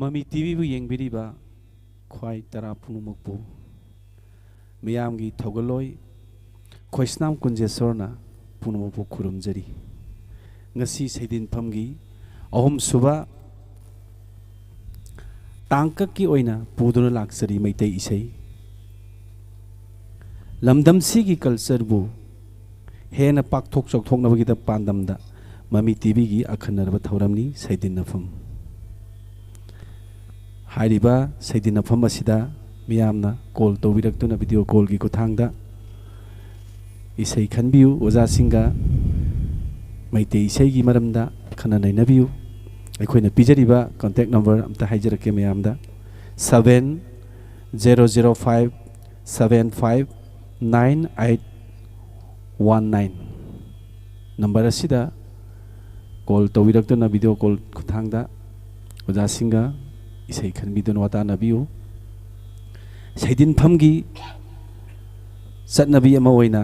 Mami TV bu yengbiriba khwai tara punumokpu miyamgi thogaloi khoisnam kunjesorna punumokpu khurumjari ngasi seidin phamgi ahum suba tangkak ki oina puduna laksari maitai isai lamdamsi ki culture bu hena pakthok chokthoknabagi da pandamda Mami TV gi akhanarba thauramni seidin nafam Hairiba seidin nafam asida miyamna call tawiraktuna video call gi kuthangda isai khanbiu oja singa maite isai gi maramda khana nainabiu aikoina pijariba contact number amta haijarake miyamda 7005 759819 number asida call tawiraktuna video call kuthangda oja singa isai khanbidun wata nabiu seidin phamgi satnabi ama oina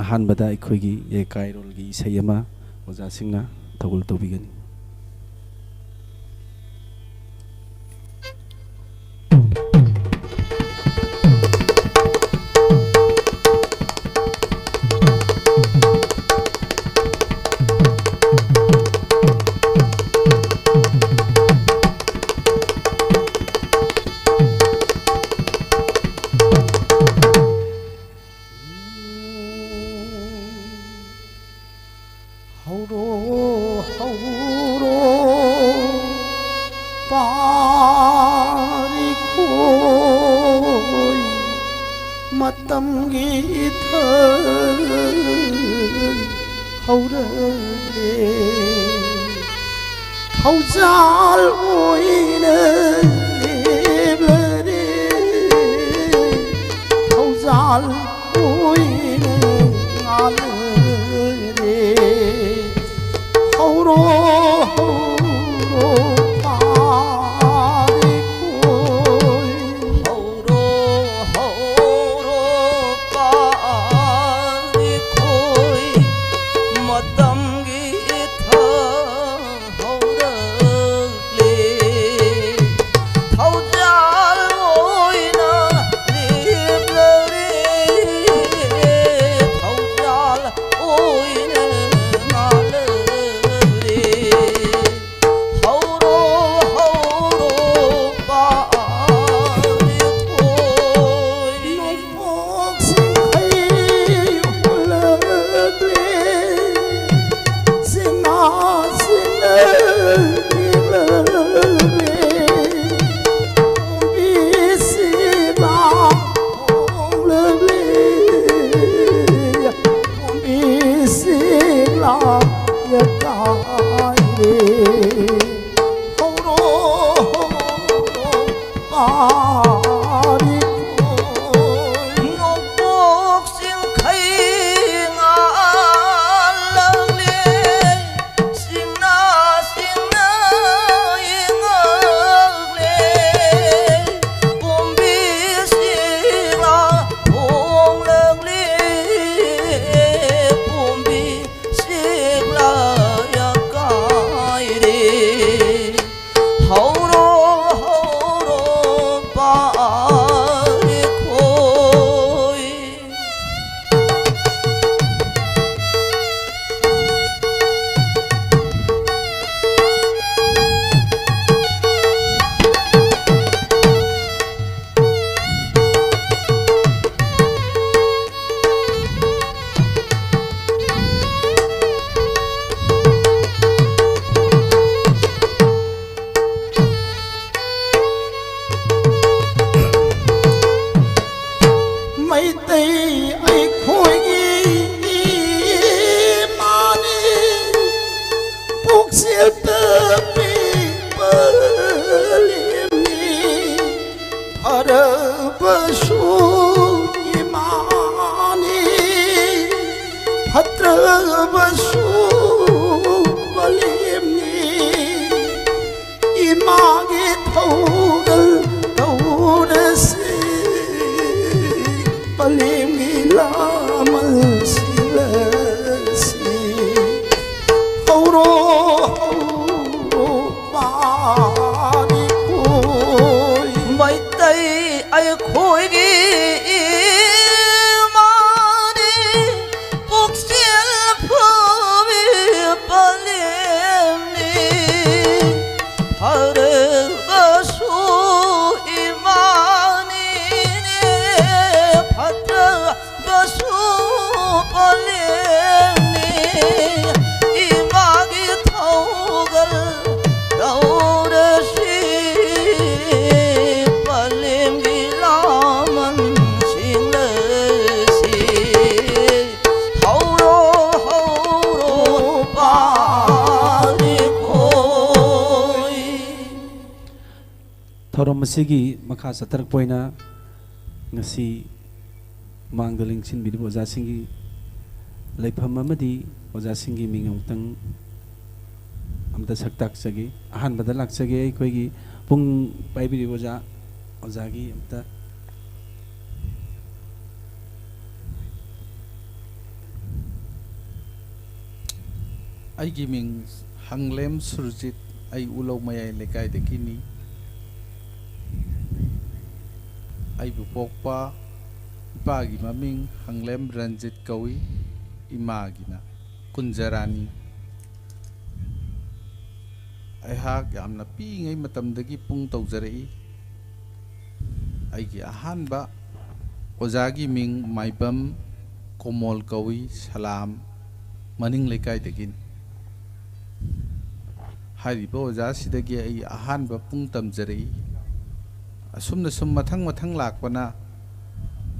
ahanbada ikhoigi ye kairol gi isai ama oja singna thogul tobigani Hãy subscribe masigi makha satar poina ngasi mangda lingsin bidu oja singi leifam amadi oja singi mingongtang amta saktak sagi ahan badalak sagi aikoigi pung paibiri oja ojagi amta aigi ming hanglem surjit ai ulau mayai lekai dekini ai bu pokpa ipagi maming hanglem ranjit kawi imagina kunjarani ai hak yamna pi ngai matamdagi pung tawjarei aigi ahanba ojagi ming maibam komol kawi salam maning lekai dekin haribo oja sidagi ai ahanba pung tamjarei asumna sum mathang mathang lakpana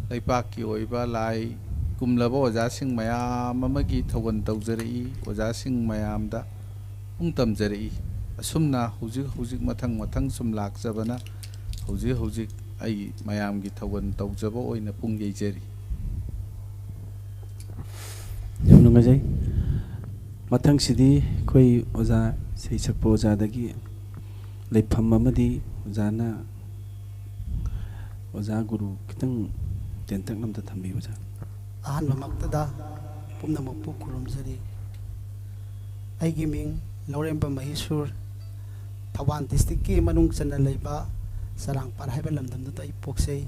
leipaki oiba lai kumlaba oja sing mayam amagi thogan tawjarei oja sing mayamda pung tamjarei asumna hujik hujik mathang mathang sum lakjabana hujik hujik ai mayamgi thogan tawjaba oina pung yeijeri nungajai mathang sidi koi oja sei sakpo oja dagi leifam amadi ojana oja guru kitang tentak namda thambi oja ahanba maktada pumnamakpu khurumjari aigi ming Lauremba Mahisur Thawban district ki manung chana leiba Sarangpar haiba lamdamda ai poksei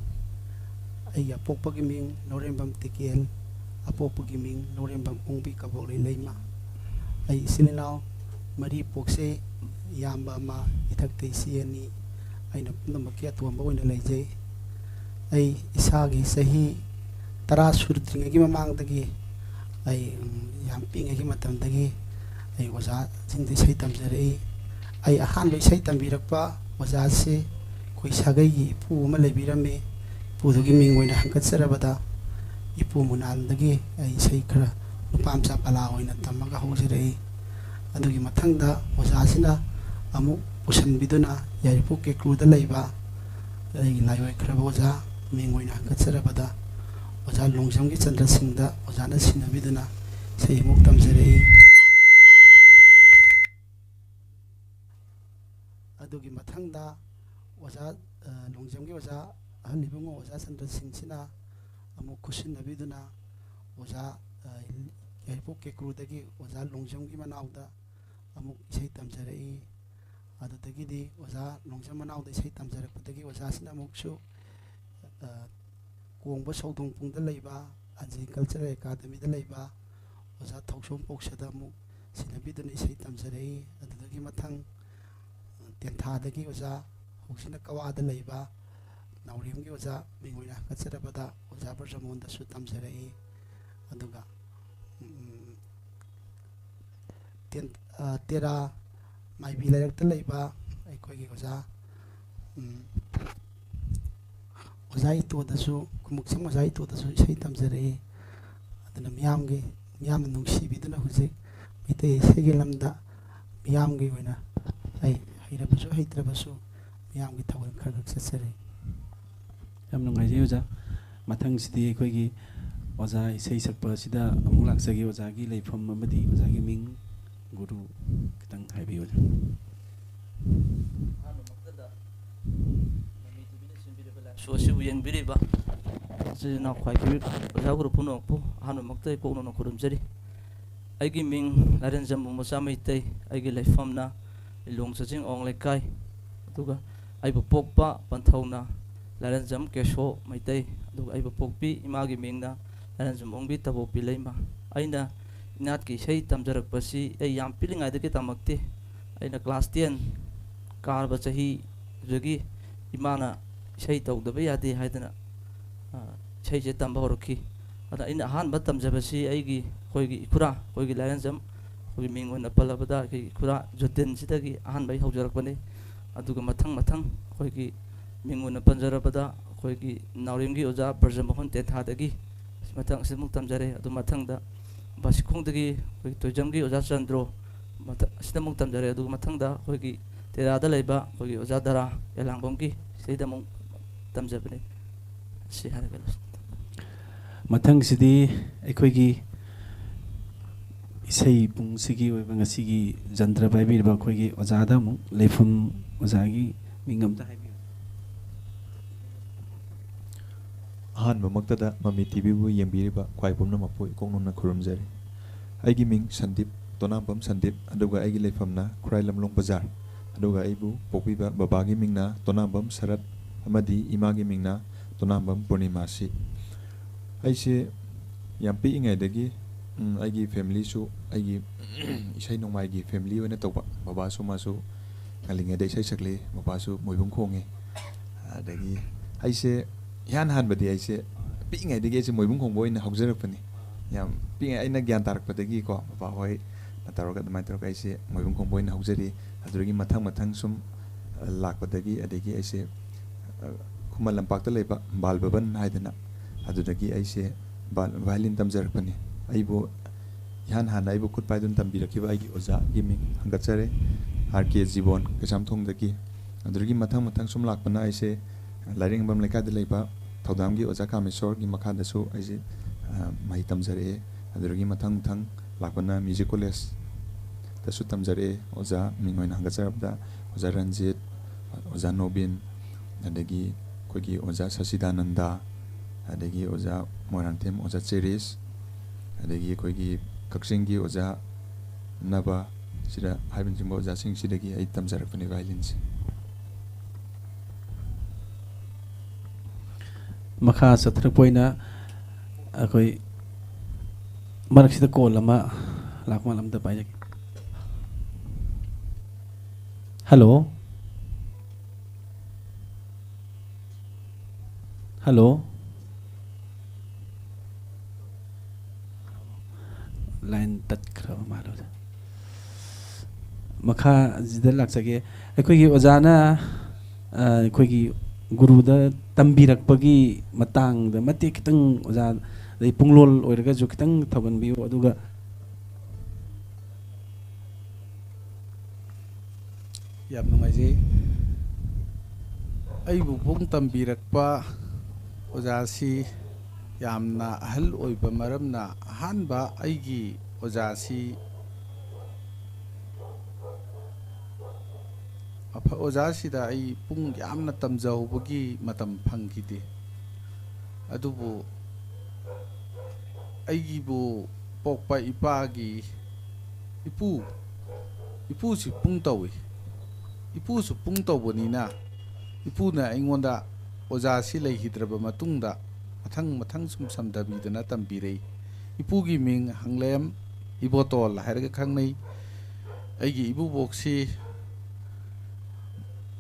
ai apokpagi ming Laurembam Tikel apokpagi ming Laurembam Ongbi Kabokli leima ai sininau mari poksei yamba ma ithakte siani aina pumnamakki atuamba oina leijai ai isagi sahi tara surtringagi mamangdagi ai yam pingagi matamdagi ai oja jingde sei tamjarei ai ahanba sei tambirakpa oja se koi sagai ipu ma leibirame pudugi mingoina hankatsarabada ipu munandagi ai sei khara nupamsa pala oina tamaga hojirei adugi mathangda oja sina amu usanbiduna yaripu ke kruda leiba ai laioi khara oja mingoina hankatsarabada oja longjamgi Chandra Singda ojana sinabiduna sei muk tamjarei adugi mathangda oja longjamgi oja ahalibungo oja Chandra Singh sina amuk kusinabiduna oja yaipok kekrudagi oja longjamgi manauda amuk isei tamjarei adudagidi oja longjam manauda isei tamjarakpadagi oja sina amuksu Kongba Saudongpungda leiba Anjing Cultural Academy da leiba oja Thausom Poksada amuk sinabiduna isei tamjarei adudagi mathang Tenthadagi oja hoksina Kawada leiba Nauremgi oja mingoina katsarabada oja Barjamonda su tamjarei aduga tera maibi lairakta leiba aikoigi oja oja itodasu kumuksam oja itodasu isei tamjarei aduna miyamna nungsibiduna hujik mitei segi lamda miyamgi oina ai hairabasu haitrabasu miyamgi thawan khar chatsarei yam nungaijai oja mathang sidi aikoigi oja isei sakpa sida amuk laksagi ojagi leifam amadi ojagi ming guru kitang haibi oja Suasibu yang biriba sina khwai ki oja guru punokpu hanu maktai kokno no khurumjari aigi ming laren jambu mosa maitai aigi leifamna ilong chaching ong lekai aduga aibu pokpa panthauna laren jam kesho maitai aduga aibu pokpi imagi mingna laren jam ongbi tabopi leima aina inat ki sei tamjarak pasi ai yam pilingai de ki tamakti aina class 10 karba chahi jogi imana sei tawdaba yade haidana sei je tamba horki ada ina han batam jabasi aigi khoigi ikura khoigi laren jam khoigi mingona palabada ki ikura joten sidagi han bai haujarakbane aduga mathang mathang khoigi mingona panjarabada khoigi nauremgi oja Barjamohon Tenthadagi mathang simuk tamjare adu mathangda Basikhongdagi khoigi Toijamgi oja Chandro sidamuk tamjare adu mathangda khoigi terada leiba khoigi oja Dara Elangbomgi ꯁꯤꯗ ꯑꯃꯨꯛ ꯇꯝꯖꯕꯅꯤ ꯁꯤ ꯍꯥꯏꯔꯒ ꯃꯊꯪꯁꯤꯗꯤ ꯑꯩꯈꯣꯏꯒꯤ ꯏꯁꯩ ꯄꯨꯡꯁꯤꯒꯤ ꯑꯣꯏꯕ ꯉꯁꯤꯒꯤ ꯖꯟꯇ꯭ꯔ ꯄꯥꯏꯕꯤꯔꯤꯕ ꯑꯩꯈꯣꯏꯒꯤ ꯑꯣꯖꯥꯗ ꯑꯃꯨꯛ ꯂꯩꯐꯝ ꯑꯣꯖꯥꯒꯤ ꯃꯤꯡ ꯑꯝꯇ ꯍꯥꯏꯕꯤꯌꯨ. ꯑꯍꯥꯟꯕꯃꯛꯇꯗ ꯃꯃꯤ ꯇꯤꯚꯤꯕꯨ ꯌꯦꯡꯕꯤꯔꯤꯕ ꯈ꯭ꯋꯥꯏ ꯄꯨꯝꯅꯃꯛꯄꯨ ꯏꯀꯣꯛꯅꯅ ꯈꯨꯔꯨꯝꯖꯔꯤ. ꯑꯩꯒꯤ ꯃꯤꯡ ꯁꯟꯗꯤꯞ ꯇꯣꯅꯥꯝꯕꯝ ꯁꯟꯗꯤꯞ, ꯑꯗꯨꯒ ꯑꯩꯒꯤ ꯂꯩꯐꯝꯅ ꯈꯨꯔꯥꯏ ꯂꯝꯂꯣꯡ ꯕꯖꯥꯔ, ꯑꯗꯨꯒ ꯑꯩꯕꯨ ꯄꯣꯛꯄꯤꯕ ꯕꯕꯥꯒꯤ ꯃꯤꯡꯅ ꯇꯣꯅꯥꯝꯕꯝ ꯁꯔꯠ ꯑꯃꯗꯤ ꯏꯃꯥꯒꯤ ꯃꯤꯡꯅ ꯇꯣꯅꯥꯝꯕꯝ ꯄꯨꯔꯅꯤꯃꯥꯁꯤ. ꯑꯩꯁꯦ ꯌꯥꯝ ꯄꯤꯛꯏꯉꯩꯗꯒꯤ ꯑꯩꯒꯤ ꯐꯦꯃꯤꯂꯤꯁꯨ ꯑꯩꯒꯤ ꯏꯁꯩ ꯅꯣꯡꯃꯥꯏꯒꯤ ꯐꯦꯃꯤꯂꯤ ꯑꯣꯏꯅ ꯇꯧꯕ. ꯕꯕꯥꯁꯨ ꯃꯥꯁꯨ ꯉꯜꯂꯤꯉꯩꯗ ꯏꯁꯩ ꯁꯛꯂꯤ, ꯕꯕꯥꯁꯨ ꯃꯣꯏꯕꯨꯡ ꯈꯣꯡꯉꯤ. ꯑꯗꯒꯤ ꯑꯩꯁꯦ इहान हानबदी ऐसे पिंगैदगी ऐसे मोइबुंग खोंगबो इन हौजरपनी याम पिंगै आइना ज्ञान तारकपदगी को बाबा होय नतारगा दमाय तरका ऐसे मोइबुंग खोंगबो इन हौजरी अदुरगी मथंग मथंग सुम लाकपदगी अदगी ऐसे खुमल लंपाक्ता लेबा बाल भवन हाइदना अदुदगी ऐसे वायलिन तमजरपनी आइबो इहान हान आइबो खुद पाइदुन तंबिरखिबा आइगी ओजा गिमिंग हंगचरे आरके जीवन केसामथोंगदगी अदुरगी मथंग मथंग सुम लाकपना ऐसे लाइरिंगबम लेकाद लेबा थौदामगी ओजा कामेश्वरगी मखादसु ऐसे मही तमजरे अदुरगी मथंग मथंग लाकपना म्यूजिक कॉलेज तसु तमजरे ओजा मिंगोइन हंगचरबदा ओजा रंजित ओजा नोबिन अदगी कोगी ओजा ससिदानंदा अदगी ओजा मोरांथेम ओजा चेरिस अदगी कोगी कक्सिंगी ओजा नबा सिदा हाइबनजिंग ओजा सिंगसिदगी आई तमजरपनी वायलिन्स मखा चथरपोइना अखोई मरक्सिदा कॉल अमा लाकमाल अमदा पाइजगे. हेलो हेलो लाइन तत्खरब मालोदा मखा जिदा लाक्सगे अखोई ओजाना अखोई गुरुदा तंबिरकपगी मतंगदा मते खितंग ओजा दे पुंगलोल ओइरगा जो खितंग थगनबियो अदुगा याम नुंगाइजे अइबु पुंग तंबिरकपा ओजासी यामना अहल ओइबा मरमना अहानबा अइगी ओजासी ओजासीदा आई पुंग यामना तमजहौबगी मतम फंगिदे अदुबु अइगिबु पोकपा इपागी इपुसी पुंग तौई इपुसु पुंग तौबनिना इपुना अइंगोंदा ओजासी लैहिद्रबा मतुंगदा मथंग मथंग सुम समदबीदना तंबिरei इपुगी मिंग हंगलेम इबोतोल हायरगा खंगनै अइगी इबुबोक्सी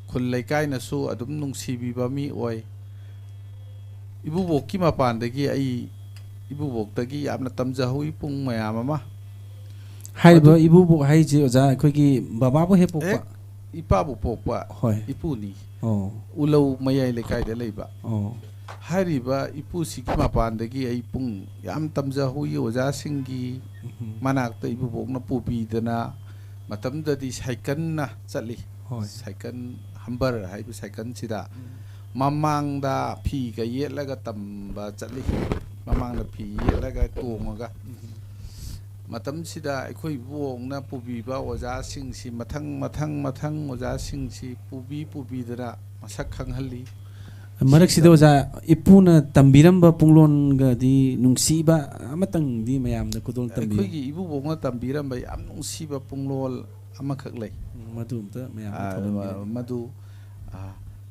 खुल लैकाइनसु अदुम नुंगसीबीबा मी ओय इबुबोक्की मपानदगी अइ इबुबोक्तगी यामना तमजहौई पुंग मयाम अमा हाइबो इबुबो हाइजे ओजा अखोगी बाबाबो हे पोकपा इपाबु पोकपा होय इपुनी ओ उलौ मयाइ लेकाइदा लेबा ओ हारिबा इपुसिगी मपानदगी अइ पुंग याम तमजहौई ओजासिंगी मनाक्ता इबुबोकना पुबीदना मतमददी साइकलना चली होय साइकल हम्बर हाइबु साइकल सिदा ममांगदा फीगा येलगा तंबा चली ममांगदा फी येलगा तोंगगा मतम सिदा अखोई बुओंगना पुबीबा ओजासिंगसी मथंग मथंग मथंग ओजासिंगसी पुबीदना मसक खंगहली मरक्सिदा ओजा इपुना तंबिरंबा पुंगलोनगदी नुंसीबा अमतंगदी मयामदा कुदोल तंबी अखोई इबुबोंगना तंबिरंबा याम नुंसीबा पुंगलोल अमखक लई मधुमता मधु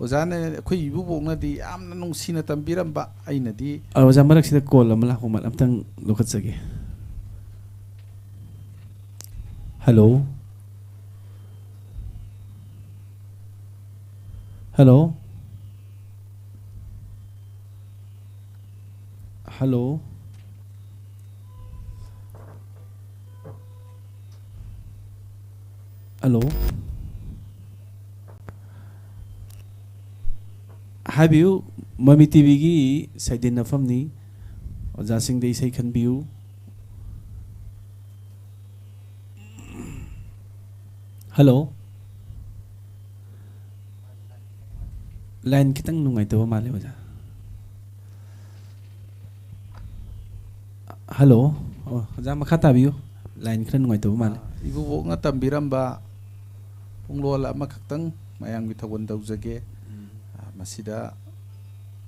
ओजाने अखोई इबुबोंगनादी यामना नुंसीना तंबिरंबा अइनदी ओजा मरक्सिदा कॉल अमा लाखोमल अमतंग लोखत्सगे. हेलो हेलो हेलो हेलो हाइबियु ममी टीवीगी साइडिन नफमनी ओजासिंगदे इसै खनबियु. हेलो ꯂꯥꯏꯟ ꯈꯤꯇꯪ ꯅꯨꯡꯉꯥꯏꯇꯕ ꯃꯥꯜꯂꯦ ꯑꯣꯖꯥ. ꯍꯜꯂꯣ, ꯑꯣꯖꯥ ꯃꯈꯥ ꯇꯥꯕꯤꯌꯨ. ꯂꯥꯏꯟ ꯈꯔ ꯅꯨꯡꯉꯥꯏꯇꯕ ꯃꯥꯜꯂꯦ. ꯏꯕꯨꯕꯣꯛꯅ ꯇꯝꯕꯤꯔꯝꯕ ꯄꯨꯡꯂꯣꯜ ꯑꯃꯈꯛꯇꯪ ꯃꯌꯥꯝꯒꯤ ꯊꯧꯒꯜ ꯇꯧꯖꯒꯦ. ꯃꯁꯤꯗ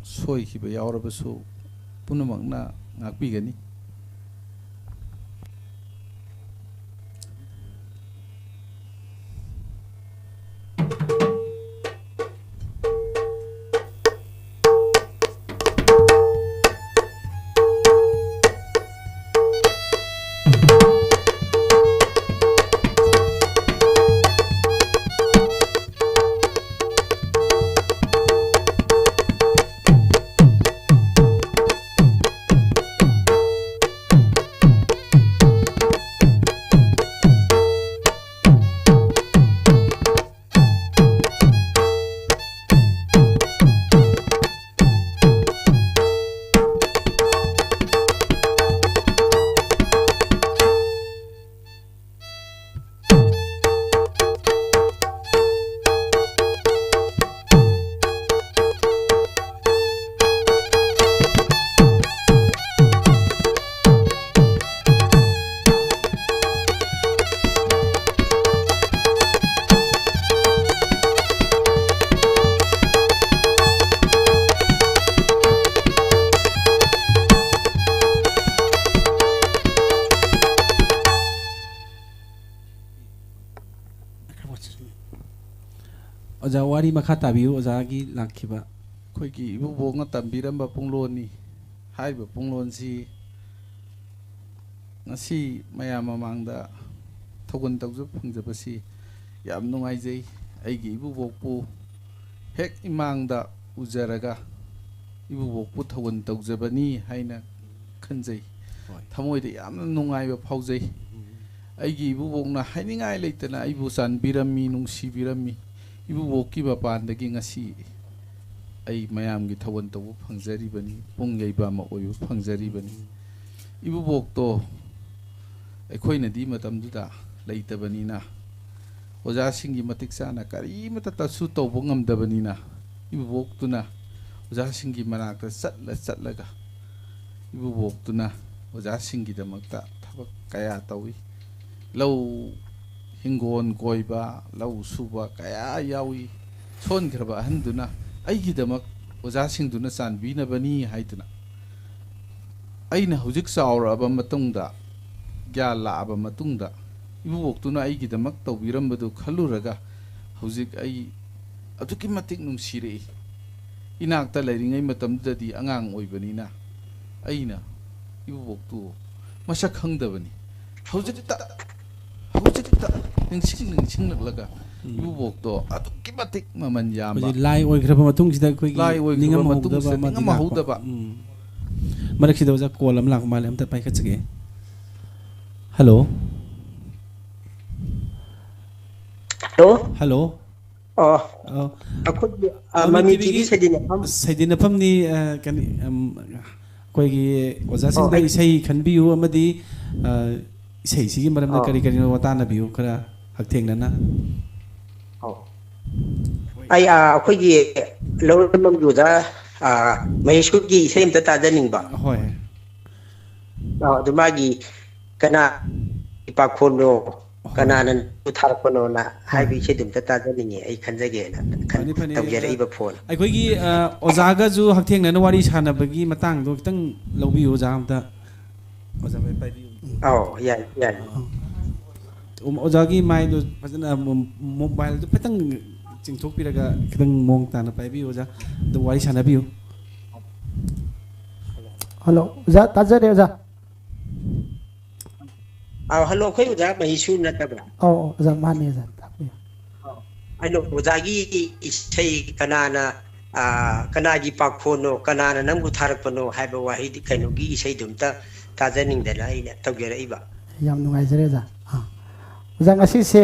ꯁꯣꯏꯈꯤꯕ ꯌꯥꯎꯔꯕꯁꯨ ꯄꯨꯝꯅꯃꯛꯅ ꯉꯥꯛꯄꯤꯒꯅꯤ. ꯑꯣꯖꯥ ꯋꯥꯔꯤ ꯃꯈꯥ ꯇꯥꯕꯤꯌꯨ. ꯑꯣꯖꯥꯒꯤ ꯂꯥꯛꯈꯤꯕ ꯑꯩꯈꯣꯏꯒꯤ ꯏꯕꯨꯕꯣꯛꯅ ꯇꯝꯕꯤꯔꯝꯕ ꯄꯨꯡꯂꯣꯟꯅꯤ. ꯍꯥꯏꯔꯤꯕ ꯄꯨꯡꯂꯣꯟꯁꯤ ꯉꯁꯤ ꯃꯌꯥꯝ ꯃꯃꯥꯡꯗ ꯊꯧꯒꯜ ꯇꯧꯖꯕ ꯐꯪꯖꯕꯁꯤ ꯌꯥꯝ ꯅꯨꯡꯉꯥꯏꯖꯩ. ꯑꯩꯒꯤ ꯏꯕꯨꯕꯣꯛꯄꯨ ꯍꯦꯛ ꯏꯃꯥꯡꯗ ꯎꯖꯔꯒ ꯏꯕꯨꯕꯣꯛꯄꯨ ꯊꯧꯒꯜ ꯇꯧꯖꯕꯅꯤ ꯍꯥꯏꯅ ꯈꯟꯖꯩ. ꯊꯃꯣꯏꯗ ꯌꯥꯝꯅ ꯅꯨꯡꯉꯥꯏꯕ ꯐꯥꯎꯖꯩ. ꯑꯩꯒꯤ ꯏꯕꯨꯕꯣꯛꯅ ꯍꯥꯏꯅꯤꯡꯉꯥꯏ ꯂꯩꯇꯅ ꯑꯩꯕꯨ ꯆꯥꯟꯕꯤꯔꯝꯃꯤ, ꯅꯨꯡꯁꯤꯕꯤꯔꯝꯃꯤ. ꯏꯕꯨꯕꯣꯛꯀꯤ ꯃꯄꯥꯟꯗꯒꯤ ꯉꯁꯤ ꯑꯩ ꯃꯌꯥꯝꯒꯤ ꯊꯧꯒꯜ ꯇꯧꯕ ꯐꯪꯖꯔꯤꯕꯅꯤ, ꯄꯨꯡ ꯌꯩꯕ ꯑꯃ ꯑꯣꯏꯕ ꯐꯪꯖꯔꯤꯕꯅꯤ. ꯏꯕꯨꯕꯣꯛꯇꯣ ꯑꯩꯈꯣꯏꯅꯗꯤ ꯃꯇꯝꯗꯨꯗ ꯂꯩꯇꯕꯅꯤꯅ, ꯑꯣꯖꯥꯁꯤꯡꯒꯤ ꯃꯇꯤꯛ ꯆꯥꯅ ꯀꯔꯤꯃꯇꯁꯨ ꯇꯧꯕ ꯉꯝꯗꯕꯅꯤꯅ, ꯏꯕꯨꯕꯣꯛꯇꯨꯅ ꯑꯣꯖꯥꯁꯤꯡꯒꯤ ꯃꯅꯥꯛꯇ ꯆꯠꯂꯒ ꯏꯕꯨꯕꯣꯛꯇꯨꯅ ꯑꯣꯖꯥꯁꯤꯡꯒꯤꯗꯃꯛꯇ ꯊꯕꯛ ꯀꯌꯥ ꯇꯧꯏ. ꯂꯧ ꯍꯤꯡꯒꯣꯜ ꯀꯣꯏꯕ, ꯂꯧ ꯁꯨꯕ ꯀꯌా ꯌꯥꯎꯏ. ꯁꯣꯟꯈ꯭ꯔꯕ ꯑꯍꯟꯗꯨꯅ ꯑꯩꯒꯤꯗꯃꯛ ꯑꯣꯖꯥꯁꯤꯡꯗꯨꯅ ꯆꯥꯟꯕꯤꯅꯕꯅꯤ ꯍꯥꯏꯗꯨꯅ, ꯑꯩꯅ ꯍꯧꯖꯤꯛ ꯆꯥꯎꯔꯛꯑꯕ ꯃꯇꯨꯡꯗ, ꯒ꯭ꯌꯥꯟ ꯂꯥꯛꯑꯕ ꯃꯇꯨꯡꯗ ꯏꯕꯨꯕꯣꯛꯇꯨꯅ ꯑꯩꯒꯤꯗꯃꯛ ꯇꯧꯕꯤꯔꯝꯕꯗꯨ ꯈꯜꯂꯨꯔꯒ ꯍꯧꯖꯤꯛ ꯑꯩ ꯑꯗꯨꯛꯀꯤ ꯃꯇꯤꯛ ꯅꯨꯡꯁꯤꯔꯛꯏ. ꯏꯅꯥꯛꯇ ꯂꯩꯔꯤꯉꯩ ꯃꯇꯝꯗꯨꯗꯗꯤ ꯑꯉꯥꯡ ꯑꯣꯏꯕꯅꯤ나 ꯑꯩꯅ ꯏꯕꯨꯕꯣꯛꯇꯨ ꯃꯁꯛ ꯈꯪꯗꯕꯅꯤ. ꯍꯧꯖꯤꯛꯇ ꯅꯤꯡꯁꯤꯡꯂꯛꯂꯒ ꯏꯕꯨꯕꯣꯛꯇꯣ ꯑꯗꯨꯛꯀꯤ ꯃꯇꯤꯛ ꯃꯃꯜ ꯌꯥꯝꯕ, ꯂꯥꯏ ꯑꯣꯏꯈ꯭ꯔꯕ ꯃꯇꯨꯡꯁꯤꯗ ꯑꯩꯈꯣꯏꯒꯤ ꯂꯥꯏ ꯑꯣꯏꯈ꯭ꯔꯕ ꯃꯇꯨꯡꯁꯤꯗ ꯅꯤꯡꯉꯝꯍꯧꯗꯕ. ꯃꯔꯛꯁꯤꯗ ꯑꯣꯖꯥ ꯀꯣꯜ ꯑꯃ ꯂꯥꯛꯄ ꯃꯥꯜꯂꯦ, ꯑꯝꯇ ꯄꯥꯏꯈꯠꯆꯒꯦ. ꯍꯜꯂꯣ. ꯍꯜꯂꯣ. ꯍꯜꯂꯣ. ꯑꯩꯈꯣꯏꯒꯤ ꯃꯃꯤ ꯇꯤꯚꯤ ꯁꯩꯗꯤꯅꯐꯝꯅꯤ. ꯑꯩꯈꯣꯏꯒꯤ ꯑꯣꯖꯥꯁꯤꯡꯗ ꯏꯁꯩ ꯈꯟꯕꯤꯌꯨ ꯑꯃꯗꯤ ꯏꯁꯩꯁꯤꯒꯤ ꯃꯔꯝꯗ ꯀꯔꯤ ꯀꯔꯤꯅꯣ ꯇꯥꯟꯅꯕꯤꯌꯨ ꯈꯔ ꯍꯛꯊꯦꯡꯅꯅ. ꯑꯩꯈꯣꯏꯒꯤ ꯂꯧꯔꯦꯝꯕꯝꯒꯤ ꯑꯣꯖꯥ ꯃꯍꯦꯁꯨꯔꯒꯤ ꯏꯁꯩ ꯑꯝꯇ ꯇꯥꯖꯅꯤꯡꯕ. ꯍꯣꯏ. ꯑꯗꯨ ꯃꯥꯒꯤ ꯀꯅꯥ ꯄꯥꯈꯣꯟꯅꯣ, ꯀꯅꯥꯅ ꯊꯥꯔꯛꯄꯅꯣꯅ ꯍꯥꯏꯕ ꯏꯁꯩꯗꯨ ꯑꯝꯇ ꯇꯥꯖꯅꯤꯡꯉꯦ. ꯑꯩ ꯈꯟꯖꯒꯦꯅ ꯇꯧꯖꯔꯛꯏꯕ ꯐꯣꯟ. ꯑꯩꯈꯣꯏꯒꯤ ꯑꯣꯖꯥꯒꯁꯨ ꯍꯛꯊꯦꯡꯅꯅ ꯋꯥꯔꯤ ꯁꯥꯟꯅꯕꯒꯤ ꯃꯇꯥꯡꯗꯣ ꯈꯤꯇꯪ ꯂꯧꯕꯤꯌꯨ ꯑꯣꯖꯥ ꯑꯝꯇ. ꯑꯣꯖꯥ ꯄꯥꯏꯕꯤꯌꯨ. ꯌꯥꯏ ꯌꯥꯏ. ꯑꯣꯖꯥꯒꯤ ꯃꯥꯏꯗꯣ ꯐꯖꯅ ꯃꯣꯕꯥꯏꯜꯗꯣ ꯈꯤꯇꯪ ꯆꯤꯡꯊꯣꯛꯄꯤꯔꯒ ꯈꯤꯇꯪ ꯃꯑꯣꯡ ꯇꯥꯅ ꯄꯥꯏꯕꯤꯌꯨ ꯑꯣꯖꯥ. ꯑꯗꯨ ꯋꯥꯔꯤ ꯁꯥꯟꯅꯕꯤꯌꯨ. ꯍꯜꯂꯣ ꯑꯣꯖꯥ, ꯇꯥꯖꯔꯦ ꯑꯣꯖꯥ. ꯍꯜꯂꯣ, ꯑꯩꯈꯣꯏ ꯑꯣꯖꯥ ꯃꯍꯦꯁꯨꯔ ꯅꯠꯇꯕ꯭ꯔꯥ? ꯑꯣꯖꯥ ꯃꯥꯅꯦ ꯑꯣꯖꯥ. ꯑꯩꯅ ꯑꯣꯖꯥꯒꯤ ꯏꯁꯩ ꯀꯅꯥꯒꯤ ꯄꯥꯈꯣꯟꯅꯣ, ꯀꯅꯥꯅ ꯅꯪꯕꯨ ꯊꯥꯔꯛꯄꯅꯣ ꯍꯥꯏꯕ ꯋꯥꯍꯩꯗꯤ ꯀꯩꯅꯣꯒꯤ ꯏꯁꯩꯗꯨ ꯑꯝꯇ ꯇꯥꯖꯅꯤꯡꯗꯅ ꯑꯩꯅ ꯇꯧꯖꯔꯛꯏꯕ. ꯌꯥꯝ ꯅꯨꯡꯉꯥꯏꯖꯔꯦ ꯑꯣꯖꯥ. ꯑꯣꯖꯥ ꯉꯁꯤꯁꯦ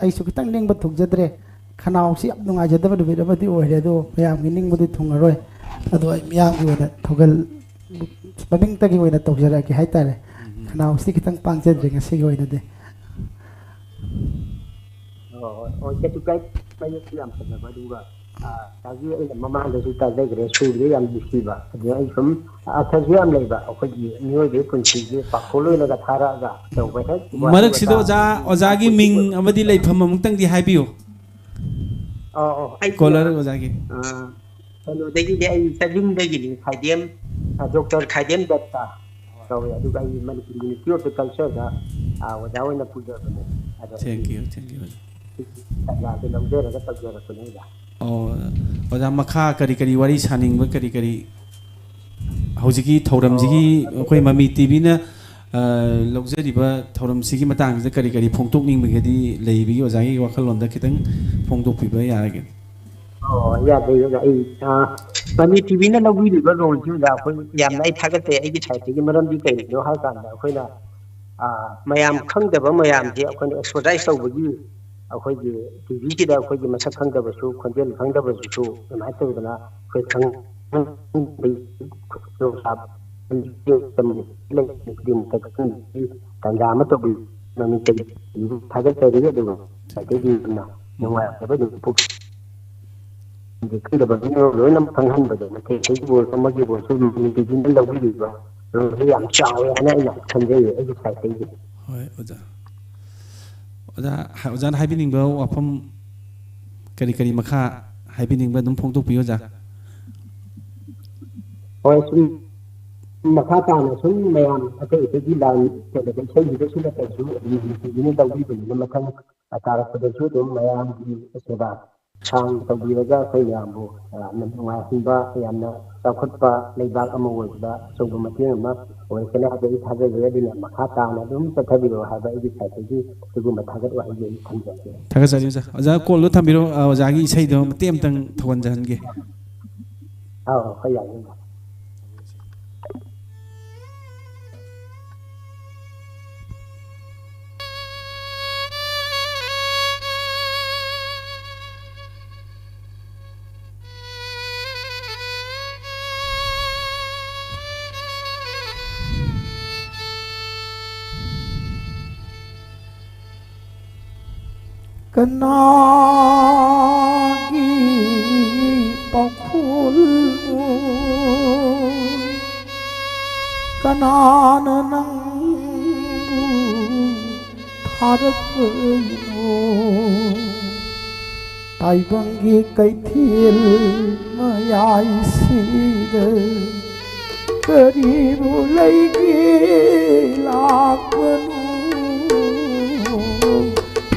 ꯑꯩꯁꯨ ꯈꯤꯇꯪ ꯅꯤꯡꯕ ꯊꯨꯡꯖꯗ꯭ꯔꯦ. ꯈꯅꯥꯎꯁꯤ ꯌꯥꯝ ꯅꯨꯡꯉꯥꯏꯖꯗꯕ ꯅꯨꯃꯤꯠ ꯑꯃꯗꯤ ꯑꯣꯏꯔꯦ. ꯑꯗꯣ ꯃꯌꯥꯝꯒꯤ ꯅꯤꯡꯕꯗꯤ ꯊꯨꯡꯉꯔꯣꯏ. ꯑꯗꯣ ꯑꯩ ꯃꯌꯥꯝꯒꯤ ꯑꯣꯏꯅ ꯊꯧꯒꯜ ꯃꯃꯤꯡꯇꯒꯤ ꯑꯣꯏꯅ ꯇꯧꯖꯔꯛꯀꯦ ꯍꯥꯏꯇꯥꯔꯦ. ꯈꯅꯥꯎꯁꯤ ꯈꯤꯇꯪ ꯄꯥꯡꯖꯗ꯭ꯔꯦ ꯉꯁꯤꯒꯤ ꯑꯣꯏꯅꯗꯤ. ꯍꯣꯏ ꯀꯩꯁꯨ ꯀꯥꯏꯗꯦ. ꯌꯥꯝ ꯐꯖꯕ ꯑꯗꯨꯒ ꯉꯁꯥꯏꯒꯤ ꯑꯩꯅ ꯃꯃꯥꯡꯗꯁꯨ ꯇꯥꯖꯈ꯭ꯔꯦ ꯁꯨꯔꯗ ꯌꯥꯝ ꯅꯨꯡꯁꯤꯕ ꯑꯗꯨꯅ ꯑꯩ ꯁꯨꯝ ꯑꯊꯁꯨ ꯌꯥꯝ ꯂꯩꯕ ꯑꯩꯈꯣꯏꯒꯤ ꯃꯤꯑꯣꯏꯕꯒꯤ ꯄꯨꯟꯁꯤꯁꯦ ꯄꯥꯈꯣꯜꯂꯣꯏꯅꯒ ꯊꯥꯔꯛꯑꯒ ꯇꯧꯕ ꯍꯦꯛ ꯃꯔꯛꯁꯤꯗ ꯑꯣꯖꯥꯒꯤ ꯃꯤꯡ ꯑꯃꯗꯤ ꯂꯩꯐꯝ ꯑꯃꯨꯛꯇꯪꯗꯤ ꯍꯥꯏꯕꯤꯌꯨ ꯑꯩ ꯀꯣꯂꯔ ꯑꯣꯖꯥꯒꯤ ꯀꯩꯅꯣꯗꯒꯤꯗꯤ ꯑꯩ ꯆꯥꯖꯤꯡꯗꯒꯤꯅꯤ ꯈꯥꯏꯗꯦꯝ ꯗꯣꯛꯇꯔ ꯈꯥꯏꯗꯦꯝ ꯗꯠꯇ ꯀꯧꯋꯦ ꯑꯗꯨꯒ ꯑꯩ ꯃꯅꯤꯄꯨꯔ ꯌꯨꯅꯤꯚꯔꯁꯤꯇꯤ ꯑꯣꯐ ꯀꯜꯆꯔꯗ ꯑꯣꯖꯥ ꯑꯣꯏꯅ ꯄꯨꯖꯕꯅꯦ ꯑꯗꯣ ꯊꯦꯡꯛ ꯌꯨ ꯑꯣꯖꯥ ꯇꯥꯟꯖꯥꯁꯦ ꯂꯧꯖꯔꯒ ꯇꯧꯖꯔꯛꯄꯅꯦ ꯑꯣꯖꯥ ꯑꯣꯖꯥ ꯃꯈꯥ ꯀꯔꯤ ꯀꯔꯤ ꯋꯥꯔꯤ ꯁꯥꯅꯤꯡꯕ ꯀꯔꯤ ꯀꯔꯤ ꯍꯧꯖꯤꯛꯀꯤ ꯊꯧꯔꯝꯁꯤꯒꯤ ꯑꯩꯈꯣꯏ ꯃꯃꯤ ꯇꯤꯚꯤꯅ ꯂꯧꯖꯔꯤꯕ ꯊꯧꯔꯝꯁꯤꯒꯤ ꯃꯇꯥꯡꯁꯤꯗ ꯀꯔꯤ ꯀꯔꯤ ꯐꯣꯡꯗꯣꯛꯅꯤꯡꯕꯒꯗꯤ ꯂꯩꯕꯤꯒꯦ ꯑꯣꯖꯥꯒꯤ ꯋꯥꯈꯜꯂꯣꯟꯗ ꯈꯤꯇꯪ ꯐꯣꯡꯗꯣꯛꯄꯤꯕ ꯌꯥꯔꯒꯦ ꯌꯥꯗꯦ ꯑꯣꯖꯥ ꯑꯩ ꯃꯃꯤ ꯇꯤꯚꯤꯅ ꯂꯧꯕꯤꯔꯤꯕ ꯔꯣꯜꯁꯤ ꯑꯣꯖꯥ ꯑꯩꯈꯣꯏ ꯌꯥꯝꯅ ꯑꯩ ꯊꯥꯒꯠꯆꯩ ꯑꯩꯒꯤ ꯁꯥꯏꯠꯇꯒꯤ ꯃꯔꯝꯗꯤ ꯀꯩꯒꯤꯅꯣ ꯍꯥꯏ ꯀꯥꯟꯗ ꯑꯩꯈꯣꯏꯅ ꯃꯌꯥꯝ ꯈꯪꯗꯕ ꯃꯌꯥꯝꯁꯦ ꯑꯩꯈꯣꯏꯅ ꯑꯦꯛꯁꯄꯔꯇꯥꯏꯁ ꯇꯧꯕꯒꯤ ꯑꯩꯈꯣꯏꯒꯤ ꯇꯤꯚꯤꯁꯤꯗ ꯑꯩꯈꯣꯏꯒꯤ ꯃꯁꯛ ꯈꯪꯗꯕꯁꯨ ꯈꯣꯟꯖꯦꯜ ꯈꯪꯗꯕꯁꯨ ꯑꯗꯨꯃꯥꯏꯅ ꯇꯧꯗꯅ ꯑꯩꯈꯣꯏ ꯇꯥꯟꯖꯥ ꯑꯃ ꯇꯧꯕꯤ ꯃꯃꯤ ꯊꯥꯒꯠꯆꯔꯤ ꯑꯗꯨꯒ ꯁꯥꯏꯠꯇꯒꯤ ꯅꯨꯡꯉꯥꯏꯖꯕ ꯈꯪꯗꯕ ꯂꯣꯏꯅꯃꯛ ꯈꯪꯍꯟꯕꯗꯣ ꯃꯩꯇꯩꯒꯤ ꯑꯣꯏꯔꯁꯨ ꯑꯃꯒꯤ ꯑꯣꯏꯔꯁꯨ ꯃꯃꯤ ꯇꯤꯚꯤꯅ ꯂꯧꯕꯤꯔꯤꯕ ꯔꯣꯜꯁꯦ ꯌꯥꯝ ꯆꯥꯎꯋꯦ ꯍꯥꯏꯅ ꯑꯩꯅ ꯈꯟꯖꯩꯌꯦ ꯑꯩꯒꯤ ꯁꯥꯏꯠꯇꯒꯤ ꯍꯣꯏ ꯑꯣꯖꯥ ꯑꯣꯖꯥꯅ ꯍꯥꯏꯕꯤꯅꯤꯡꯕ ꯋꯥꯐꯝ ꯀꯔꯤ ꯀꯔꯤ ꯃꯈꯥ ꯍꯥꯏꯕꯤꯅꯤꯡꯕ ꯑꯗꯨꯝ ꯐꯣꯡꯗꯣꯛꯄꯤꯌꯨ ꯑꯣꯖꯥ ꯍꯣꯏ ꯁꯨꯝ ꯃꯈा ꯇꯥꯅ ꯁꯨꯝ ꯃꯌꯥꯝ ꯑꯇꯩ ꯑꯇꯩꯒꯤ ꯂꯥꯏ ꯆꯠꯂꯒ ꯏꯁꯩꯁꯤꯗꯁꯨ ꯅꯠꯇ꯭ꯔꯁꯨ ꯇꯤꯚꯤꯅ ꯂꯧꯕꯤꯕꯅꯤꯅ ꯃꯊꯪ ꯇꯥꯔꯛꯄꯗꯁꯨ ꯑꯗꯨꯝ ꯃꯌꯥꯝꯒꯤ ꯁꯦꯕꯥ ꯁꯥꯡꯅ ꯇꯧꯕꯤꯔꯒ ꯑꯩꯈꯣꯏ ꯃꯌꯥꯝꯕꯨ ꯌꯥꯝꯅ ꯅꯨꯡꯉꯥꯏꯍꯟꯕ ꯌꯥꯝꯅ ꯆꯥꯎꯈꯠꯄ ꯂꯩꯕꯥꯛ ꯑꯃ ꯑꯣꯏꯕꯗ ꯑꯆꯧꯕ ꯃꯇꯦꯡ ꯑꯃ ꯑꯣꯏꯔꯛꯀꯅꯤ ꯍꯥꯏꯕ ꯑꯩ ꯊꯥꯖꯖꯩ ꯑꯗꯨꯅ ꯃꯈꯥ ꯇꯥꯅ ꯑꯗꯨꯝ ꯆꯠꯊꯕꯤꯔꯛꯑꯣ ꯍꯥꯏꯕ ꯑꯩꯒꯤ ꯁꯥꯏꯠꯇꯒꯤ ꯁꯤꯒꯨꯝꯕ ꯊꯥꯒꯠ ꯋꯥꯍꯩꯁꯦ ꯑꯩ ꯊꯝꯖꯒꯦ ꯊꯥꯒꯠꯆꯔꯤ ꯑꯣꯖꯥ ꯑꯣꯖꯥ ꯀꯣꯜꯗꯣ ꯊꯝꯕꯤꯔꯣ ꯑꯣꯖꯥꯒꯤ ꯏꯁꯩꯗꯣ ꯃꯇꯦꯛ ꯑꯃꯇꯪ ꯊꯧꯒꯟꯖꯍꯟꯒꯦ ꯍꯣꯏ ꯌꯥꯅꯤ ꯀꯅꯥꯒꯤ ꯄꯥꯎꯈꯨꯜꯅꯣ ꯀꯅꯥꯅ ꯅꯪꯕꯨ ꯊꯥꯔꯛꯄꯅꯣ ꯇꯥꯏꯕꯪꯒꯤ ꯀꯩꯊꯦꯜ ꯃꯌꯥꯏꯁꯤꯗ ꯀꯔꯤꯕꯨ ꯂꯩꯒꯦ ꯂꯥꯛꯄꯅꯣ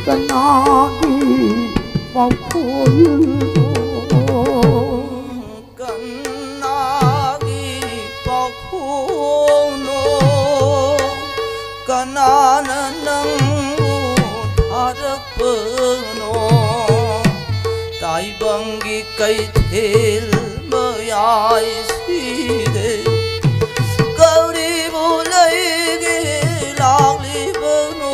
कनागी पखुलो कनागी पखुलो कनान नंगु थारपनो ताइबंगी कैथेल मयाइसिदे गौरीबु लैगे लालिबनो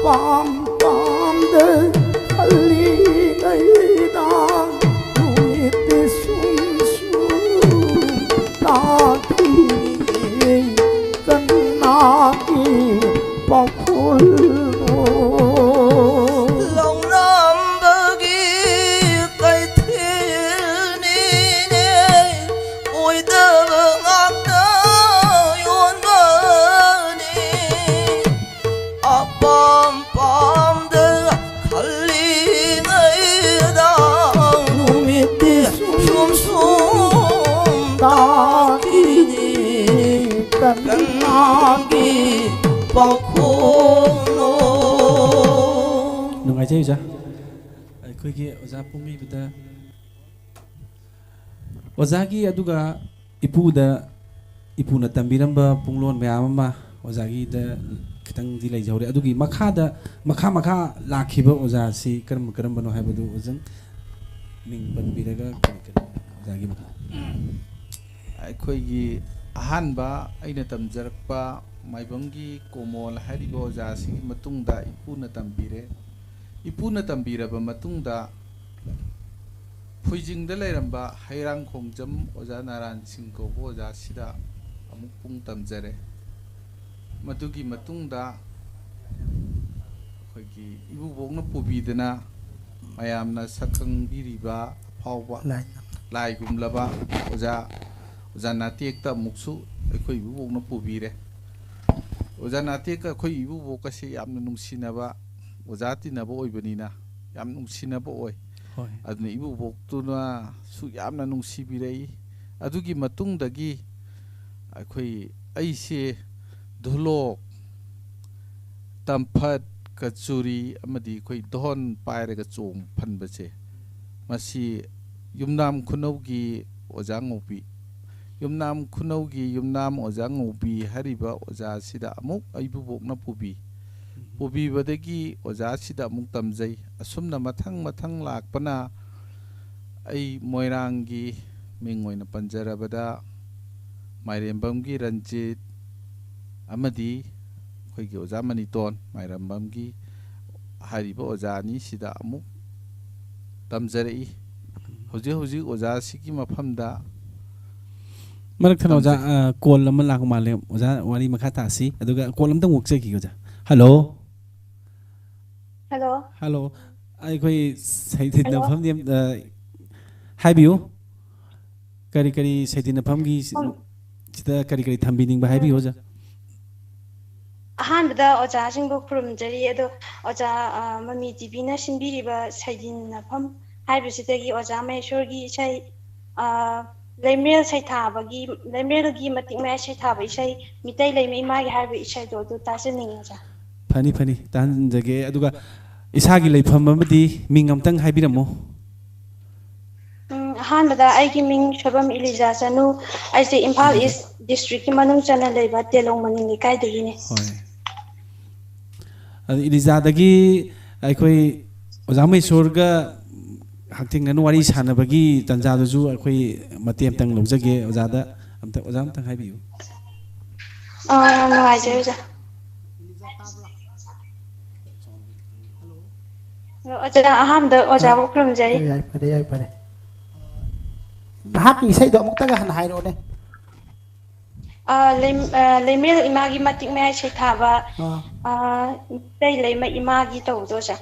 Pam pam de ali naida nuit sum sum taki kanaki pakul long nam bagi kai thil ni ne oi da ngak da yon ba ni apam pam de khali ngai da nuit sum sum taki kanaki pakhuno ꯅꯨꯡꯉꯥꯏꯖꯩ ꯑꯣꯖꯥ ꯑꯩꯈꯣꯏꯒꯤ ꯑꯣꯖꯥ ꯄꯨꯡꯕꯤꯕꯗ ꯑꯣꯖꯥꯒꯤ ꯑꯗꯨꯒ ꯏꯄꯨꯅ ꯇꯝꯕꯤꯔꯝꯕ ꯄꯨꯡꯂꯣꯟ ꯃꯌꯥꯝ ꯑꯃ ꯑꯣꯖꯥꯒꯤꯗ ꯈꯤꯇꯪꯗꯤ ꯂꯩꯖꯍꯧꯔꯦ ꯑꯗꯨꯒꯤ ꯃꯈꯥ ꯂꯥꯛꯈꯤꯕ ꯑꯣꯖꯥꯁꯤ ꯀꯔꯝꯕꯅꯣ ꯍꯥꯏꯕꯗꯨ ꯑꯣꯖꯥ ꯃꯤꯡ ꯄꯟꯕꯤꯔꯒ ꯀꯔꯤ ꯑꯣꯖꯥꯒꯤ ꯃꯈꯥ ꯑꯩꯈꯣꯏꯒꯤ ꯑꯍꯥꯟꯕ ꯑꯩꯅ ꯇꯝꯖꯔꯛꯄ ꯃꯥꯏꯕꯝꯒꯤ ꯀꯣꯃꯣꯜ ꯍꯥꯏꯔꯤꯕ ꯑꯣꯖꯥꯁꯤꯒꯤ ꯃꯇꯨꯡꯗ ꯏꯄꯨꯅ ꯇꯝꯕꯤꯔꯦ ꯏꯄꯨꯅ ꯇꯝꯕꯤꯔꯕ ꯃꯇꯨꯡꯗ ꯐꯨꯏꯖꯤꯡꯗ ꯂꯩꯔꯝꯕ ꯍꯩꯔꯥꯡ ꯈꯣꯡꯖꯝ ꯑꯣꯖꯥ ꯅꯥꯔꯥꯟ ꯁꯤꯡ ꯀꯧꯕ ꯑꯣꯖꯥꯁꯤꯗ ꯑꯃꯨꯛ ꯄꯨꯡ ꯇꯝꯖꯔꯦ ꯃꯗꯨꯒꯤ ꯃꯇꯨꯡꯗ ꯑꯩꯈꯣꯏꯒꯤ ꯏꯕꯨꯕꯣꯛꯅ ꯄꯨꯕꯤꯗꯅ ꯃꯌꯥꯝꯅ ꯁꯛꯈꯪꯕꯤꯔꯤꯕ ꯑꯐꯥꯎꯕ ꯂꯥꯏꯒꯨꯝꯂꯕ ꯑꯣꯖꯥ ꯅꯥꯇꯦꯛꯇ ꯑꯃꯨꯛꯁꯨ ꯑꯩꯈꯣꯏ ꯏꯕꯨꯕꯣꯛꯅ ꯄꯨꯕꯤꯔꯦ ꯑꯣꯖꯥ ꯅꯥꯇꯦꯛꯀ ꯑꯩꯈꯣꯏ ꯏꯕꯨꯕꯣꯛꯀꯁꯤ ꯌꯥꯝꯅ ꯅꯨꯡꯁꯤꯅꯕ ꯑꯣꯖꯥ ꯇꯤꯟꯅꯕ ꯑꯣꯏꯕꯅꯤꯅ ꯌꯥꯝ ꯅꯨꯡꯁꯤꯅꯕ ꯑꯣꯏ ꯑꯗꯨꯅ ꯏꯕꯨꯕꯣꯛꯇꯨꯅꯁꯨ ꯌꯥꯝꯅ ꯅꯨꯡꯁꯤꯕꯤꯔꯛꯏ ꯑꯗꯨꯒꯤ ꯃꯇꯨꯡꯗꯒꯤ ꯑꯩꯁꯦ ꯙꯨꯂꯣꯛ ꯇꯝꯐꯠ ꯀꯆꯨꯔꯤ ꯑꯃꯗꯤ ꯑꯩꯈꯣꯏ ꯙꯣꯟ ꯄꯥꯏꯔꯒ ꯆꯣꯡ ꯐꯟꯕꯁꯦ ꯃꯁꯤ ꯌꯨꯝꯅꯥꯝ ꯈꯨꯅꯧꯒꯤ ꯑꯣꯖꯥ ꯉꯧꯕꯤ ꯌꯨꯝꯅꯥꯝ ꯈꯨꯅꯧꯒꯤ ꯌꯨꯝꯅꯥꯝ ꯑꯣꯖꯥ ꯉꯧꯕꯤ ꯍꯥꯏꯔꯤꯕ ꯑꯣꯖꯥꯁꯤꯗ ꯑꯃꯨꯛ ꯏꯕꯨꯕꯣꯛꯅ ꯄꯨꯕꯤꯕꯗꯒꯤ ꯑꯣꯖꯥꯁꯤꯗ ꯑꯃꯨꯛ ꯇꯝꯖꯩ ꯑꯁꯨꯝꯅ ꯃꯊꯪ ꯂꯥꯛꯄꯅ ꯑꯩ ꯃꯣꯏꯔꯥꯡꯒꯤ ꯃꯤꯡ ꯑꯣꯏꯅ ꯄꯟꯖꯔꯕꯗ ꯃꯥꯏꯔꯦꯝꯕꯝꯒꯤ ꯔꯟꯖꯤꯠ ꯑꯃꯗꯤ ꯑꯩꯈꯣꯏꯒꯤ ꯑꯣꯖꯥ ꯃꯅꯤꯇꯣꯟ ꯃꯥꯏꯔꯦꯝꯕꯝꯒꯤ ꯍꯥꯏꯔꯤꯕ ꯑꯣꯖꯥ ꯑꯅꯤꯁꯤꯗ ꯑꯃꯨꯛ ꯇꯝꯖꯔꯛꯏ ꯍꯧꯖꯤꯛ ꯑꯣꯖꯥꯁꯤꯒꯤ ꯃꯐꯝꯗ ꯃꯔꯛꯊꯠꯅ ꯑꯣꯖꯥ ꯀꯣꯜ ꯑꯃ ꯂꯥꯛꯄ ꯃꯥꯜꯂꯦ ꯑꯣꯖꯥ ꯋꯥꯔꯤ ꯃꯈꯥ ꯇꯥꯁꯤ ꯑꯗꯨꯒ ꯀꯣꯜ ꯑꯃꯇꯪ ꯋꯣꯛꯆꯈꯤꯒꯦ ꯑꯣꯖꯥ ꯍꯜꯂꯣ ꯍꯜꯂꯣ ꯑꯩꯈꯣꯏ ꯁꯩꯊꯤꯟꯅꯐꯝꯗꯤ ꯍꯥꯏꯕꯤꯌꯨ ꯀꯔꯤ ꯁꯩꯊꯤꯟꯅꯐꯝꯒꯤ ꯁꯤꯗ ꯀꯔꯤ ꯊꯝꯕꯤꯅꯤꯡꯕ ꯍꯥꯏꯕꯤꯌꯨ ꯑꯣꯖꯥ ꯑꯍꯥꯟꯕꯗ ꯑꯣꯖꯥꯁꯤꯡꯕꯨ ꯈꯨꯔꯨꯝꯖꯔꯤ ꯑꯗꯣ ꯑꯣꯖꯥ ꯃꯃꯤ ꯇꯤꯚꯤꯅ ꯁꯤꯟꯕꯤꯔꯤꯕ ꯁꯩꯊꯤꯟꯅꯐꯝ ꯍꯥꯏꯕꯁꯤꯗꯒꯤ ꯑꯣꯖꯥ ꯃꯍꯦꯁꯣꯔꯒꯤ ꯏꯁꯩ ꯂꯩꯃꯔꯦꯜ ꯁꯩꯊꯥꯕꯒꯤ ꯂꯩꯃꯔꯦꯜꯒꯤ ꯃꯇꯤꯛ ꯃꯌꯥꯏ ꯁꯩꯊꯥꯕ ꯏꯁꯩ ꯃꯤꯇꯩ ꯂꯩꯃ ꯏꯃꯥꯒꯤ ꯍꯥꯏꯔꯤꯕ ꯏꯁꯩꯗꯣ ꯑꯗꯨ ꯇꯥꯖꯅꯤꯡꯉꯤ ꯑꯣꯖꯥ ꯐꯅꯤ ꯇꯥꯍꯟꯖꯒꯦ ꯑꯗꯨꯒ ꯏꯁꯥꯒꯤ ꯂꯩꯐꯝ ꯑꯃꯗꯤ ꯃꯤꯡ ꯑꯃꯇꯪ ꯍꯥꯏꯕꯤꯔꯝꯃꯨ ꯑꯍꯥꯟꯕꯗ ꯑꯩꯒꯤ ꯃꯤꯡ ꯁꯣꯏꯕꯝ ꯏꯂꯤꯖꯥ ꯆꯅꯨ ꯑꯩꯁꯦ ꯏꯝꯐꯥꯜ ꯏꯁ ꯗꯤꯁꯇ꯭ꯔꯤꯛꯀꯤ ꯃꯅꯨꯡ ꯆꯟꯅ ꯂꯩꯕ ꯇꯦꯂꯣꯡ ꯃꯅꯤꯡ ꯂꯩꯀꯥꯏꯗꯒꯤꯅꯤ ꯍꯣꯏ ꯑꯗꯨ ꯏꯂꯤꯖꯥꯗꯒꯤ ꯑꯩꯈꯣꯏ ꯑꯣꯖꯥ ꯃꯍꯦꯁꯣꯔꯒ ꯍꯛꯊꯦꯡꯅꯅ ꯋꯥꯔꯤ ꯁꯥꯟꯅꯕꯒꯤ ꯇꯥꯟꯖꯥꯗꯨꯁꯨ ꯑꯩꯈꯣꯏ ꯃꯇꯦꯛ ꯑꯃꯇꯪ ꯂꯧꯖꯒꯦ ꯑꯣꯖꯥ ꯑꯃꯇꯪ ꯍꯥꯏꯕꯤꯌꯨ ꯌꯥꯝ ꯅꯨꯡꯉꯥꯏꯖꯔꯦ ꯑꯣꯖꯥ ꯑꯣꯖꯥ ꯑꯍꯥꯟꯕꯗ ꯑꯣꯖꯥꯕꯨ ꯈꯨꯔꯨꯝꯖꯔꯤ ꯌꯥꯏ ꯐꯔꯦ ꯅꯍꯥꯛꯀꯤ ꯏꯁꯩꯗꯣ ꯑꯃꯨꯛꯇꯒ ꯍꯟꯅ ꯍꯥꯏꯔꯛꯑꯣꯅꯦ ꯂꯩꯃꯔꯦꯜ ꯏꯃꯥꯒꯤ ꯃꯇꯤꯛ ꯃꯌꯥꯏ ꯁꯩꯊꯥꯕ ꯃꯤꯇꯩ ꯂꯩꯃ ꯏꯃꯥꯒꯤ ꯇꯧꯕꯗꯣ ꯑꯣꯖꯥ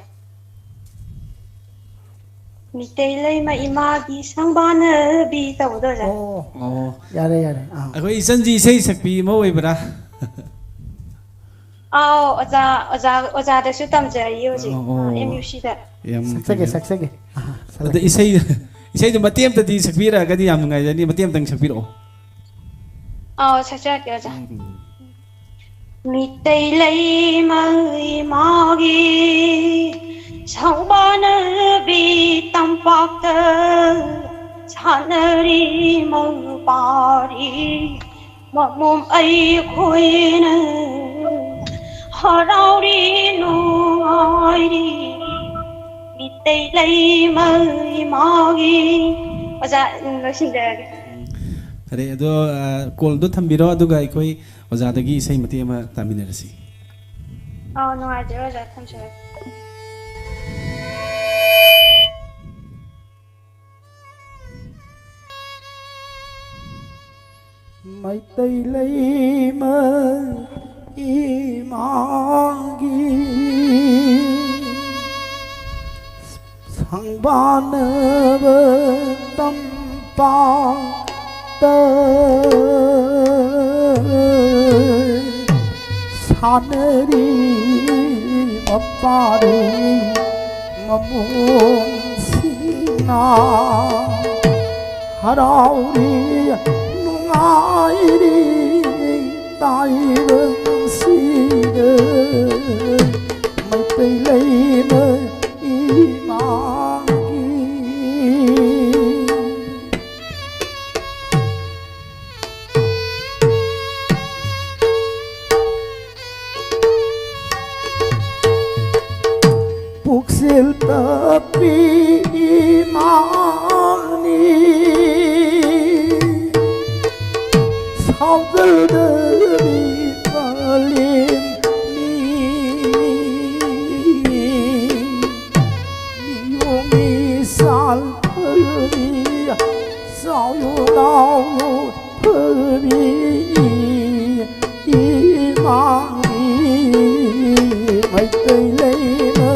ꯃꯤꯇꯩ ꯂꯩꯃ ꯏꯃꯥꯒꯤ ꯁꯪꯕꯥꯅꯕꯤ ꯇꯧꯕꯗꯣ ꯑꯣꯖꯥ ꯌꯥꯔꯦ ꯑꯩꯈꯣꯏ ꯏꯆꯟꯁꯤ ꯏꯁꯩ ꯁꯛꯄꯤ ꯑꯃ ꯑꯣꯏꯕ꯭ꯔꯥ ꯑꯣꯖꯥꯗꯁꯨ ꯇꯝꯖꯔꯤ ꯍꯧꯖꯤꯛ MUCꯗ ꯁꯛꯆꯒꯦ ꯑꯗ ꯏꯁꯩꯗꯣ ꯃꯇꯦꯛ ꯑꯃꯇꯗꯤ ꯁꯛꯄꯤꯔꯛꯑꯒꯗꯤ ꯌꯥꯝ ꯅꯨꯡꯉꯥꯏꯖꯅꯤ ꯃꯇꯦꯛ ꯑꯃꯇꯪ ꯁꯛꯄꯤꯔꯛꯑꯣ ꯁꯛꯆꯔꯛꯀꯦ ꯑꯣꯖꯥ ꯃꯤꯇꯩ ꯂꯩꯃ ꯏꯃꯥꯒꯤ ꯁꯪꯕꯥꯅꯕꯤ ꯇꯝꯄꯥꯛꯇ ꯁꯥꯟꯅꯔꯤ ꯃꯪꯄꯥꯔꯤ ꯃꯃꯣꯝ ꯑꯩꯈꯣꯏꯅ ꯍꯔꯥꯎꯔꯤ ꯅꯨꯡꯉꯥꯏꯔꯤ ꯃꯤꯇꯩ ꯂꯩꯃ ꯏꯃꯥꯒꯤ ꯑꯣꯖꯥ ꯂꯣꯏꯁꯤꯟꯖꯔꯒꯦ ꯐꯔꯦ ꯑꯗꯣ ꯀꯣꯜꯗꯣ ꯊꯝꯕꯤꯔꯣ ꯑꯗꯨꯒ ꯑꯩꯈꯣꯏ ꯑꯣꯖꯥꯗꯒꯤ ꯏꯁꯩ ꯃꯇꯦꯛ ꯑꯃ ꯇꯥꯃꯤꯟꯅꯔꯁꯤ ꯅꯨꯡꯉꯥꯏꯖꯔꯦ ꯑꯣꯖꯥ ꯊꯝꯖꯔꯒꯦ ꯃꯩꯇꯩ ꯂꯩꯃ ꯏꯃꯥꯒꯤ ꯁꯪꯕꯥꯅꯕ ꯇꯝꯄꯥꯛꯇ ꯁꯥꯟꯅꯔꯤ ꯃꯄꯥꯔꯤ ꯃꯃꯣꯟꯁꯤꯡꯅ ꯍꯔꯥꯎꯔꯤ ꯅꯨꯡꯉꯥꯏꯔꯤ ꯇꯥꯏꯕꯪꯁꯤꯗ ꯃꯩꯇꯩ ꯂꯩꯃ 이마기 북실떡비 이마니 사들들이 빨리 maitai leina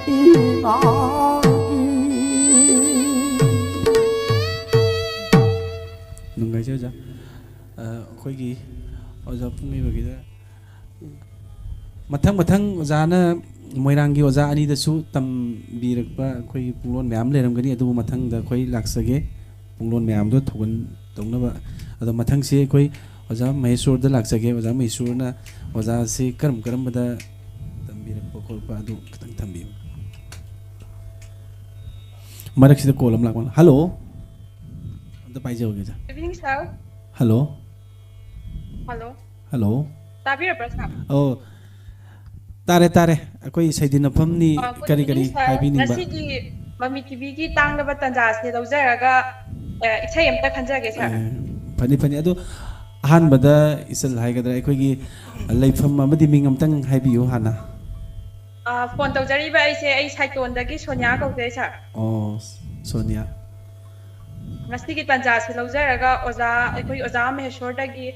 imagi nungai ja khoi oja pungi bagida mathang ojana moirangi oja ani da su tam birakpa khoi punglon myam leramgani adu mathang da khoi laksage punglon myam do thogun tongnaba adu mathang se khoi oja Mysore da laksage oja Mysore na oja se karam bada tam birakpa kolpa adu katang thambi marak sida kolam lakman hello anda pai jawge ja evening sir hello hello tabira sir oh tare akoi saidin afam ni kari haibi ni ba ngasigi mami tv gi tangdaba tanja se lawjaraga ithai amta khanjage sir fani adu ahan bada isal haigadra akoi gi leifam amadi ming amtang haibiu hana phone tawjari ba aise ai saiton dagi sonia kaude sir oh sonia ngasigi tanja se lawjaraga oza akoi oza Maheshwar dagi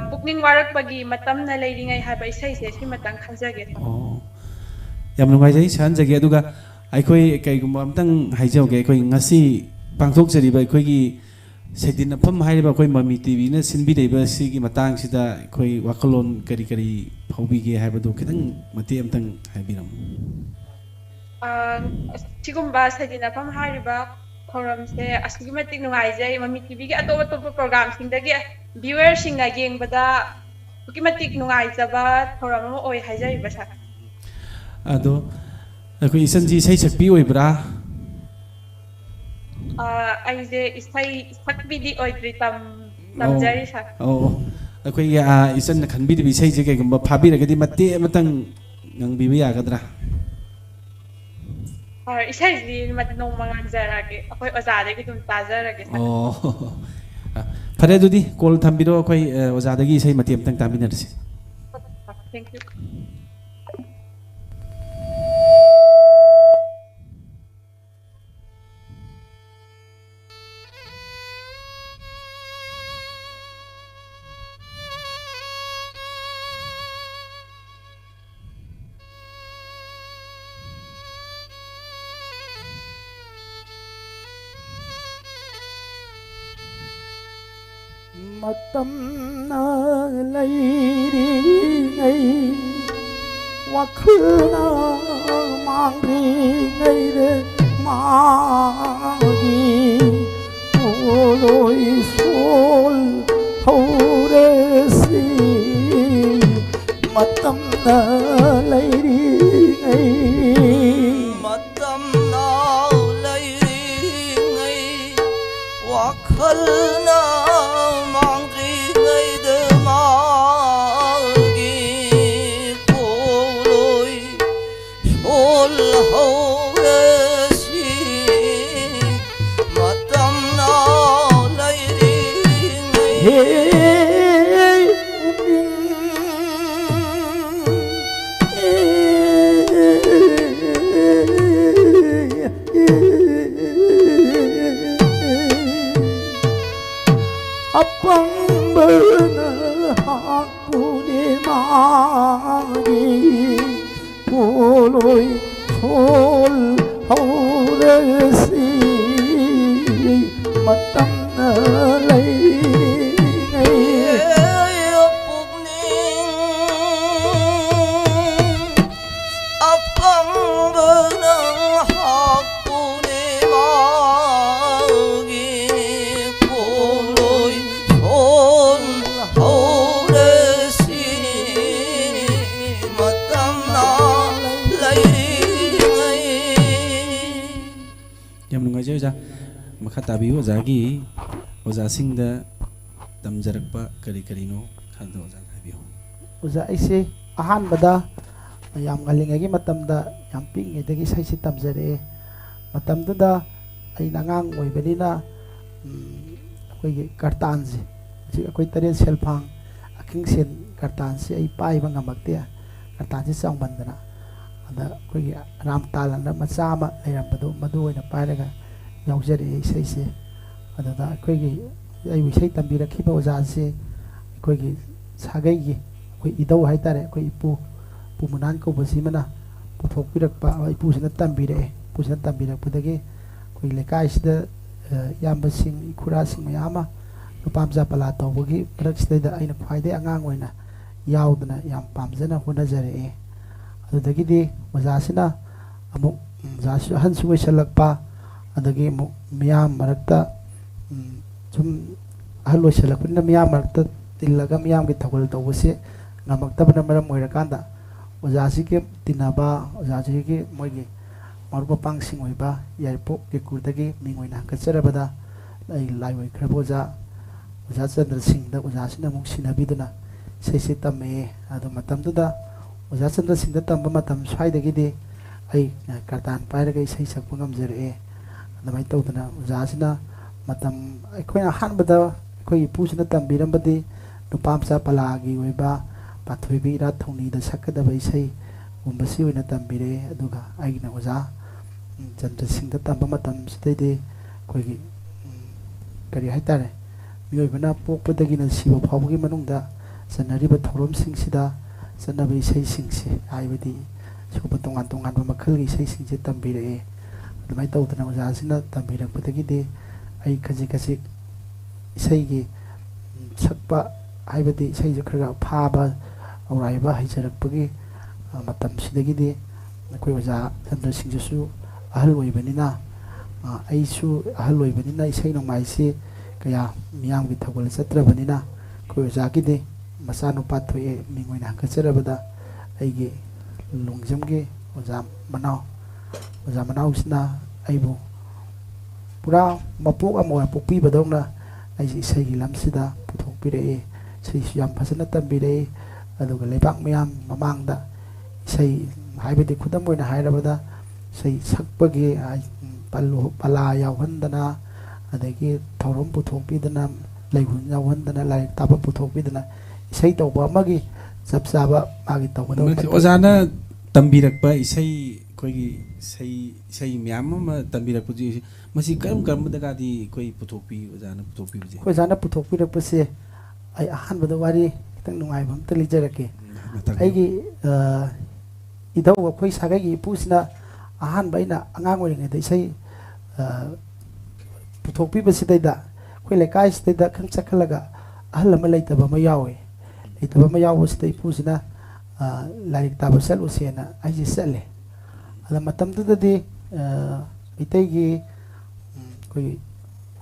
pukning warak bagi matam na leiringai haba isai se si matang khanjage oh yam nungai jai san jage aduga aikoi kaigum amtang haijauge aikoi ngasi pangthok jariba aikoi gi sedin afam hairiba aikoi mami tv na sinbi deiba sigi matang sida aikoi wakalon kari phaubi haibadu kitang mati amtang haibiram sigumba sedin afam hairiba forum se asigi matik nungai jai mami tv gi atop program singdagi viewer singa yengbada ukimatik nungai jaba forum mo oi haijai basa ado akoi isanji sai sakpi oibra aise isai sakbidi oidri tamjari sa oh akoi isan khanbi di sai je kaigumba phabi ragadi mate matang ngang bibi yagadra isai ji mat no mangan jarage akoi ozadagi dum tajarage oh fare dudi call thambiro akoi ozadagi sai mati amtang taminarsi thank you matam na leiringai wakhna mangringai re magi oloi sol hore si matam na leiringai matam na leiringai wakhalna tabi ozagi ozasingda tamjarakpa kari no khanda oza habiyo oza aise ahan bada yam galingagi matamda yam pingedagi saisi tamjare matamda ai nangang oibanina akoi kartanji akoi taren selphang aking sen kartansi ai paiba ngamakte kartansi changbandana ada akoi ram talana machama leirambadu madu oina pairaga yaujari isaise adada akoi ꯑꯩꯕꯨ ꯏꯁꯩ ꯇꯝꯕꯤꯔꯛꯈꯤꯕ ꯑꯣꯖꯥꯁꯤ ꯑꯩꯈꯣꯏꯒꯤ ꯁꯥꯒꯩꯒꯤ ꯑꯩꯈꯣꯏ ꯏꯙꯧ ꯍꯥꯏꯇꯥꯔꯦ ꯑꯩꯈꯣꯏ ꯏꯄꯨ ꯃꯨꯅꯥꯟ ꯀꯧꯕꯁꯤꯃꯅ ꯄꯨꯊꯣꯛꯄꯤꯔꯛꯄ ꯏꯄꯨꯁꯤꯅ ꯇꯝꯕꯤꯔꯛꯑꯦ ꯏꯄꯨꯁꯤꯅ ꯇꯝꯕꯤꯔꯛꯄꯗꯒꯤ ꯑꯩꯈꯣꯏ ꯂꯩꯀꯥꯏꯁꯤꯗ ꯏꯌꯥꯝꯕꯁꯤꯡ ꯏꯈꯨꯔꯥꯁꯤꯡ ꯃꯌꯥꯝ ꯑꯃ ꯅꯨꯄꯥ ꯃꯆꯥ ꯄꯂꯥ ꯇꯧꯕꯒꯤ ꯃꯔꯛꯁꯤꯗꯩꯗ ꯑꯩꯅ ꯈ꯭ꯋꯥꯏꯗꯒꯤ ꯑꯉꯥꯡ ꯑꯣꯏꯅ ꯌꯥꯎꯗꯅ ꯌꯥꯝ ꯄꯥꯝꯖꯅ ꯍꯣꯠꯅꯖꯔꯛꯑꯦ ꯑꯗꯨꯗꯒꯤꯗꯤ ꯑꯣꯖꯥꯁꯤꯅ ꯑꯃꯨꯛ ꯑꯣꯖꯥꯁꯨ ꯑꯍꯟꯁꯨ ꯑꯣꯏꯁꯜꯂꯛꯄ ꯑꯗꯒꯤ ꯑꯃꯨꯛ ꯃꯤꯌꯥꯝ ꯃꯔꯛꯇ ꯁꯨꯝ ꯑꯍꯜ ꯑꯣꯏꯁꯜꯂꯛꯄꯅꯤꯅ ꯃꯤꯌꯥꯝ ꯃꯔꯛꯇ ꯇꯤꯜꯂꯒ ꯃꯤꯌꯥꯝꯒꯤ ꯊꯧꯒꯜ ꯇꯧꯕꯁꯤ ꯉꯝꯃꯛꯇꯕꯅ ꯃꯔꯝ ꯑꯣꯏꯔꯀꯥꯟꯗ ꯑꯣꯖꯥꯁꯤꯒꯤ ꯇꯤꯟꯅꯕ ꯑꯣꯖꯥꯁꯤꯒꯤ ꯃꯣꯏꯒꯤ ꯃꯔꯨꯞ ꯃꯄꯥꯡꯁꯤꯡ ꯑꯣꯏꯕ ꯌꯥꯏꯔꯤꯄꯣꯛ ꯀꯦꯀꯨꯗꯒꯤ ꯃꯤꯡ ꯑꯣꯏꯅ ꯍꯪꯒꯠꯆꯔꯕꯗ ꯑꯩ ꯂꯥꯏꯑꯣꯏꯈ꯭ꯔꯕ ꯑꯣꯖꯥ ꯆꯟꯗ꯭ꯔꯁꯤꯡꯗ ꯑꯣꯖꯥꯁꯤꯅ ꯑꯃꯨꯛ ꯁꯤꯟꯅꯕꯤꯗꯨꯅ ꯏꯁꯩꯁꯤ ꯇꯝꯃꯛꯑꯦ ꯑꯗꯨ ꯃꯇꯝꯗꯨꯗ ꯑꯣꯖꯥ ꯆꯟꯗ꯭ꯔꯁꯤꯡꯗ ꯇꯝꯕ ꯃꯇꯝ ꯁ꯭ꯋꯥꯏꯗꯒꯤꯗꯤ ꯑꯩ ꯀꯔꯇꯥꯟ ꯄꯥꯏꯔꯒ ꯏꯁꯩ ꯁꯛꯄ ꯉꯝꯖꯔꯛꯑꯦ ꯑꯗꯨꯃꯥꯏꯅ ꯇꯧꯗꯅ ꯑꯣꯖꯥꯁꯤꯅ ꯃꯇꯝ ꯑꯩꯈꯣꯏꯅ ꯑꯍꯥꯟꯕꯗ ꯑꯩꯈꯣꯏ ꯏꯄꯨꯁꯤꯅ ꯇꯝꯕꯤꯔꯝꯕꯗꯤ ꯅꯨꯄꯥ ꯃꯆꯥ ꯄꯂꯥꯒꯤ ꯑꯣꯏꯕ ꯄꯥꯟꯊꯣꯏꯕꯤ ꯏꯔꯥꯠ ꯊꯧꯅꯤꯗ ꯁꯛꯀꯗꯕ ꯏꯁꯩꯒꯨꯝꯕꯁꯤ ꯑꯣꯏꯅ ꯇꯝꯕꯤꯔꯛꯑꯦ ꯑꯗꯨꯒ ꯑꯩꯒꯤꯅ ꯑꯣꯖꯥ ꯆꯟꯗ꯭ꯔꯁꯤꯡꯗ ꯇꯝꯕ ꯃꯇꯝꯁꯤꯗꯩꯗꯤ ꯑꯩꯈꯣꯏꯒꯤ ꯀꯔꯤ ꯍꯥꯏꯇꯥꯔꯦ ꯃꯤꯑꯣꯏꯕꯅ ꯄꯣꯛꯄꯗꯒꯤꯅ ꯁꯤꯕ ꯐꯥꯎꯕꯒꯤ ꯃꯅꯨꯡꯗ ꯆꯠꯅꯔꯤꯕ ꯊꯧꯔꯝꯁꯤꯡꯁꯤꯗ ꯆꯠꯅꯕ ꯏꯁꯩꯁꯤꯡꯁꯦ ꯍꯥꯏꯕꯗꯤ ꯁꯤꯒꯨꯝꯕ ꯇꯣꯉꯥꯟ ꯇꯣꯉꯥꯟꯕ ꯃꯈꯜꯒꯤ ꯏꯁꯩꯁꯤꯡꯁꯦ ꯇꯝꯕꯤꯔꯛꯑꯦ ꯑꯗꯨꯃꯥꯏꯅ ꯇꯧꯗꯅ ꯑꯣꯖꯥꯁꯤꯅ ꯇꯝꯕꯤꯔꯛꯄꯗꯒꯤꯗꯤ ꯑꯩ ꯈꯖꯤꯛ ꯈꯖꯤꯛ ꯏꯁꯩꯒꯤ ꯁꯛꯄ ꯍꯥꯏꯕꯗꯤ ꯏꯁꯩꯁꯨ ꯈꯔ ꯐꯥꯕ ꯑꯧꯔꯥꯏꯕ ꯍꯩꯖꯔꯛꯄꯒꯤ ꯃꯇꯝꯁꯤꯗꯒꯤꯗꯤ ꯑꯩꯈꯣই ꯑꯣꯖꯥ ꯆꯟꯗ꯭ꯔꯁꯤꯡꯁꯤꯁꯨ ꯑꯍꯜ ꯑꯣꯏꯕꯅꯤꯅ ꯑꯩꯁꯨ ꯑꯍꯜ ꯑꯣꯏꯕꯅꯤꯅ ꯏꯁꯩ ꯅꯣꯡꯃꯥꯏꯁꯤ kaya miyamgi thawal satrabanina koi ojagide machanupa thoe mingoina hangkacharabada aigi lungjamgi oja manau sina aibu pura mapok amoy pokpi badongna aisi isai lamsida puthokpire sei yam phasana tambire aduga lebak miyam mamangda isai haibedi khudam oina hairabada sei sakpagi pallu pala yawhandana adagi thauram puthokpidana leihun yawhandana laik taba puthokpidana isai tawba amagi chapchaba magi tawbada ojana tambirakpa isai koigi sei miyam ma tambirakpa ji masi karam dagadi koi puthokpi ojana puthokpi ji ojana puthokpirakpase ai ahan bada wari kitang nungai bam talijarake aigi idau koi sagai gi pusna ahan baina angang oringa da isai puthokpi basidai koi lekai sidai khang chakhalaga ahal ma leitaba ma yawe leitaba ma yawo sidai pusna larik taba sal usena aji sale ala matam tudadi itegi koi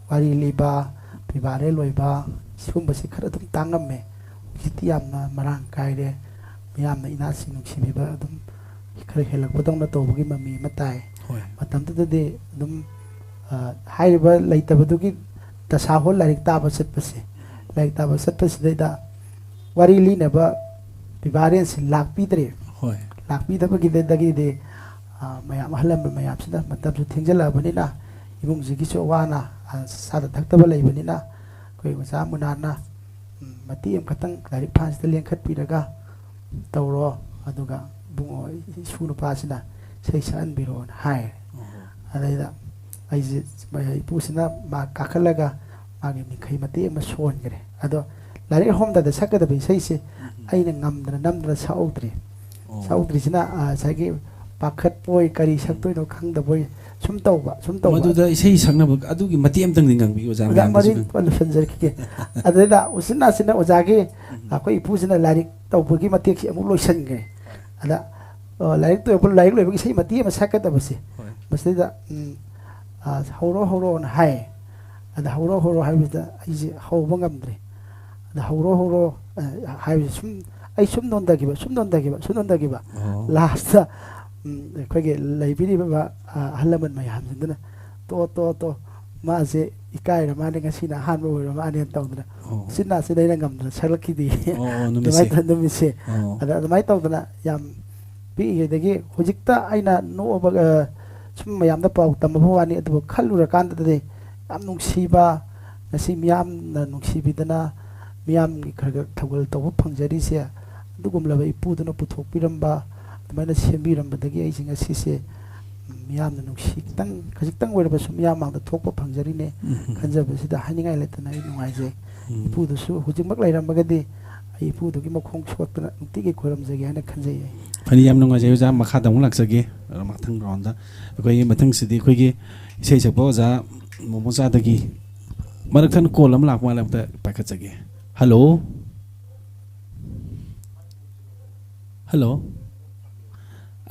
wari liba pibare loiba sumba si khara dum tangamme jitiyamna marang kaire miyamna inasi nungsibiba dum khara helak bodong na tawgi mami matai matam tudadi dum haiba leitabadugi tasahol larik taba setpase larik taba setpasidai wari linaba pibaren si lakpidre lakpidabagi dagi de mayam halam mayam sida matam su thingjala banina ibung jigi so wana sada thakta leibanina koi macha munana mati am khatang larik phans da lengkhat piraga tawro aduga bungo sunu pasina sei san biron hai adaida aiji ipusina ma kakhalaga magi mikhai mati ma son gre ado larik homda da sakada bi sei se aina ngamdra namdra saudri sina sagi pakhat poi kari saktoi no khangda boy sum tawba maduda isei sakna adugi mati amtang dingang bi oja ma mari pal sanjar ki adeda usina sina ojagi akoi ipusina larik tawbagi matek si amuk loisan ge ada larik to pul larik loibagi sei mati ma sakada basi masida horo on hai ada horo haibida aiji hawba ngamdre ada horo hai sum ai sum nondagiba last koige laibiri ba halaman mayam sindana to maase ikai ramane ngasina hanbo ramane tawdana sinna sidai ngamdana salakidi numise ada mai tawdana yam pi yedagi hojikta aina no ba sum mayamda paw tamawani adu khallura kandade yam nungsiba ngasi miyam na nungsibidana miyam kharga thawal taw phangjari se adugumlaba ipuduna puthokpiramba admaina sembirambadagi aising asise ꯃꯤꯌꯥꯝꯅ ꯅꯨꯡꯁꯤ ꯈꯖꯤꯛꯇꯪ ꯑꯣꯏꯔꯕꯁꯨ ꯃꯤꯌꯥꯝ ꯃꯥꯡꯗ ꯊꯣꯛꯄ ꯐꯪꯖꯔꯤꯅꯦ ꯈꯟꯖꯕꯁꯤꯗ ꯍꯥꯏꯅꯤꯡꯉꯥꯏ ꯂꯩꯇꯅ ꯑꯩ ꯅꯨꯡꯉꯥꯏꯖꯩ ꯏꯄꯨꯗꯨꯁꯨ ꯍꯧꯖꯤꯛꯃꯛ ꯂꯩꯔꯝꯃꯒꯗꯤ ꯑꯩ ꯏꯄꯨꯗꯨꯒꯤ ꯃꯈꯣꯡ ꯁꯣꯛꯇꯅ ꯅꯨꯡꯇꯤꯒꯤ ꯈꯣꯏꯔꯝꯖꯒꯦ ꯍꯥꯏꯅ ꯈꯟꯖꯩ ꯑꯩ ꯐꯅꯤ ꯌꯥꯝ ꯅꯨꯡꯉꯥꯏꯖꯩ ꯑꯣꯖꯥ ꯃꯈꯥꯗ ꯑꯃꯨꯛ ꯂꯥꯛꯆꯒꯦ ꯃꯊꯪ ꯔꯥꯎꯟꯗ ꯑꯩꯈꯣꯏꯒꯤ ꯃꯊꯪꯁꯤꯗꯤ ꯑꯩꯈꯣꯏꯒꯤ ꯏꯁꯩ ꯁꯛꯄ ꯑꯣꯖꯥ ꯃꯣꯃꯣꯆꯥꯗꯒꯤ ꯃꯔꯛ ꯊꯠꯅ ꯀꯣꯜ ꯑꯃ ꯂꯥꯛꯄ ꯃꯥꯜꯂꯦ ꯑꯝꯇ ꯄꯥꯏꯈꯠꯆꯒꯦ ꯍꯜꯂꯣ ꯍꯜꯂꯣ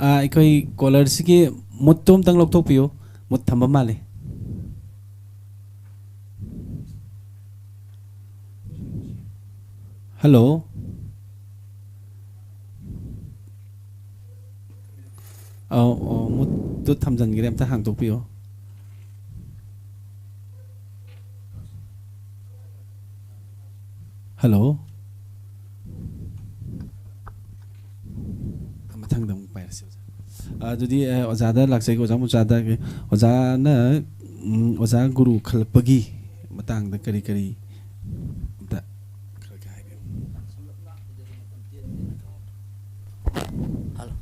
ꯑꯩꯈꯣꯏ ꯀꯣꯂꯔꯁꯤꯒꯤ ꯃꯨꯠꯇꯣ ꯑꯝꯇꯪ ꯂꯧꯊꯣꯛꯄꯤꯌꯨ ꯃꯨꯠ ꯊꯝꯕ ꯃꯥꯜꯂꯦ ꯍꯜꯂꯣ ꯃꯨꯠꯇꯨ ꯊꯝꯖꯤꯟꯈ꯭ꯔꯦ ꯑꯝꯇ ꯍꯥꯡꯗꯣꯛꯄꯤꯌꯣ ꯍꯜꯂꯣ ꯃꯊꯪꯗ ꯑꯃꯨꯛ ꯄꯥꯏꯔꯁꯤ ꯑꯣꯖꯥ ꯑꯗꯨꯗꯤ ꯑꯣꯖꯥꯗ ꯂꯥꯛꯆꯒꯦ ꯑꯣꯖꯥ ꯃꯣꯆꯥꯗ ꯑꯣꯖꯥꯅ ꯑꯣꯖꯥ ꯒꯨꯔꯨ ꯈꯜꯂꯛꯄꯒꯤ ꯃꯇꯥꯡꯗ ꯀꯔꯤ ꯀꯔꯤ ꯑꯝꯇ ꯈꯔ ꯍꯥꯏꯕꯤꯌꯨ ꯍꯜꯂꯣ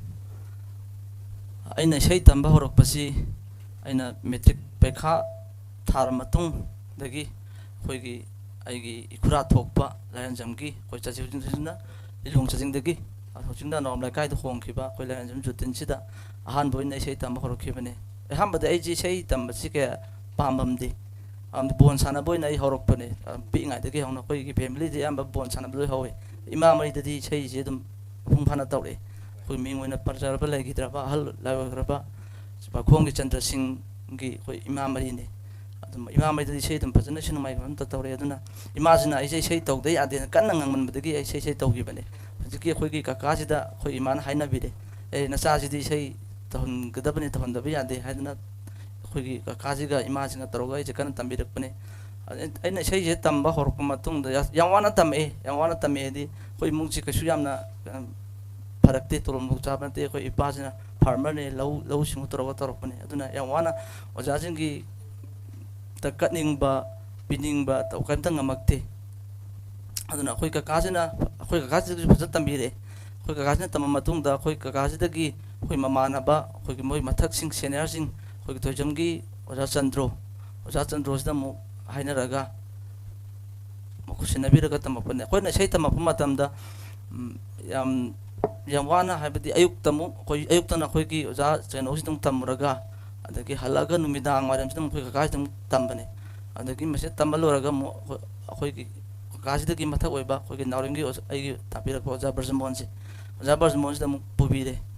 ꯑꯩꯅ ꯏꯁꯩ ꯇꯝꯕ ꯍꯧꯔꯛꯄꯁꯤ ꯑꯩꯅ ꯃꯦꯇ꯭ꯔꯤꯛ ꯄꯩꯈꯥ ꯊꯥꯔ ꯃꯇꯨꯡꯗꯒꯤ ꯑꯩꯈꯣꯏꯒꯤ ꯑꯩꯒꯤ ꯏꯈꯨꯔꯥ ꯊꯣꯛꯄ ꯂꯥꯏꯔꯦꯟꯖꯝꯒꯤ ꯑꯩꯈꯣꯏ ꯍꯧꯖꯤꯛꯅ ꯂꯤꯂꯣꯡ ꯆꯥꯖꯤꯡꯗꯒꯤ ꯍꯧꯖꯤꯛꯅ ꯅꯋꯥꯝ ꯂꯩꯀꯥꯏꯗ ꯍꯣꯡꯈꯤꯕ ꯑꯩꯈꯣꯏ ꯂꯥꯏꯔꯦꯟꯖꯝ ꯖꯨꯇꯤꯟꯁꯤꯗ ꯑꯍꯥꯟꯕ ꯑꯣꯏꯅ ꯏꯁꯩ ꯇꯝꯕ ꯍꯧꯔꯛꯈꯤꯕꯅꯤ ꯑꯍꯥꯟꯕꯗ ꯑꯩꯁꯤ ꯏꯁꯩ ꯇꯝꯕꯁꯤ ꯀꯌꯥ ꯄꯥꯝꯃꯝꯗꯦ ꯕꯣꯜ ꯁꯥꯟꯅꯕ ꯑꯣꯏꯅ ꯑꯩ ꯍꯧꯔꯛꯄꯅꯦ ꯄꯤꯛꯏꯉꯩꯗꯒꯤ ꯍꯧꯅ ꯑꯩꯈꯣꯏꯒꯤ ꯐꯦꯃꯤꯂꯤꯗꯤ ꯑꯌꯥꯝꯕ ꯕꯣꯜ ꯁꯥꯟꯅꯕ ꯂꯣꯏ ꯍꯧꯋꯤ ꯏꯃꯥ ꯃꯔꯤꯗꯗꯤ ꯏꯁꯩꯁꯤ ꯑꯗꯨꯝ ꯃꯄꯨꯡ ꯐꯥꯅ ꯇꯧꯔꯛꯑꯦ ꯑꯩꯈꯣꯏ ꯃꯤꯡ ꯑꯣꯏꯅ ꯄꯟꯖꯔꯕ ꯂꯩꯈꯤꯗ꯭ꯔꯕ ꯑꯍꯜ ꯂꯥꯏꯑꯣꯏꯈ꯭ꯔꯕ ꯄꯥꯈꯣꯡꯒꯤ ꯆꯟꯗ꯭ꯔꯁꯤꯡꯒꯤ ꯑꯩꯈꯣꯏ ꯏꯃꯥ ꯃꯔꯤꯅꯤ ꯑꯗꯨꯝ ꯏꯃꯥ ꯃꯔꯤꯗꯗꯤ ꯏꯁꯩ ꯑꯗꯨꯝ ꯐꯖꯅ ꯁꯤꯅꯨꯡꯃꯥꯏ ꯑꯝꯇ ꯇꯧꯔꯛꯑꯦ ꯑꯗꯨꯅ ꯏꯃꯥꯁꯤꯅ ꯑꯩꯁꯦ ꯏꯁꯩ ꯇꯧꯗ ꯌꯥꯗꯦꯅ ꯀꯟꯅ ꯉꯥꯡꯃꯟꯕꯗꯒꯤ ꯑꯩ ꯏꯁꯩ ꯇꯧꯈꯤꯕꯅꯦ ꯍꯧꯖꯤꯛꯀꯤ ꯑꯩꯈꯣꯏꯒꯤ ꯀꯀꯥꯁꯤꯗ ꯑꯩꯈꯣꯏ ꯏꯃꯥꯅ ꯍꯥꯏꯅꯕꯤꯔꯦ ꯅꯆꯥꯁꯤꯗꯤ ꯏꯁꯩ ꯇꯧꯍꯟꯒꯗꯕꯅꯤ ꯇꯧꯍꯟꯗꯕ ꯌꯥꯗꯦ ꯍꯥꯏꯗꯅ ꯑꯩꯈꯣꯏꯒꯤ ꯀꯀꯥꯁꯤꯒ ꯏꯃꯥꯁꯤꯒ ꯇꯧꯔꯒ ꯑꯩꯁꯦ ꯀꯟꯅ ꯇꯝꯕꯤꯔꯛꯄꯅꯦ ꯑꯩꯅ ꯏꯁꯩꯁꯦ ꯇꯝꯕ ꯍꯧꯔꯛꯄ ꯃꯇꯨꯡꯗ ꯌꯥꯝ ꯋꯥꯅ ꯇꯝꯃꯛꯑꯦ ꯌꯥꯝ ꯋꯥꯅ ꯇꯝꯃꯛꯑꯦꯗꯤ ꯑꯩꯈꯣꯏ ꯏꯃꯨꯡꯁꯤ ꯀꯩꯁꯨ ꯌꯥꯝꯅ ꯐꯔꯛꯇꯦ ꯇꯣꯂꯣꯝ ꯆꯥꯕ ꯅꯠꯇꯦ ꯑꯩꯈꯣꯏ ꯏꯄꯥꯁꯤꯅ ꯐꯥꯔꯃꯔꯅꯦ ꯂꯧꯎ ꯁꯤꯡꯎ ꯇꯧꯔꯒ ꯇꯧꯔꯛꯄꯅꯦ ꯑꯗꯨꯅ ꯌꯥꯝ ꯋꯥꯅ ꯑꯣꯖꯥꯁꯤꯡꯒꯤ ꯀꯠꯅꯤꯡꯕ ꯄꯤꯅꯤꯡꯕ ꯀꯩꯝꯇ ꯉꯝꯃꯛꯇꯦ ꯑꯗꯨꯅ ꯑꯩꯈꯣꯏ ꯀꯀꯥꯁꯤꯗꯁꯨ ꯐꯖꯅ ꯇꯝꯕꯤꯔꯛꯑꯦ ꯑꯩꯈꯣꯏ ꯀꯀꯥꯁꯤꯅ ꯇꯝꯕ ꯃꯇꯨꯡꯗ ꯑꯩꯈꯣꯏ ꯀꯀꯥꯁꯤꯗꯒꯤ ꯑꯩꯈꯣꯏ ꯃꯃꯥꯟꯅꯕ ꯑꯩꯈꯣꯏꯒꯤ ꯃꯣꯏ ꯃꯊꯛꯁꯤꯡ ꯁꯦꯅꯤꯌꯔꯁꯤꯡ ꯑꯩꯈꯣꯏꯒꯤ ꯊꯣꯏꯖꯝꯒꯤ ꯑꯣꯖꯥ ꯆꯟꯗ꯭ꯔꯣꯁꯤꯗ ꯑꯃꯨꯛ ꯍꯥꯏꯅꯔꯒ ꯃꯈꯣꯏ ꯁꯤꯟꯅꯕꯤꯔꯒ ꯇꯝꯃꯛꯄꯅꯦ ꯑꯩꯈꯣꯏꯅ ꯏꯁꯩ ꯇꯝꯃꯛꯄ ꯃꯇꯝꯗ ꯌꯥꯝ ꯋꯥꯅ ꯍꯥꯏꯕꯗꯤ ꯑꯌꯨꯛꯇꯅ ꯑꯩꯈꯣꯏꯒꯤ ꯑꯣꯖꯥ ꯀꯩꯅꯣꯁꯤꯗꯪ ꯇꯝꯃꯨꯔꯒ ꯑꯗꯒꯤ ꯍꯜꯂꯛꯑꯒ ꯅꯨꯃꯤꯗꯥꯡ ꯋꯥꯏꯔꯝꯁꯤꯗ ꯑꯩꯈꯣꯏ ꯀꯀꯥꯁꯤꯗ ꯑꯃꯨꯛ ꯇꯝꯕꯅꯦ ꯑꯗꯒꯤ ꯃꯁꯤꯗ ꯇꯝꯕ ꯂꯣꯏꯔꯒ ꯑꯃꯨꯛ ꯑꯩꯈꯣꯏꯒꯤ ꯀꯀꯥꯁꯤꯗꯒꯤ ꯃꯊꯛ ꯑꯣꯏꯕ ꯑꯩꯈꯣꯏꯒꯤ ꯅꯥꯎꯔꯦꯝꯒꯤ ꯑꯩꯒꯤ ꯇꯥꯛꯄꯤꯔꯛꯄ ꯑꯣꯖꯥ ꯕ꯭ꯔꯖꯃꯣꯍꯟꯁꯦ ꯑꯣꯖꯥ ꯕ꯭ꯔꯖꯃꯣꯍꯟꯁꯤꯗ ꯑꯃꯨꯛ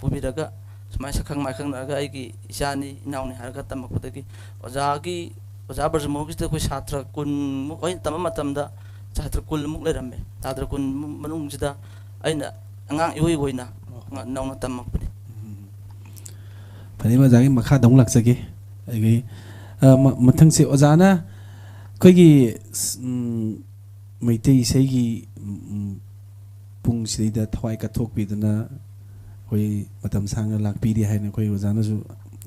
ꯄꯨꯕꯤꯔꯒ ꯁꯨꯃꯥꯏꯅ ꯁꯛꯈꯪ ꯃꯥꯏꯈꯪꯅꯔꯒ ꯑꯩꯒꯤ ꯏꯆꯥꯅꯤ ꯏꯅꯥꯎꯅꯤ ꯍꯥꯏꯔꯒ ꯇꯝꯃꯛꯄꯗꯒꯤ ꯑꯣꯖꯥ ꯕ꯭ꯔꯖꯃꯣꯍꯟꯁꯤꯗ ꯑꯩꯈꯣꯏ ꯁꯥꯇ꯭ꯔ ꯀꯨꯟꯃꯨꯛ ꯑꯩꯅ ꯇꯝꯕ ꯃꯇꯝꯗ ꯁꯥꯇ꯭ꯔ ꯀꯨꯟꯃꯨꯛ ꯂꯩꯔꯝꯃꯦ ꯁꯥꯇ꯭ꯔ ꯀꯨꯟ ꯃꯅꯨꯡꯁꯤꯗ ꯑꯩꯅ ꯑꯉꯥꯡ ꯏꯍꯣꯏ ꯑꯣꯏꯅ ꯅꯧꯅ ꯇꯝꯃꯛꯄꯅꯤ ꯐꯅꯤ ꯑꯣꯖꯥꯒꯤ ꯃꯈꯥꯗ ꯑꯃꯨꯛ ꯂꯥꯛꯆꯒꯦ ꯑꯩꯒꯤ ꯃꯊꯪꯁꯦ ꯑꯣꯖꯥꯅ ꯑꯩꯈꯣꯏꯒꯤ ꯃꯩꯇꯩ ꯏꯁꯩꯒꯤ ꯄꯨꯡꯁꯤꯗꯩꯗ ꯊꯋꯥꯏ ꯀꯠꯊꯣꯛꯄꯤꯗꯨꯅ ꯑꯩꯈꯣꯏ ꯃꯇꯝ ꯁꯥꯡꯅ ꯂꯥꯛꯄꯤꯔꯤ ꯍꯥꯏꯅ ꯑꯩꯈꯣꯏ ꯑꯣꯖꯥꯅꯁꯨ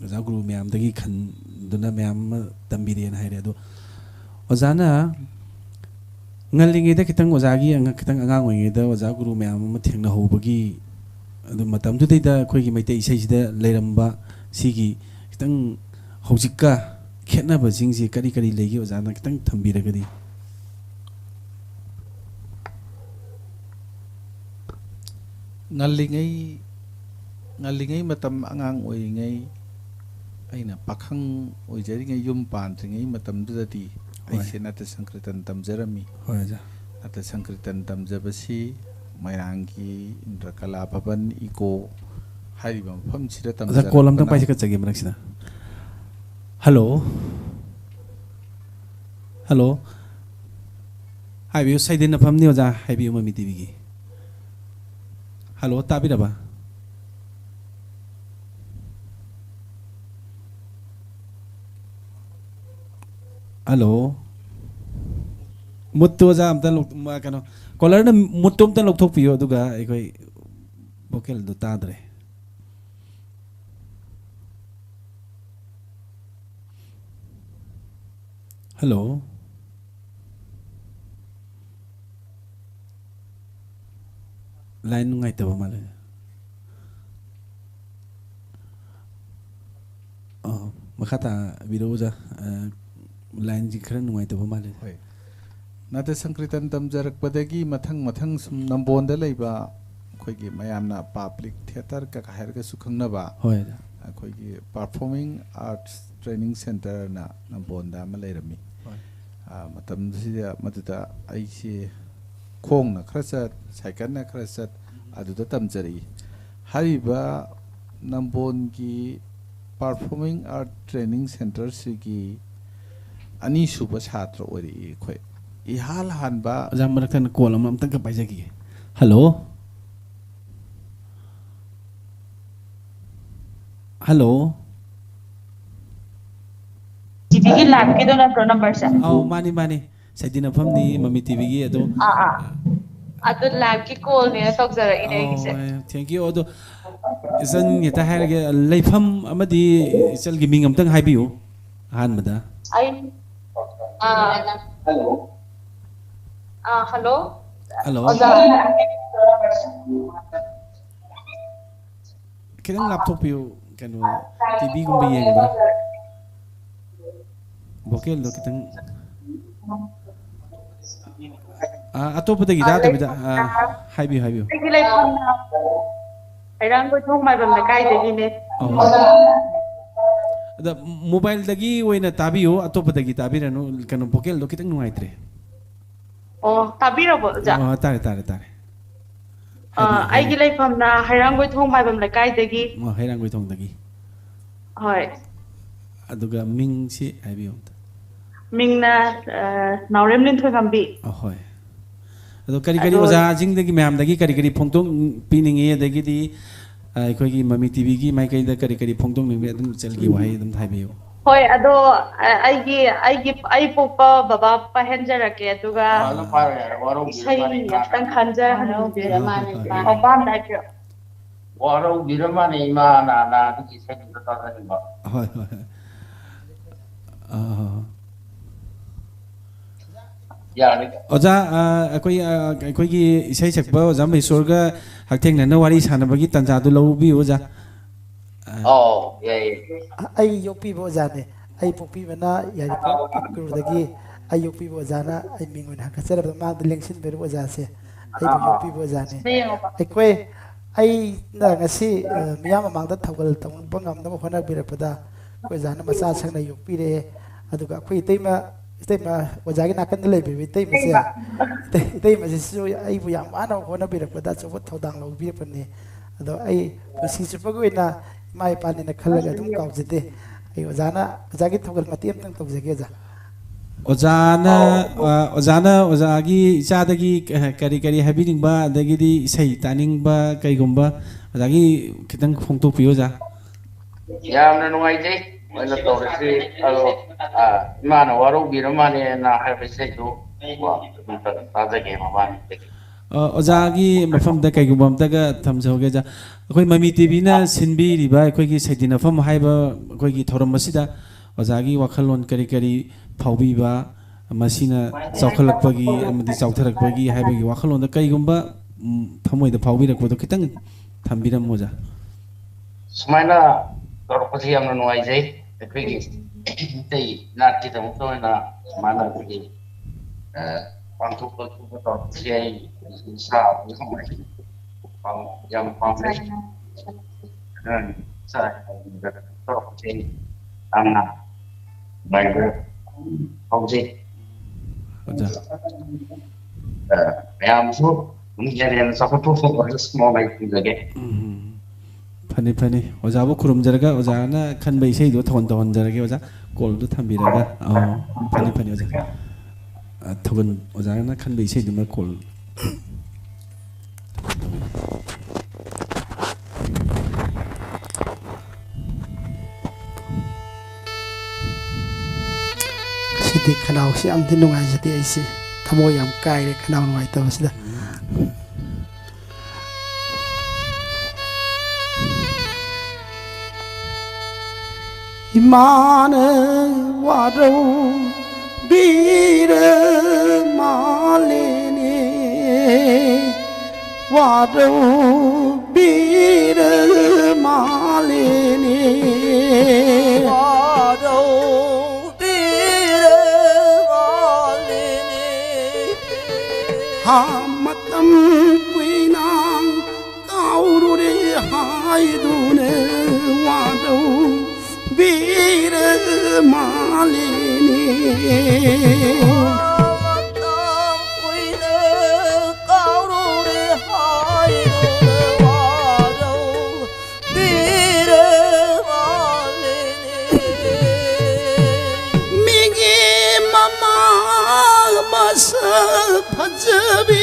ꯑꯣꯖꯥ ꯒꯨꯔꯨ ꯃꯌꯥꯝꯗꯒꯤ ꯈꯟꯗꯨꯅ ꯃꯌꯥꯝ ꯑꯃ ꯇꯝꯕꯤꯔꯦꯅ ꯍꯥꯏꯔꯦ ꯑꯗꯣ ꯑꯣꯖꯥꯅ ꯉꯜꯂꯤꯉꯩꯗ ꯈꯤꯇꯪ ꯑꯣꯖꯥꯒꯤ ꯈꯤꯇꯪ ꯑꯉꯥꯡ ꯑꯣꯏꯔꯤꯉꯩꯗ ꯑꯣꯖꯥ ꯒꯨꯔꯨ ꯃꯌꯥꯝ ꯑꯃ ꯊꯦꯡꯅꯍꯧꯕꯒꯤ ꯑꯗꯨ ꯃꯇꯝꯗꯨꯗꯩꯗ ꯑꯩꯈꯣꯏꯒꯤ ꯃꯩꯇꯩ ꯏꯁꯩꯁꯤꯗ ꯂꯩꯔꯝꯕ ꯁꯤꯒꯤ ꯈꯤꯇꯪ ꯍꯧꯖꯤꯛꯀ ꯈꯦꯠꯅꯕꯁꯤꯡꯁꯤ ꯀꯔꯤ ꯀꯔꯤ ꯂꯩꯒꯦ ꯑꯣꯖꯥꯅ ꯈꯤꯇꯪ ꯊꯝꯕꯤꯔꯒꯗꯤ ꯉꯜꯂꯤꯉꯩ ꯃꯇꯝ ꯑꯉꯥꯡ ꯑꯣꯏꯔꯤꯉꯩ ꯑꯩꯅ ꯄꯥꯈꯪ ꯑꯣꯏꯖꯔꯤꯉꯩ ꯌꯨꯝ ꯄꯥꯟꯗ꯭ꯔꯤꯉꯩ ꯃꯇꯝꯗꯨꯗꯗꯤ ꯑꯩꯁꯦ ꯅꯥꯠꯇ ꯁꯪꯀ꯭ꯔꯤꯇꯟ ꯇꯝꯖꯔꯝꯃꯤ ꯍꯣꯏ ꯑꯣꯖꯥ ꯅꯥꯠꯇ ꯁꯪꯀ꯭ꯔꯤꯇꯟ ꯇꯝꯖꯕꯁꯤ ꯃꯣꯏꯔꯥꯡꯒꯤ ꯏꯟꯗ꯭ꯔ ꯀꯂꯥ ꯚꯕꯟ ꯏꯀꯣ ꯍꯥꯏꯔꯤꯕ ꯃꯐꯝꯁꯤꯗ ꯑꯣꯖꯥ ꯀꯣꯜ ꯑꯝꯇꯪ ꯇꯝꯖꯔꯛꯄꯅ ꯄꯥꯏꯈꯠꯆꯒꯦ ꯃꯔꯛꯁꯤꯗ ꯍꯜꯂꯣ ꯍꯜꯂꯣ ꯍꯥꯏꯕꯤꯌꯨ ꯁꯩꯗꯤꯟꯅꯐꯝꯅꯤ ꯑꯣꯖꯥ ꯍꯥꯏꯕꯤꯌꯨ ꯃꯃꯤ ꯇꯤꯚꯤꯒꯤ ꯍꯜꯂꯣ ꯇꯥꯕꯤꯔꯕ ꯍꯜꯂꯣ ꯃꯨꯠꯇꯨ ꯑꯣꯖꯥ ꯑꯝꯇ ꯀꯩꯅꯣ ꯀꯣꯂꯔꯅ ꯃꯨꯠꯇꯨ ꯑꯝꯇ ꯂꯧꯊꯣꯛꯄꯤꯌꯣ ꯑꯗꯨꯒ ꯑꯩꯈꯣꯏ ꯚꯣꯀꯦꯜꯗꯨ ꯇꯥꯗ꯭ꯔꯦ ꯍꯜꯂꯣ ꯂꯥꯏꯟ ꯅꯨꯡꯉꯥꯏꯇꯕ ꯃꯥꯜꯂꯦ makata biroja line ji khara nungai taba male hoi nate sankritan tamjarakpadagi mathang sum nambonda leiba khoigi mayamna public theater ka hairga sukhangnaba hoi khoigi performing arts training center na nambonda ma leirami matam sida maduda aisi khongna khrasat cycle na khrasat aduda tamjari hariba nambongi performing art training center sigi ani suba chhatra ori khoi ihal hanba jam maraktan call am tang ka paijagi hello hello TV की lab के दो ना pro number से oh mani saidina famni mami tv gi ado अदो lab की call ने तक जरा इने से thank you ado isan ngeta hairage leifam amadi isal gi mingam tang haibiu han mada I hello hello hello kidang laptop yu kanu tv gumbi yengba vocal do kitang atopatagi da tabida haibiu की life हैरान को थोक my bomb kai de ne ada mobile dagi oina tabiyo atopatagi tabiranu kanu vocal do kitang nuaitre ओ ताबिरो बो जा tare आई की life हम ना हैरान को थोक my bomb kai de gi hairang goi thong dagi होय aduga ming si haibiu मिंगना नावरेम लिन थोय गंबी ahoy ado kari oja jing dagi ma'am dagi kari phongtong piningi dagi di akhoi gi mami tv gi mai kai da kari phongtong ning adum chelgi wahai adum thaibiu होय अदो आई पोपा बाबा पहनजर के अदुगा सही तंग खंजर हनो बिरमाने ओबाम दाइयो वारो बिरमाने मा ना की सही तो तानी बा hoy यानी oja akhoi gi isai sakba oja mai sorga haktheng na wari sanabagi tanja du lobi oja oh yeah ai yopi bo jane ai popi bana yari kuru dagi ai yopi bo jana ai mingun ha kasara ba ma lengsin beru bo jase ai yopi bo jane ai koi ai na ngasi miyam amang da thawal tong bangam da hona birapada koi jana masa sangna yopi re aduga koi teima wajagi nakan le be teima se teima se su ai bu yam ana hona birapada chobot thodang lo bi pane ado ai pusi chupagoi na mai pani na khalaga dum kaujite ai ojagi thogal mati am tang tawjage ja ojagi ichadagi kari habiring ba adagi di sei taning ba kai gumba ojagi kitang phongtok piyo ja yamna nuai je wala to si alo mana waro biramane na have se do wa ta jage ma ban ojagi mafam da kai gumba daga thamjoge ja akhoi mami tv na sinbi riba akhoi gi saidina fam haiba akhoi gi thoram masida ojagi wakhalon kari phaubi ba masina chawkhalakpagi amadi chawtharakpagi haibagi wakhalon da kai gumba thamoi da phaubi rakbo do kitang thambiram moja sumaina torpasi amna nuai je ekwigi tei na ti tam to na mana ekwigi pantu ko torpasi ai sa yang pamflet dan saya torpasi amna baik hauji yang su menjadi satu semua baik juga Pani oja bu kurum jaraga oja na khan bai sei do thon jarage oja kol do thambiraga pani oja thogan oja na khan bai sei do ma kol sidi khanau si am din nungai jati ai si thamo yam kai re khanau nungai ta sida imane waro bire malene waro bire malene waro 마땀 꾸이낭 까우루리 하이두네 와도 비르 말리니 파즈비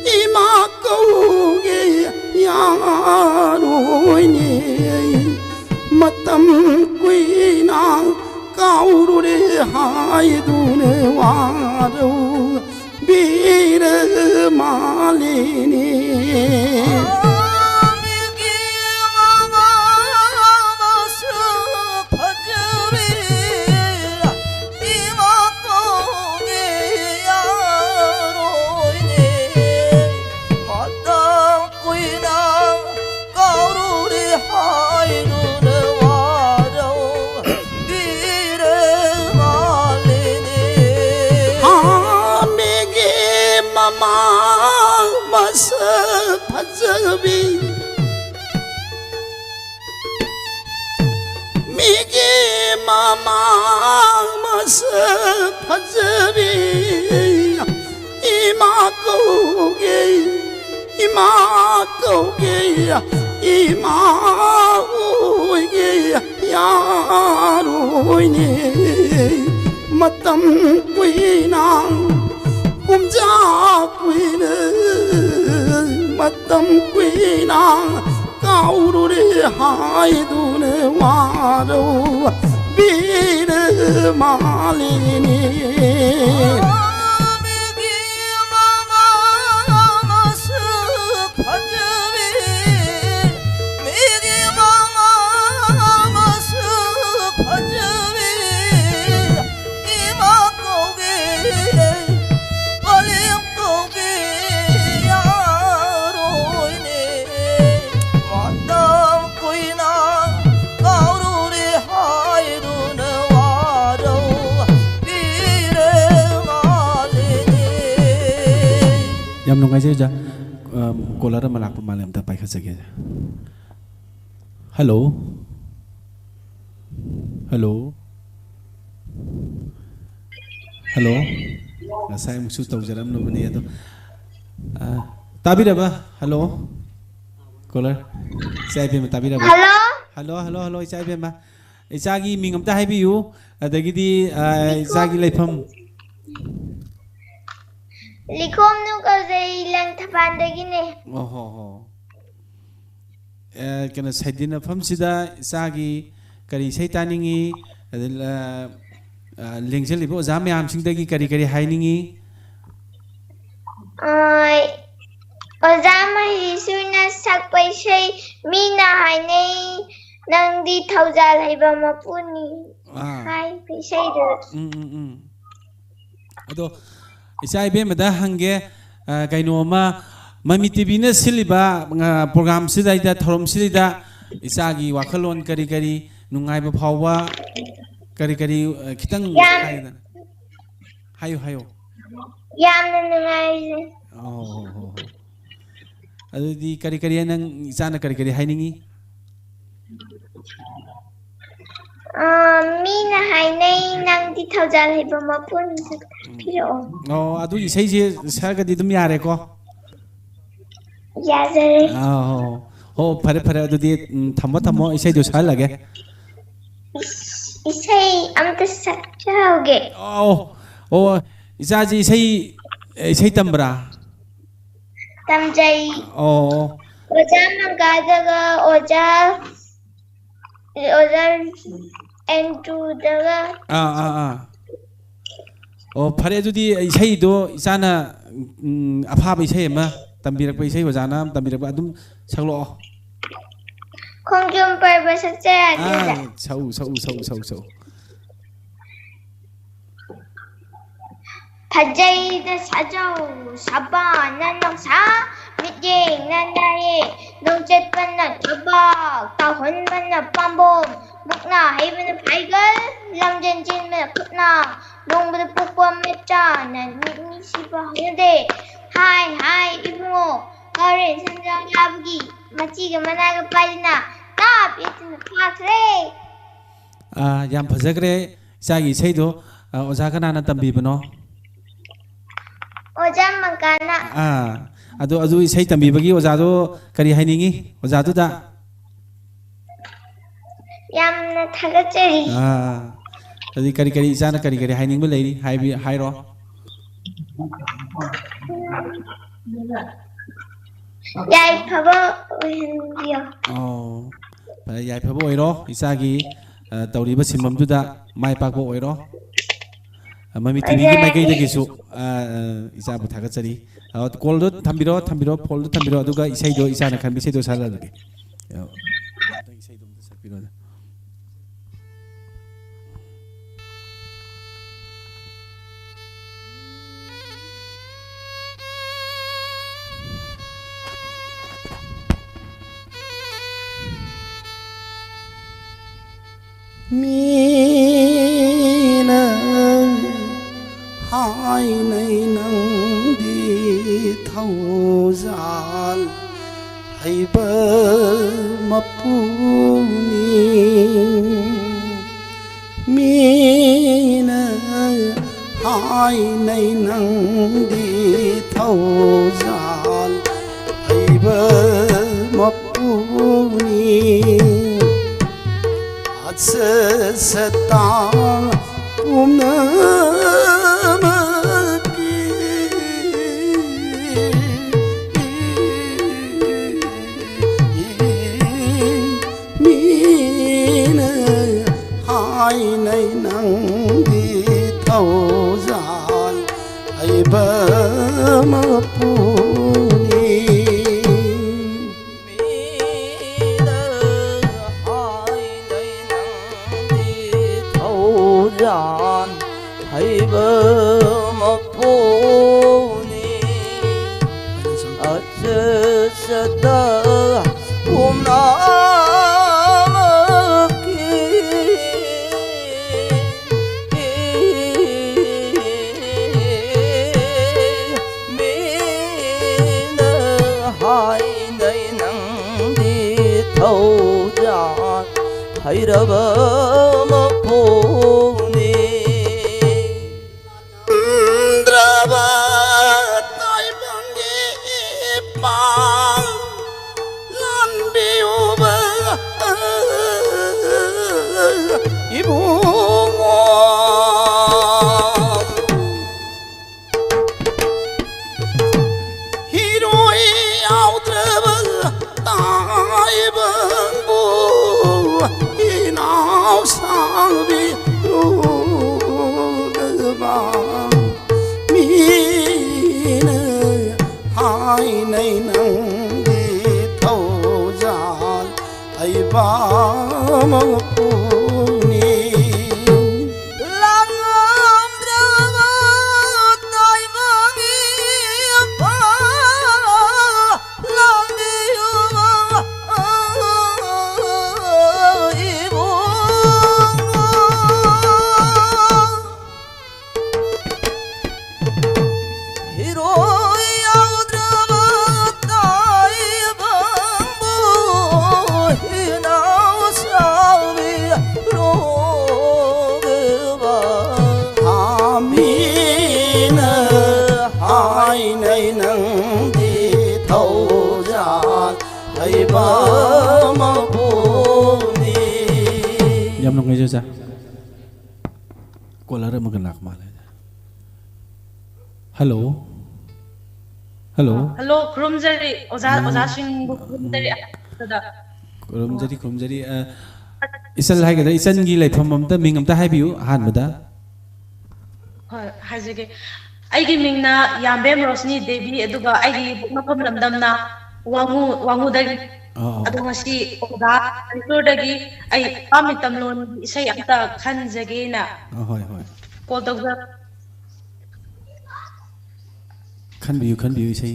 이마고게 야로이니 마땀 꾸이나 까우루리 하이두네 와로 비르 말리니 파즈비 미기 마마 마스 파즈비 이마고게 이마오게 야로이니 마땀 꾸이낭 꿈자 꾸이는 마땀 꾸이낭 까우루리 하이두네 와로 비르 말리니 Yam nungai je kolara malak pemalam ta pai khasage. Hello. Hello. Hello. Ngasai musu tau jaram no bani ado. Tabira ba? Hello. Kolar. Sai pe tabira ba? Hello. Hello. Sai pe ma. Isagi mingam ta hai bi yu. Adagi di isagi laifam. Likom nu kauzai lang thapandagine. Oh. Kana saidina pham sida isagi kari saitaningi lengjel libo jam yam singdagi kari hainingi. Ozama hisuna sakpai sei mina hainei nangdi thaujal haiba mapuni. Hai pisai do. Ado Isai be mada hange kainoma mami TV na siliba program sida ida thorom sida isagi wakhalon kari nungai ba phawa kari khitang hayo yamna nungai oh adi kari nang isana kari hainingi mina hainei nangdi thaujal haiba mapuni piro adu isai je sagadi dum yare ko yazare phare adudi thamo isai do sal lage isai amta sakchauge isaji isai tambra tamjai oja mangajaga oja entu daga phare adudi isai do isana aphaba isai ma tambirak pa isai wajana tambirak pa adum saklo khongjom parba sakcha adida sau Thajai da sajau saba nanang sa mitjeng nanaye dongchet panna chaba tahon panna pambom bukna haven paigal lamjen jin me putna 농부도 뽑고 맺자 난 믿니 싶어하는데 하이 이붕어 가을에 선장 야부기 마치가 만나가 빠지나 나 삐트는 파트레 ꯌꯥꯝ ꯐꯖꯈ꯭ꯔꯦ ꯏꯆꯥꯒꯤ ꯏꯁꯩꯗꯣ ꯑꯣꯖꯥ ꯀꯅꯥꯅ ꯇꯝꯕꯤꯕꯅꯣ 오자 만가나 ꯑꯗꯨ ꯏꯁꯩ ꯇꯝꯕꯤꯕꯒꯤ 어자도 ꯀꯔꯤ ꯍꯥꯏꯅꯤꯡꯉꯤ 어자ꯗꯨꯗ ꯌꯥꯝꯅ ꯊꯥꯒꯠꯆꯔꯤ ꯑꯗꯨꯗꯤ ꯀꯔꯤ 이자나ꯀꯔꯤ 하이닝ꯕ ꯂꯩꯔꯤ 하이로 야이파버 오현비요 야이파버 오이로 이자기 तौरीब सिममदुदा माय पाकबो ओइरो ममी टीवी माइकैदगिसु इसाबु थागचरी कॉलदो थंबिरो फोलदो थंबिरो अदुगा इसाइदो इसाना खनबि इसाइदो सालादगे इसाइदो सकबिरो मीना हाय नहीं नंदी थौजाल हैब मपुनी मीना हाय नहीं नंदी थौजाल हैब मपुनी सता मीन हाय नहीं नंदी थौजाल हैब मपुनी jan hayb mapuni ajsada umnamaki mina hay nay nang di thâu jan hayrab hello hello hello खुरुमजरी ओजासिंगबु खुरुमजरी इसल हाइगदा इचनगी लाइफम अमता मिंग अमता हाइबियु हानबदा होय हाजिगे आइगी मिंगना याम्बेम रोशनी देवी अदुगा आइगी मफम लमदमना वांगुदगी अदुगसी ओदा रिसोर्टगी आई पामितम लोन इसै अमता खनजगेना होय होय कॉल तौजा खनबियु इसे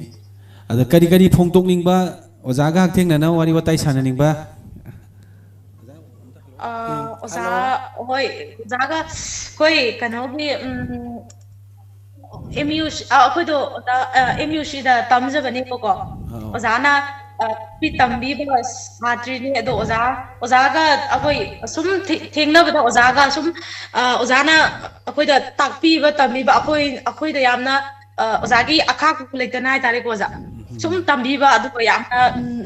अद करी फोंदोकनिंगबा ओजागा हक्थेंगना वारी वाताई साननिंगबा oza hoi ozaga koi kanogi MU akhoi do MUC da tamjabani ko ozana pi tambi ba satri ni do oza ga akhoi sum thengna ba oza ga sum ozana akhoi da takpi ba tambi ba akhoi da yamna oza gi akha ku leitana hai tare ko oza sum tambi ba adu ko yamna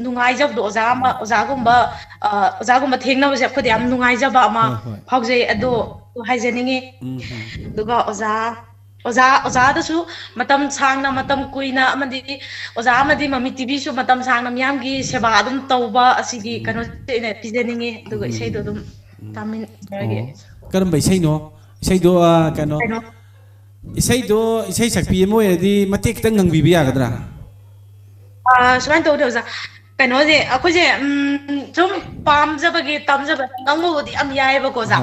nungai jab do oza gumba thengna ba se akhoi yam nungai jaba ama phauje ado haijeningi duga oza da su matam sangna matam kuina amadi oza amadi mami TV su matam sangna miyam gi seba adum tauba asigi kano ne pijeningi duga isai do dum tamin rage karam bai sai no isai do kano isai sakpi mo edi matek tang ngang bibi agadra suman to oza kano je akhoi je sum pam jabagi tam jaba nangmo di am yai ba ko za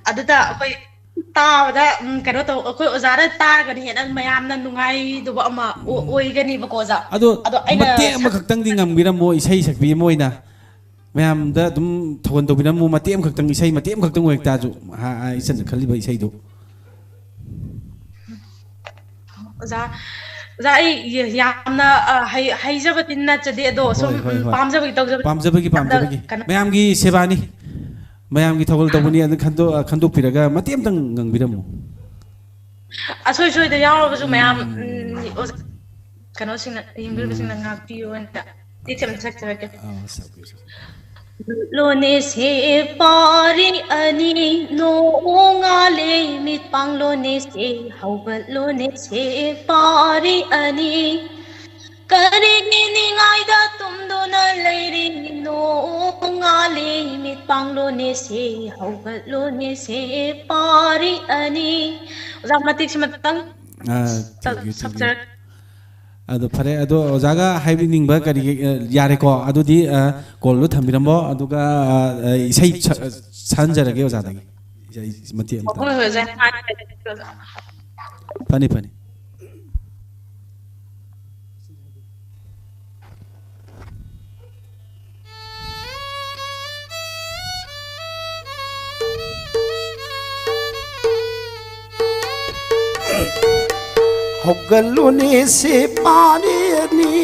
aduta akhoi tabada kano to akhoi oza ra ta gani henan mayam na nungai do ba ama oi gani ba ko za ado matek am khaktang di ngam biram mo isai sakpi mo ina mayam da dum thogon to biram mo matek am khaktang isai matek am khaktang wek ta ju ha isan khali ba isai do oza ai yamna haijabatin na chade do sum pamjabagi tawjabagi pamjabagi mayam gi sebani mayam gi thogol tawni an khando piraga matem tang ngang biram asoi da yaw ba su mayam kano sing ingbil sing ngak piu anta ticham sak sak lone se pari ani no ngale mit pang lone se haugal lone se pari ani kare ni ngai da tum do na leiri no ngale mit pang lone se haugal lone se pari ani zamatik simatang subject ado pare ado ozaga haibining ba kari yare ko ado di call lo thambirambo aduga isai sanjarage oza dagi mati anta pani Hoggaluni se parini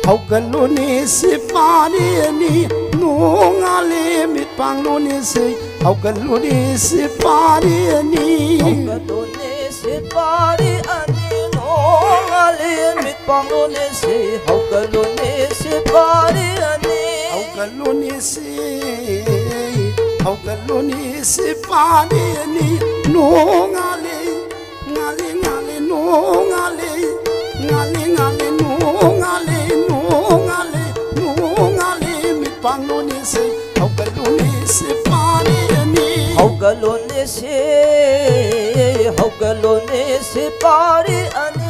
Hoggaluni se parini Nungale mit pangluni se Hoggaluni se parini Hoggaluni se parini Nungale mit pangluni se Hoggaluni se parini Hoggaluni se parini Nungale ngale nungale mit pangluni se Hoggaluni se parini Hoggaluni se parini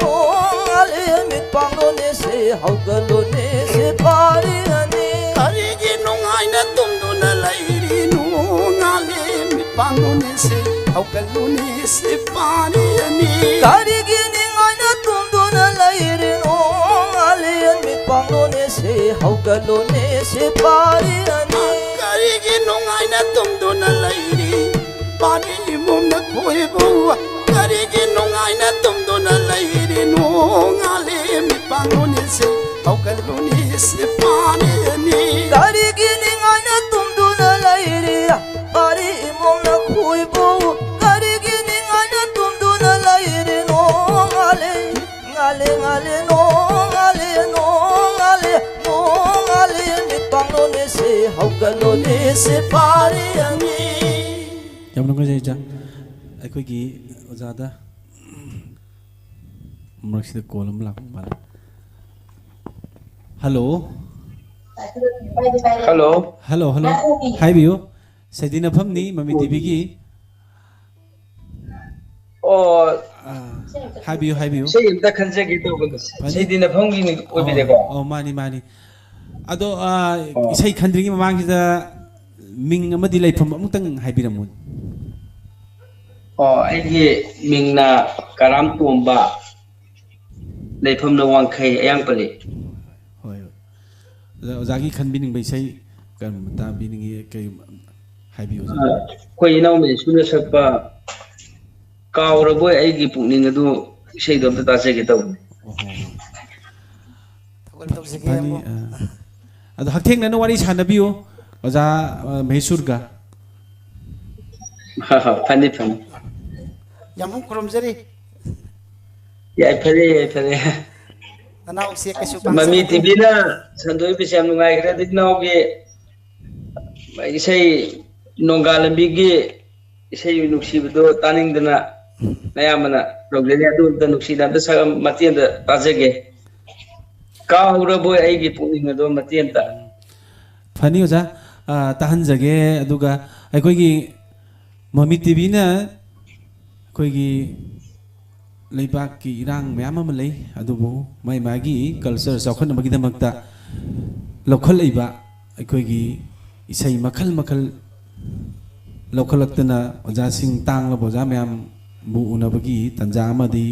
Nungale mit pangluni se Hoggaluni se parini karigi nungaina tumduna lairi nungale mit pangluni se Hoggaluni se parini karigi nungaina tumduna lairi nungale mit pangluni se Hoggaluni se parini karigi nungaina tumduna lairi pani mumna khoibu karigi nungaina tumduna lairi nungale mit pangluni se Hoggaluni se parini karigi nungaina tumduna lairi pani mumna khoibu karigi nungaina tumduna lairi nungale mit pangluni se Hoggaluni se parini yam nang jai ja akhoi gi ozada marksi da kolam lak mal hello hi biu sedina phamni mami tv gi hi biu sei inda khanje gi to bun sedina phamgi ni obi ko mani ado isai khandringi mamang da ming amadi laifam amutang haibiramun ꯑꯩꯒꯤ ꯃꯤꯡꯅ ꯀꯔꯥꯝ ꯇꯣꯝꯕ ꯂꯩꯐꯝꯅ ꯋꯥꯡꯈꯩ ꯑꯌꯥꯡꯄꯜꯂꯤ ꯍꯣꯏ ꯑꯣꯖꯥꯒꯤ ꯈꯟꯕꯤꯅꯤꯡꯕ ꯏꯁꯩ ꯀꯔꯝꯕ ꯇꯥꯕꯤꯅꯤꯡꯉꯤ ꯀꯩ ꯍꯥꯏꯕꯤꯌꯨ ꯑꯣꯖꯥ ꯑꯩꯈꯣꯏ ꯏꯅꯥꯎꯃꯩꯁꯨꯅ ꯁꯛꯄ ꯀꯥꯎꯔꯕꯣꯏ ꯑꯩꯒꯤ ꯄꯨꯛꯅꯤꯡ ꯑꯗꯨ ꯏꯁꯩꯗꯣ ꯑꯝꯇ ꯇꯥꯖꯒꯦ ꯇꯧꯕꯅꯤ ꯐꯅꯤ ꯑꯗꯣ ꯍꯛꯊꯦꯡꯅꯅ ꯋꯥꯔꯤ ꯁꯥꯟꯅꯕꯤꯌꯨ ꯑꯣꯖꯥ ꯃꯍꯦꯁꯨꯔꯒ ꯐꯅꯤ ꯐꯅꯤ ꯌꯥꯝ ꯈꯨꯔꯨꯝꯖꯔꯤ ꯌꯥꯏꯐꯔꯦ ꯌꯥꯏꯐꯔꯦ ꯅꯅꯥꯎꯁꯦ ꯀꯩꯁꯨ ꯃꯃꯤ ꯇꯤꯚꯤꯅ ꯁꯟꯗꯣꯛꯏꯕꯁꯦ ꯌꯥꯝ ꯅꯨꯡꯉꯥꯏꯈ꯭ꯔꯦ ꯑꯗꯨ ꯏꯅꯥꯎꯒꯤ ꯏꯁꯩ ꯅꯣꯡꯒꯥ ꯂꯝꯕꯤꯒꯤ ꯏꯁꯩ ꯅꯨꯡꯁꯤꯕꯗꯣ ꯇꯥꯅꯤꯡꯗꯅ ꯑꯌꯥꯝꯕꯅ ꯇꯧꯖꯔꯤ ꯑꯗꯨ ꯑꯝꯇ ꯅꯨꯡꯁꯤꯅ ꯑꯝꯇ ꯁꯛ ꯃꯇꯦꯛ ꯑꯃꯇ ꯇꯥꯖꯒꯦ ꯀꯥꯎꯔꯕꯣꯏ ꯑꯩꯒꯤ ꯄꯨꯛꯅꯤꯡ ꯑꯗꯣ ꯃꯇꯦꯛ ꯑꯃꯇ ꯐꯅꯤ ꯑꯣꯖꯥ ꯇꯥꯍꯟꯖꯒꯦ ꯑꯗꯨꯒ ꯑꯩꯈꯣꯏꯒꯤ ꯃꯃꯤ ꯇꯤꯚꯤꯅ ꯑꯩꯈꯣꯏꯒꯤ ꯂꯩꯕꯥꯛꯀꯤ ꯏꯔꯥꯡ ꯃꯌꯥꯝ ꯑꯃ ꯂꯩ ꯑꯗꯨꯕꯨ ꯃꯥꯒꯤ ꯀꯜꯆꯔ ꯆꯥꯎꯈꯠꯅꯕꯒꯤꯗꯃꯛꯇ ꯂꯧꯈꯠꯂꯛꯏꯕ ꯑꯩꯈꯣꯏꯒꯤ ꯏꯁꯩ ꯃꯈꯜ ꯃꯈꯜ ꯂꯧꯈꯠꯂꯛꯇꯅ ꯑꯣꯖꯥꯁꯤꯡ ꯇꯥꯡꯂꯕ ꯑꯣꯖꯥ ꯃꯌꯥꯝꯕꯨ ꯎꯅꯕꯒꯤ ꯇꯥꯟꯖꯥ ꯑꯃꯗꯤ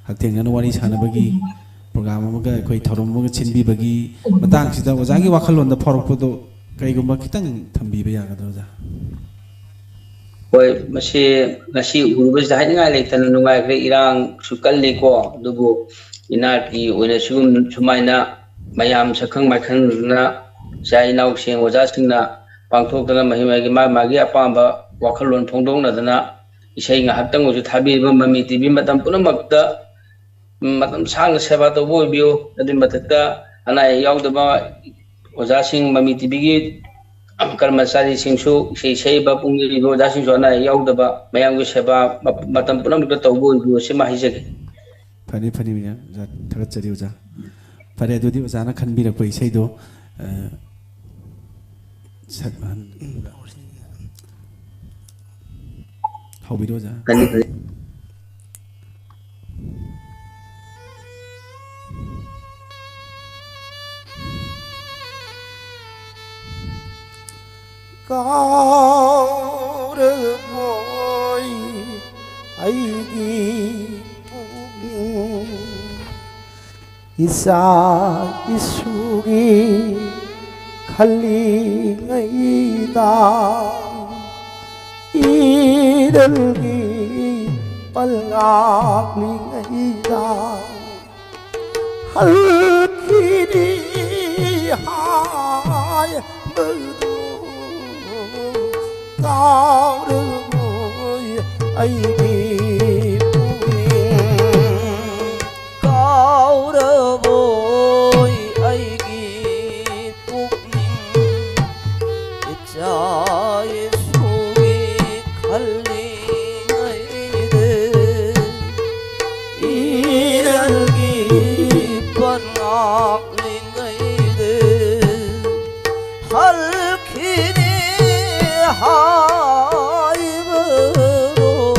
ꯍꯛꯊꯦꯡꯅꯅ ꯋꯥꯔꯤ ꯁꯥꯟꯅꯕꯒꯤ ꯄ꯭ꯔꯣꯒ꯭ꯔꯥꯝ ꯑꯃꯒ ꯑꯩꯈꯣꯏ ꯊꯧꯔꯝ ꯑꯃꯒ ꯁꯤꯟꯕꯤꯕꯒꯤ ꯃꯇꯥꯡꯁꯤꯗ ꯑꯣꯖꯥꯒꯤ ꯋꯥꯈꯜꯂꯣꯟꯗ ꯐꯥꯎꯔꯛꯄꯗꯣ ꯀꯩꯒꯨꯝꯕ ꯈꯤꯇꯪ ꯊꯝꯕꯤꯕ ꯌꯥꯒꯗ꯭ꯔꯥ ꯑꯣꯖꯥ ꯍꯣꯏ ꯃꯁꯤ ꯉꯁꯤ ꯎꯔꯨꯕꯁꯤꯗ ꯍꯥꯏꯅꯤꯡꯉꯥꯏ ꯂꯩꯇꯅ ꯅꯨꯡꯉꯥꯏꯈ꯭ꯔꯦ ꯏꯔꯥꯡꯁꯨ ꯀꯜꯂꯤꯀꯣ ꯑꯗꯨꯕꯨ ꯏꯅꯥꯠꯀꯤ ꯑꯣꯏꯅ ꯁꯨꯃꯥꯏꯅ ꯃꯌꯥꯝ ꯁꯛꯈꯪ ꯃꯥꯏꯈꯪꯗꯨꯅ ꯏꯆꯥ ꯏꯅꯥꯎꯁꯤꯡ ꯑꯣꯖꯥꯁꯤꯡꯅ ꯄꯥꯡꯊꯣꯛꯇꯅ ꯃꯥꯒꯤ ꯑꯄꯥꯝꯕ ꯋꯥꯈꯜꯂꯣꯟ ꯐꯣꯡꯗꯣꯛꯅꯗꯅ ꯏꯁꯩ ꯉꯥꯏꯍꯥꯛꯇꯪ ꯑꯣꯏꯁꯨ ꯊꯥꯕꯤꯔꯤꯕ ꯃꯃꯤ ꯇꯤꯚꯤ ꯃꯇꯝ ꯄꯨꯝꯅꯃꯛꯇ ꯃꯇꯝ ꯁꯥꯡꯅ ꯁꯦꯕꯥ ꯇꯧꯕ ꯑꯣꯏꯕꯤꯌꯨ ꯑꯗꯨꯒꯤ ꯃꯊꯛꯇ ꯑꯅꯥ ꯑꯌꯦꯛ ꯌꯥꯎꯗꯕ ꯑꯣꯖꯥꯁꯤꯡ ꯃꯃꯤ ꯇꯤꯚꯤꯒꯤ ꯀꯔꯃꯆꯥꯔꯤꯁꯤꯡꯁꯨ ꯏꯁꯩ ꯁꯛꯏꯕ ꯄꯨꯡ ꯏꯔꯤꯕ ꯑꯣꯖꯥꯁꯤꯡꯁꯨ ꯑꯅꯥ ꯑꯌꯦꯛ ꯌꯥꯎꯗꯕ ꯃꯌꯥꯝꯒꯤ ꯁꯦꯕꯥ ꯃꯇꯝ ꯄꯨꯝꯅꯃꯛꯇ ꯇꯧꯕ ꯑꯣꯏꯕꯤꯌꯨ ꯁꯤꯃ ꯍꯥꯏꯖꯒꯦ ꯐꯅꯤ ꯐꯅꯤ ꯑꯣꯖꯥ ꯊꯥꯒꯠꯆꯔꯤ ꯑꯣꯖꯥ ꯐꯔꯦ ꯑꯗꯨꯗꯤ ꯑꯣꯖꯥꯅ ꯈꯟꯕꯤꯔꯛꯄ ꯏꯁꯩꯗꯣ ꯍꯧꯕꯤꯔꯣ ꯑꯣꯖꯥ 가을보이 아이기 부분 이사 이수기 갈링이다 이들기 빨강링이다 할길이 하얀 가을보이 아이기 부분 가을보이 아이기 부분 이자의 속이 갈리나이들 이들기 번학링이들 할키니 하이브로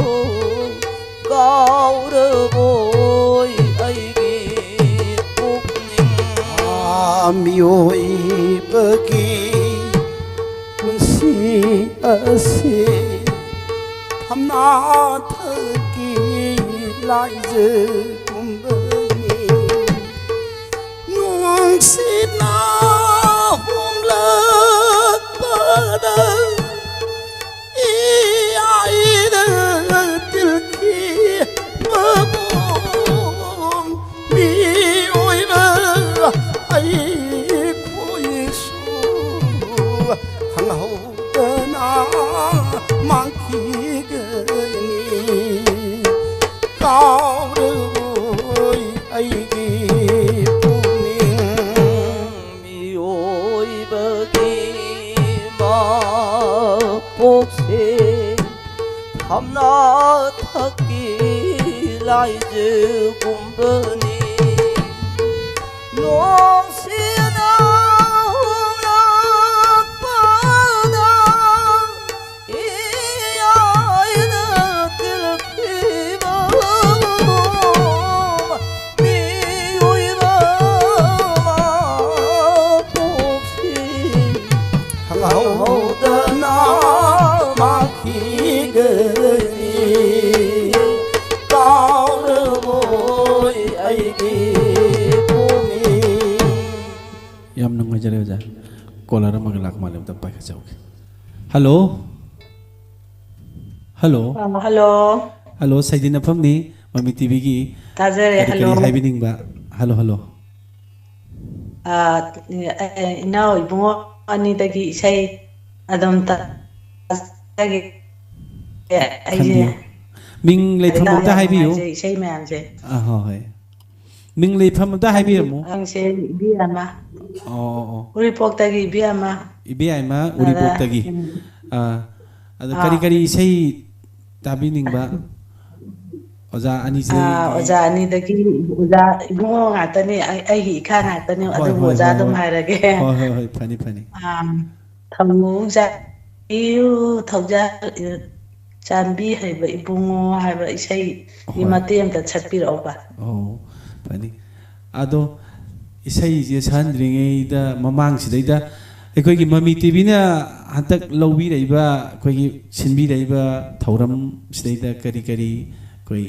가을보이 아이기 부분 미오이 버기 군시어시 밤나터기 라이즈 꿈버니 농시나 홈락바다 이 아이들 들키 먹음 미오이는 아이고 예수 항하오더나 많기거니 가을보이 아이기 부닝 미오이버기 마복세 밤나타기 라이즈 꿈버니 농시나 홈락바다 이 아이들 들키먹음 미오이버 마복시 항하오더나 막히거니 ꯅꯨꯡꯉꯥꯏꯖꯔꯦ ꯑꯣꯖꯥ ꯀꯣꯂꯔ ꯑꯃꯒ ꯂꯥꯛ ꯃꯥꯜꯂꯦ ꯑꯝꯇ ꯄꯥꯏꯈꯠꯆꯧꯒꯦ ꯍꯜꯂꯣ ꯍꯜꯂꯣ ꯍꯜꯂꯣ ꯍꯜꯂꯣ ꯁꯩꯗꯤꯅꯐꯝꯅꯤ ꯃꯃꯤ ꯇꯤꯚꯤꯒꯤ ꯇꯥꯖꯔꯦ ꯀꯔꯤ ꯍꯜꯂꯣ ꯀꯔꯤ ꯍꯥꯏꯕꯤꯅꯤꯡꯕ ꯍꯜꯂꯣ ꯍꯜꯂꯣ ꯏꯅꯥꯎ ꯏꯕꯨꯡꯉꯣ ꯑꯅꯤꯗꯒꯤ ꯏꯁꯩ ꯑꯗꯨꯝ ꯇꯥꯖꯒꯦ ꯑꯩꯁꯦ ꯈꯟꯕꯤꯌꯨ ꯃꯤꯡ ꯂꯩꯐꯝ ꯑꯝꯇ ꯌꯥꯝ ꯍꯥꯏꯕꯤꯌꯨ ꯅꯨꯡꯉꯥꯏꯖꯩ ꯏꯁꯩ ꯃꯌꯥꯝꯁꯦ ꯍꯣꯏ ꯍꯣꯏ ꯃꯤꯡ ꯂꯩꯐꯝ ꯑꯝꯇ ꯍꯥꯏꯕꯤꯔꯝꯃꯨ ꯑꯉꯥꯡꯁꯦ ꯏꯕꯦꯝꯃ ꯑꯣ ꯎꯔꯤꯄꯣꯛꯇꯒꯤ ꯏꯕꯦꯝꯃ ꯏꯕꯦꯌꯥꯏꯃ ꯑꯗ ꯎꯔꯤꯄꯣꯛꯇꯒꯤ ꯑꯗ ꯀꯔꯤ ꯀꯔꯤ ꯏꯁꯩ ꯇꯥꯕꯤꯅꯤꯡꯕ ꯑꯣꯖꯥ ꯑꯅꯤꯁꯤꯗꯒꯤ ꯑꯣꯖꯥ ꯑꯅꯤꯗꯒꯤ ꯑꯣꯖꯥ ꯏꯕꯨꯡꯉꯣ ꯉꯥꯛꯇꯅꯤ ꯑꯩꯒꯤ ꯏꯈꯥ ꯉꯥꯛꯇꯅꯤ ꯍꯣꯏ ꯑꯗꯨꯕꯨ ꯍꯣꯏ ꯑꯣꯖꯥ ꯍꯣꯏ ꯑꯗꯨꯝ ꯍꯣꯏ ꯍꯥꯏꯔꯒꯦ ꯍꯣꯏ ꯍꯣꯏ ꯍꯣꯏ ꯐꯅꯤ ꯐꯅꯤ ꯊꯃꯨꯖꯥꯏꯌꯨ ꯊꯧꯖꯥꯜ ꯆꯥꯟꯕꯤ ꯍꯩꯕ ꯏꯕꯨꯡꯉꯣ ꯍꯥꯏꯕ ꯏꯁꯩꯒꯤ ꯍꯣꯏ ꯃꯇꯦꯛ ꯑꯃꯇ ꯁꯛꯄꯤꯔꯛꯎꯕ ꯑꯣ ꯐꯅꯤ ꯑꯗꯣ ꯏꯁꯩꯁꯦ ꯁꯛꯍꯟꯗ꯭ꯔꯤꯉꯩꯗ ꯃꯃꯥꯡꯁꯤꯗꯩꯗ ꯑꯩꯈꯣꯏꯒꯤ ꯃꯃꯤ ꯇꯤꯚꯤꯅ ꯍꯟꯗꯛ ꯂꯧꯕꯤꯔꯛꯏꯕ ꯑꯩꯈꯣꯏꯒꯤ ꯁꯤꯟꯕꯤꯔꯛꯏꯕ ꯊꯧꯔꯝꯁꯤꯗꯩꯗ ꯀꯔꯤ ꯀꯔꯤ ꯑꯩꯈꯣꯏ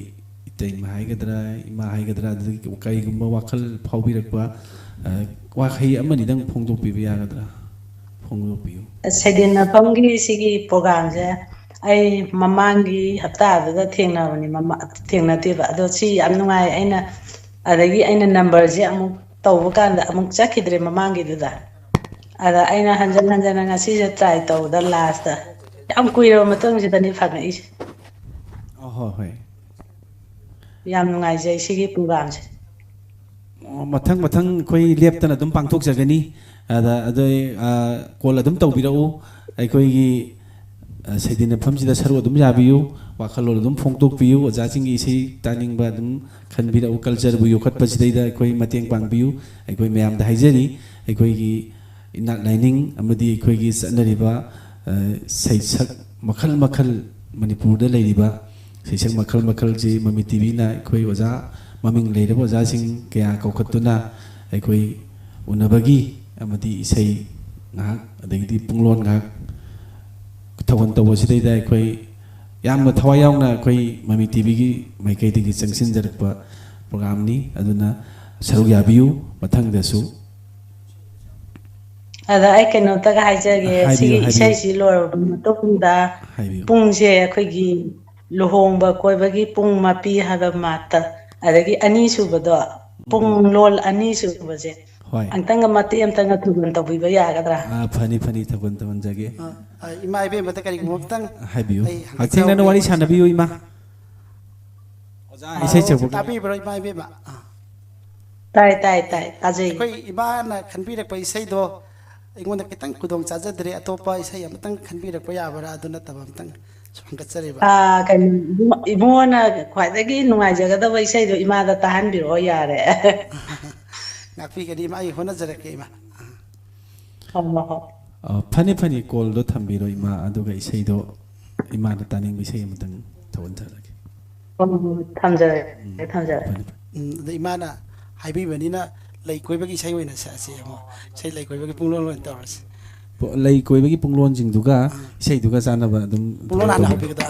ꯏꯇꯩꯃ ꯍꯥꯏꯒꯗ꯭ꯔꯥ ꯏꯃꯥ ꯍꯥꯏꯒꯗ꯭ꯔꯥ ꯑꯗꯨꯗꯒꯤ ꯀꯔꯤꯒꯨꯝꯕ ꯋꯥꯈꯜ ꯐꯥꯎꯕꯤꯔꯛꯄ ꯋꯥꯍꯩ ꯑꯃꯅꯤꯗꯪ ꯐꯣꯡꯗꯣꯛꯄꯤꯕ ꯌꯥꯒꯗ꯭ꯔꯥ ꯐꯣꯡꯗꯣꯛꯄꯤꯌꯨ ꯁꯩꯗꯤꯟꯅꯐꯝꯒꯤ ꯁꯤꯒꯤ ꯄ꯭ꯔꯣꯒꯥꯝꯁꯦ ꯑꯩ ꯃꯃꯥꯡꯒꯤ ꯍꯞꯇꯥꯗꯨꯗ ꯊꯦꯡꯅꯕꯅꯤ ꯊꯦꯡꯅꯗꯦꯕ ꯑꯗꯣ ꯁꯤ ꯌꯥꯝ ꯅꯨꯡꯉꯥꯏ ꯑꯩꯅ ꯑꯗꯒꯤ ꯑꯩꯅ ꯅꯝꯕꯔꯁꯦ ꯑꯃꯨꯛ ꯇꯧꯕ ꯀꯥꯟꯗ ꯑꯃꯨꯛ ꯆꯠꯈꯤꯗ꯭ꯔꯦ ꯃꯃꯥꯡꯒꯤꯗꯨꯗ ꯑꯗ ꯑꯩꯅ ꯍꯟꯖꯟ ꯍꯟꯖꯟꯅ ꯉꯁꯤꯁꯦ ꯇ꯭ꯔꯥꯏ ꯇꯧꯕꯗ ꯂꯥꯁꯇ ꯌꯥꯝ ꯀꯨꯏꯔꯕ ꯃꯇꯨꯡꯁꯤꯗꯅꯤ ꯐꯪꯉꯛꯏꯁꯦ ꯍꯣꯏ ꯍꯣꯏ ꯌꯥꯝ ꯅꯨꯡꯉꯥꯏꯖꯩ ꯁꯤꯒꯤ ꯄ꯭ꯔꯣꯒꯥꯝꯁꯦ ꯃꯊꯪ ꯃꯊꯪ ꯑꯩꯈꯣꯏ ꯂꯦꯞꯇꯅ ꯑꯗꯨꯝ ꯄꯥꯡꯊꯣꯛꯆꯒꯅꯤ ꯑꯗ ꯀꯣꯜ ꯑꯗꯨꯝ ꯇꯧꯕꯤꯔꯛꯎ ꯑꯩꯈꯣꯏꯒꯤ ꯁꯩꯗꯤꯟꯅꯐꯝꯁꯤꯗ ꯁꯔꯨꯛ ꯑꯗꯨꯝ ꯌꯥꯕꯤꯌꯨ ꯋꯥꯈꯜꯂꯣꯟ ꯑꯗꯨꯝ ꯐꯣꯡꯗꯣꯛꯄꯤꯌꯨ ꯑꯣꯖꯥꯁꯤꯡꯒꯤ ꯏꯁꯩ ꯇꯥꯅꯤꯡꯕ ꯑꯗꯨꯝ ꯈꯟꯕꯤꯔꯛꯎ ꯀꯜꯆꯔꯕꯨ ꯌꯣꯛꯈꯠꯄꯁꯤꯗꯩꯗ ꯑꯩꯈꯣꯏ ꯃꯇꯦꯡ ꯄꯥꯡꯕꯤꯌꯨ ꯑꯩꯈꯣই ꯃꯌꯥꯝꯗ ꯍꯥꯏꯖꯔꯤ ꯑꯩꯈꯣꯏꯒꯤ ꯏꯅꯥꯠ ꯂꯥꯏꯅꯤꯡ ꯑꯃꯗꯤ ꯑꯩꯈꯣꯏꯒꯤ ꯆꯠꯅꯔꯤꯕ ꯁꯩꯁꯛ ꯃꯈꯜ ꯃꯈꯜ ꯃꯅꯤꯄꯨꯔꯗ ꯂꯩꯔꯤꯕ ꯁꯩꯁꯛ ꯃꯈꯜ ꯃꯈꯜꯁꯤ ꯃꯃꯤ ꯇꯤꯚꯤꯅ ꯑꯩꯈꯣꯏ ꯑꯣꯖꯥ ꯃꯃꯤꯡ ꯂꯩꯔꯕ ꯑꯣꯖꯥꯁꯤꯡ ꯀꯌꯥ ꯀꯧꯈꯠꯇꯨꯅ ꯑꯩꯈꯣꯏ ꯎꯅꯕꯒꯤ ꯑꯃꯗꯤ ꯏꯁꯩ ꯉꯥꯏꯍꯥꯛ ꯑꯗꯒꯤꯗꯤ ꯄꯨꯡꯂꯣꯟ ꯉꯥꯏꯍꯥꯛ ꯊꯧꯒꯜ ꯇꯧꯕꯁꯤꯗꯩꯗ ꯑꯩꯈꯣꯏ ꯌꯥꯝꯅ ꯊꯋꯥꯏ ꯌꯥꯎꯅ ꯑꯩꯈꯣꯏ ꯃꯃꯤ ꯇꯤꯚꯤꯒꯤ ꯃꯥꯏꯀꯩꯗꯒꯤ ꯆꯪꯁꯤꯟꯖꯔꯛꯄ ꯄ꯭ꯔꯣꯒꯥꯝꯅꯤ ꯑꯗꯨꯅ ꯁꯔꯨꯛ ꯌꯥꯕꯤꯌꯨ ꯃꯊꯪꯗꯁꯨ ꯑꯗ ꯑꯩ ꯀꯩꯅꯣꯝꯇꯒ ꯍꯥꯏꯖꯒꯦ ꯍꯥꯏꯕꯤꯌꯨ ꯁꯤꯒꯤ ꯍꯥꯏꯕꯤꯌꯨ ꯏꯁꯩꯁꯤ ꯂꯣꯏꯔꯕ ꯃꯇꯨꯡꯗ ꯍꯥꯏꯕꯤꯌꯨ ꯄꯨꯡꯁꯦ ꯑꯩꯈꯣꯏꯒꯤ ꯂꯨꯍꯣꯡꯕ ꯀꯣꯏꯕꯒꯤ ꯄꯨꯡ ꯃꯄꯤ ꯍꯥꯏꯕ ꯃꯥꯇ ꯑꯗꯒꯤ ꯑꯅꯤꯁꯨꯕꯗꯣ ꯄꯨꯡ ꯂꯣꯜ ꯑꯅꯤꯁꯨꯕꯁꯦ ꯍꯣꯏ ꯑꯝꯇꯪꯒ ꯃꯇꯦꯛ ꯑꯃꯇꯪꯒ ꯊꯧꯒꯜ ꯇꯧꯕꯤꯕ ꯌꯥꯒꯗ꯭ꯔꯥ ꯐꯅꯤ ꯐꯅꯤ ꯊꯧꯒꯜ ꯇꯧꯍꯟꯖꯒꯦ ꯏꯃꯥ ꯏꯕꯦꯝꯃꯗ ꯀꯔꯤꯒꯨꯝꯕ ꯑꯃꯇꯪ ꯍꯥꯏꯕꯤꯌꯨ ꯑꯩ ꯍꯛꯊꯦꯡꯅꯅ ꯋꯥꯔꯤ ꯁꯥꯟꯅꯕꯤꯌꯨ ꯏꯃꯥ ꯑꯣꯖꯥ ꯏꯁꯩ ꯁꯛꯄꯒꯤ ꯇꯥꯕꯤꯕ꯭ꯔꯣ ꯏꯃꯥ ꯏꯕꯦꯝꯃ ꯇꯥꯏ ꯇꯥꯏ ꯇꯥꯏ ꯇꯥꯖꯩ ꯑꯩꯈꯣꯏ ꯏꯃꯥꯅ ꯈꯟꯕꯤꯔꯛꯄ ꯏꯁꯩꯗꯣ ꯑꯩꯉꯣꯟꯗ ꯈꯤꯇꯪ ꯈꯨꯗꯣꯡ ꯆꯥꯖꯗ꯭ꯔꯦ ꯑꯇꯣꯞꯄ ꯏꯁꯩ ꯑꯃꯇꯪ ꯈꯟꯕꯤꯔꯛꯄ ꯌꯥꯕ꯭ꯔꯥ ꯑꯗꯨ ꯅꯠꯇꯕ ꯑꯃꯇꯪ ꯍꯪꯒꯠꯆꯔꯤꯕ ꯀꯩꯅꯣ ꯏꯕꯨꯡꯉꯣꯅ ꯈ꯭ꯋꯥꯏꯗꯒꯤ ꯅꯨꯡꯉꯥꯏꯖꯒꯗꯕ ꯏꯁꯩꯗꯣ ꯏꯃꯥꯗ ꯇꯥꯍꯟꯕꯤꯔꯛꯑꯣ ꯌꯥꯔꯦ ꯉꯥꯛꯄꯤꯒꯅꯤ ꯏꯃꯥ ꯑꯩ ꯍꯣꯠꯅꯖꯔꯛꯀꯦ ꯏꯃꯥ ꯐꯅꯤ ꯐꯅꯤ ꯀꯣꯜꯗꯣ ꯊꯝꯕꯤꯔꯣ ꯏꯃꯥ ꯑꯗꯨꯒ ꯏꯁꯩꯗꯣ ꯏꯃꯥꯅ ꯇꯥꯅꯤꯡꯕ ꯏꯁꯩ ꯑꯃꯇꯪ ꯊꯧꯍꯟꯖꯔꯒꯦ ꯊꯝꯖꯔꯒꯦ ꯊꯝꯖꯔꯒꯦ ꯑꯗ ꯏꯃꯥꯅ ꯍꯥꯏꯕꯤꯕꯅꯤꯅ ꯂꯩ ꯀꯣꯏꯕꯒꯤ ꯏꯁꯩ ꯑꯣꯏꯅ ꯁꯛꯑꯁꯤ ꯑꯃꯨꯛ ꯏꯁꯩ ꯂꯩ ꯀꯣꯏꯕꯒꯤ ꯄꯨꯡꯂꯣꯟ ꯑꯣꯏꯅ ꯇꯧꯔꯁꯤ ꯂꯩ ꯀꯣꯏꯕꯒꯤ ꯄꯨꯡꯂꯣꯟꯁꯤꯡꯗꯨꯒ ꯏꯁꯩꯗꯨꯒ ꯆꯥꯟꯅꯕ ꯑꯗꯨꯝ ꯄꯨꯡꯂꯣꯟ ꯍꯥꯟꯅ ꯍꯧꯕꯤꯒꯗ꯭ꯔꯥ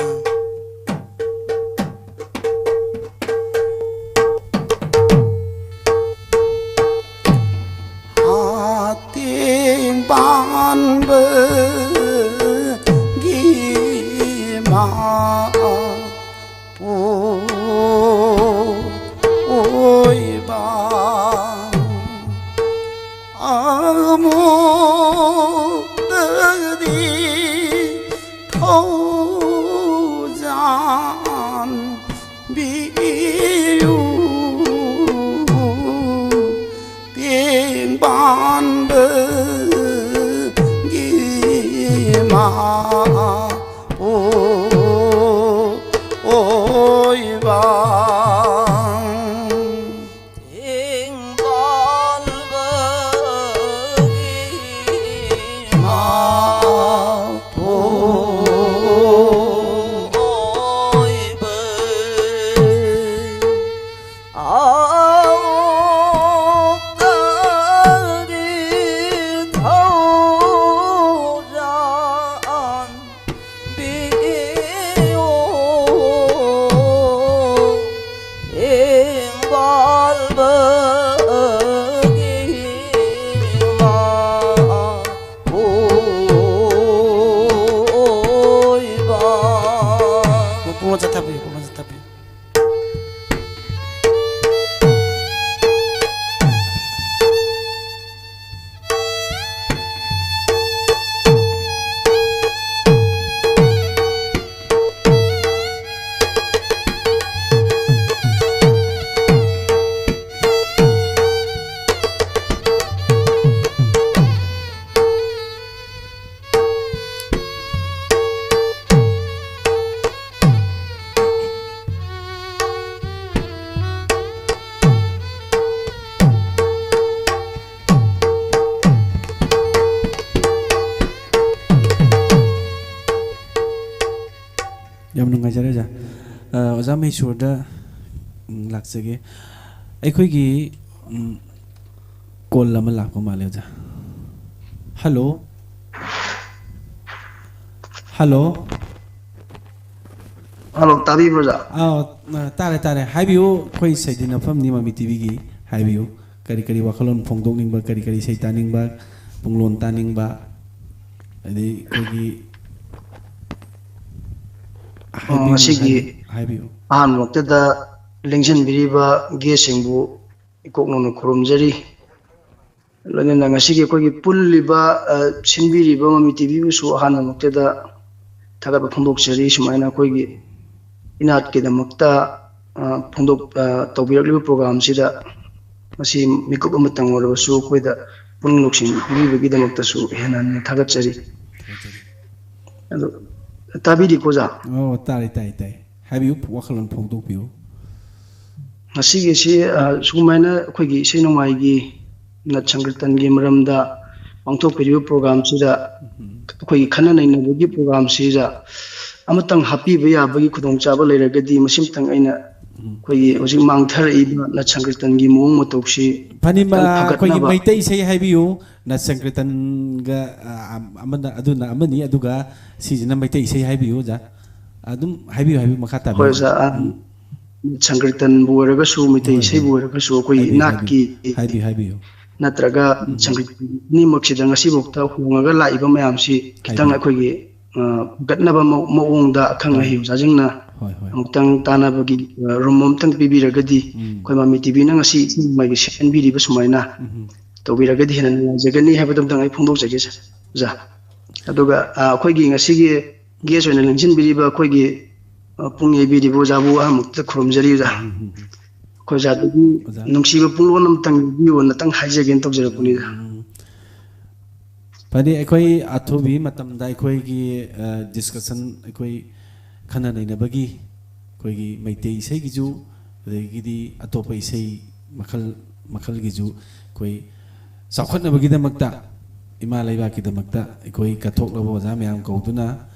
ꯌꯥꯝ ꯅꯨꯡꯉꯥꯏꯖꯔꯦ ꯑꯣꯖꯥ ꯑꯣꯖꯥ ꯃꯍꯦꯁꯣꯔꯗ ꯂꯥꯛꯆꯒꯦ ꯑꯩꯈꯣꯏꯒꯤ ꯀꯣꯜ ꯑꯃ ꯂꯥꯛꯄ ꯃꯥꯜꯂꯦ ꯑꯣꯖꯥ ꯍꯜꯂꯣ ꯍꯜꯂꯣ ꯍꯜꯂꯣ ꯇꯥꯕꯤꯕ꯭ꯔꯣ ꯑꯣꯖꯥ ꯇꯥꯔꯦ ꯇꯥꯔꯦ ꯍꯥꯏꯕꯤꯌꯨ ꯑꯩꯈꯣꯏ ꯁꯩꯗꯤꯅꯐꯝꯅꯤ ꯃꯃꯤ ꯇꯤꯚꯤꯒꯤ ꯍꯥꯏꯕꯤꯌꯨ ꯀꯔꯤ ꯀꯔꯤ ꯋꯥꯈꯜꯂꯣꯟ ꯐꯣꯡꯗꯣꯛꯅꯤꯡꯕ ꯀꯔꯤ ꯀꯔꯤ ꯏꯁꯩ ꯇꯥꯅꯤꯡꯕ ꯄꯨꯡꯂꯣꯟ ꯇꯥꯅꯤꯡꯕ ꯑꯗꯩ ꯑꯩꯈꯣꯏꯒꯤ ꯉꯁꯤꯒꯤ ꯍꯥꯏꯕꯤꯌꯨ ꯑꯍꯥꯟꯕꯃꯛꯇꯗ ꯂꯦꯡꯁꯤꯟꯕꯤꯔꯤꯕ ꯒꯦꯁꯁꯤꯡꯕꯨ ꯏꯀꯣꯛꯅꯧꯅ ꯈꯨꯔꯨꯝꯖꯔꯤ ꯂꯣꯏꯅꯅ ꯉꯁꯤꯒꯤ ꯑꯩꯈꯣꯏꯒꯤ ꯄꯨꯜꯂꯤꯕ ꯁꯤꯟꯕꯤꯔꯤꯕ ꯃꯃꯤ ꯇꯤꯚꯤꯕꯨꯁꯨ ꯑꯍꯥꯟꯕꯃꯛꯇꯗ ꯊꯥꯒꯠꯄ ꯐꯣꯡꯗꯣꯛꯆꯔꯤ ꯁꯨꯃꯥꯏꯅ ꯑꯩꯈꯣꯏꯒꯤ ꯏꯅꯥꯠꯀꯤꯗꯃꯛꯇ ꯇꯧꯕꯤꯔꯛꯂꯤꯕ ꯄ꯭ꯔꯣꯒ꯭ꯔꯥꯝꯁꯤꯗ ꯃꯁꯤ ꯃꯤꯀꯨꯞ ꯑꯃꯇꯪ ꯑꯣꯏꯔꯕꯁꯨ ꯑꯩꯈꯣꯏꯗ ꯄꯨꯛꯅꯤꯡ ꯂꯧꯁꯤꯡ ꯄꯤꯕꯤꯕꯒꯤꯗꯃꯛꯇꯁꯨ ꯍꯦꯟꯅ ꯍꯟꯅ ꯊꯥꯒꯠꯆꯔꯤ ꯑꯗꯣ ꯇꯥꯕꯤꯔꯤꯀꯣ ꯑꯣꯖꯥ ꯇꯥꯔꯦ ꯇꯥꯏ ꯍꯥꯏꯕꯤꯌꯨ ꯋꯥꯈꯜꯂꯣꯟ ꯐꯣꯡꯗꯣꯛꯄꯤꯌꯨ ꯉꯁꯤꯒꯤꯁꯤ ꯁꯨꯃꯥꯏꯅ ꯑꯩꯈꯣꯏꯒꯤ ꯏꯁꯩ ꯅꯣꯡꯃꯥꯏꯒꯤ ꯅꯠ ꯁꯪꯀꯤꯔꯇꯟꯒꯤ ꯃꯔꯝꯗ ꯄꯥꯡꯊꯣꯛꯄꯤꯔꯤꯕ ꯄ꯭ꯔꯣꯒ꯭ꯔꯥꯝꯁꯤꯗ ꯑꯩꯈꯣꯏꯒꯤ ꯈꯟꯅ ꯅꯩꯅꯕꯒꯤ ꯄ꯭ꯔꯣꯒ꯭ꯔꯥꯝꯁꯤꯗ ꯑꯃꯇꯪ ꯍꯥꯞꯄꯤꯕ ꯌꯥꯕꯒꯤ ꯈꯨꯗꯣꯡꯆꯥꯕ ꯂꯩꯔꯒꯗꯤ ꯃꯁꯤꯃꯇꯪ ꯑꯩꯅ ꯑꯩꯈꯣꯏꯒꯤ ꯍꯧꯖꯤꯛ ꯃꯥꯡꯊꯔꯛꯏꯕ ꯅꯠ ꯁꯪꯀꯤꯔꯇꯟꯒꯤ ꯃꯑꯣꯡ ꯃꯇꯧꯁꯤ ꯐꯅꯤꯃ ꯑꯩꯈꯣꯏꯒꯤ ꯃꯩꯇꯩ ꯏꯁꯩ ꯍꯥꯏꯕꯤꯌꯨ ꯅꯠ ꯁꯪꯀꯤꯔꯇꯟꯒ ꯑꯗꯨꯅ ꯑꯃꯅꯤ ꯑꯗꯨꯒ ꯁꯤꯁꯤꯅ ꯃꯩꯇꯩ ꯏꯁꯩ ꯍꯥꯏꯕꯤꯌꯨ ꯑꯣꯖꯥ ꯑꯗꯨꯝ ꯍꯥꯏꯕꯤꯌꯨ ꯃꯈꯥ ꯇꯥꯕꯤꯌꯨ ꯍꯣꯏ ꯑꯣꯖꯥ ꯁꯪꯀꯤꯔꯇꯟꯕꯨ ꯑꯣꯏꯔꯒꯁꯨ ꯃꯩꯇꯩ ꯏꯁꯩꯕꯨ ꯑꯣꯏꯔꯒꯁꯨ ꯑꯩꯈꯣꯏꯒꯤ ꯅꯥꯠꯀꯤ ꯍꯥꯏꯕꯤꯌꯨ ꯅꯠꯇ꯭ꯔꯒ ꯁꯪꯀꯤꯔꯇꯟ ꯑꯅꯤꯃꯛꯁꯤꯗ ꯉꯁꯤꯐꯥꯎꯗ ꯍꯣꯡꯉꯒ ꯂꯥꯛꯏꯕ ꯃꯌꯥꯝꯁꯤ ꯈꯤꯇꯪ ꯑꯩꯈꯣꯏꯒꯤ ꯐꯒꯠꯅꯕ ꯃꯑꯣꯡꯗ ꯑꯈꯪ ꯑꯍꯩ ꯑꯣꯖꯥꯁꯤꯡꯅ ꯑꯃꯨꯛꯇꯪ ꯇꯥꯟꯅꯕꯒꯤ ꯔꯨꯝ ꯑꯃꯇꯪ ꯄꯤꯕꯤꯔꯒꯗꯤ ꯑꯩꯈꯣꯏ ꯃꯃꯤ ꯇꯤꯚꯤꯅ ꯉꯁꯤ ꯃꯥꯒꯤ ꯁꯦꯝꯕꯤꯔꯤꯕ ꯁꯨꯃꯥꯏꯅ ꯇꯧꯕꯤꯔꯒꯗꯤ ꯍꯦꯟꯅ ꯅꯨꯡꯉꯥꯏꯖꯒꯅꯤ ꯍꯥꯏꯕꯗꯨꯃꯇꯪ ꯑꯩ ꯐꯣꯡꯗꯣꯛꯆꯒꯦ ꯑꯣꯖꯥ ꯑꯗꯨꯒ ꯑꯩꯈꯣꯏꯒꯤ ꯉꯁꯤꯒꯤ ꯒꯦꯁ ꯑꯣꯏꯅ ꯂꯦꯡꯁꯤꯟꯕꯤꯔꯤꯕ ꯑꯩꯈꯣꯏꯒꯤ ꯄꯨꯡ ꯌꯩꯕꯤꯔꯤꯕ ꯑꯣꯖꯥꯕꯨ ꯑꯍꯥꯟꯕꯃꯛꯇ ꯈꯨꯔꯨꯝꯖꯔꯤ ꯑꯣꯖꯥ ꯑꯩꯈꯣꯏ ꯑꯣꯖꯥꯗꯒꯤ ꯅꯨꯡꯁꯤꯕ ꯄꯨꯡꯂꯣꯟ ꯑꯃꯇꯪ ꯂꯤꯕꯤꯌꯣꯅꯇꯪ ꯍꯥꯏꯖꯒꯦꯅ ꯇꯧꯖꯔꯛꯄꯅꯤꯗ ꯐꯔꯦ ꯑꯩꯈꯣꯏ ꯑꯊꯨꯕꯤ ꯃꯇꯝꯗ ꯑꯩꯈꯣꯏꯒꯤ ꯗꯤꯁꯀꯁꯟ ꯑꯩꯈꯣꯏ ꯈꯟꯅ ꯅꯩꯅꯕꯒꯤ ꯑꯩꯈꯣꯏꯒꯤ ꯃꯩꯇꯩ ꯏꯁꯩꯒꯤꯁꯨ ꯑꯗꯒꯤꯗꯤ ꯑꯇꯣꯞꯄ ꯏꯁꯩ ꯃꯈꯜꯒꯤꯁꯨ ꯑꯩꯈꯣꯏ ꯆꯥꯎꯈꯠꯅꯕꯒꯤꯗꯃꯛꯇ ꯏꯃꯥ ꯂꯩꯕꯥꯛꯀꯤꯗꯃꯛꯇ ꯑꯩꯈꯣꯏ ꯀꯠꯊꯣꯛꯂꯕ ꯑꯣꯖꯥ ꯃꯌꯥꯝ ꯀꯧꯗꯨꯅ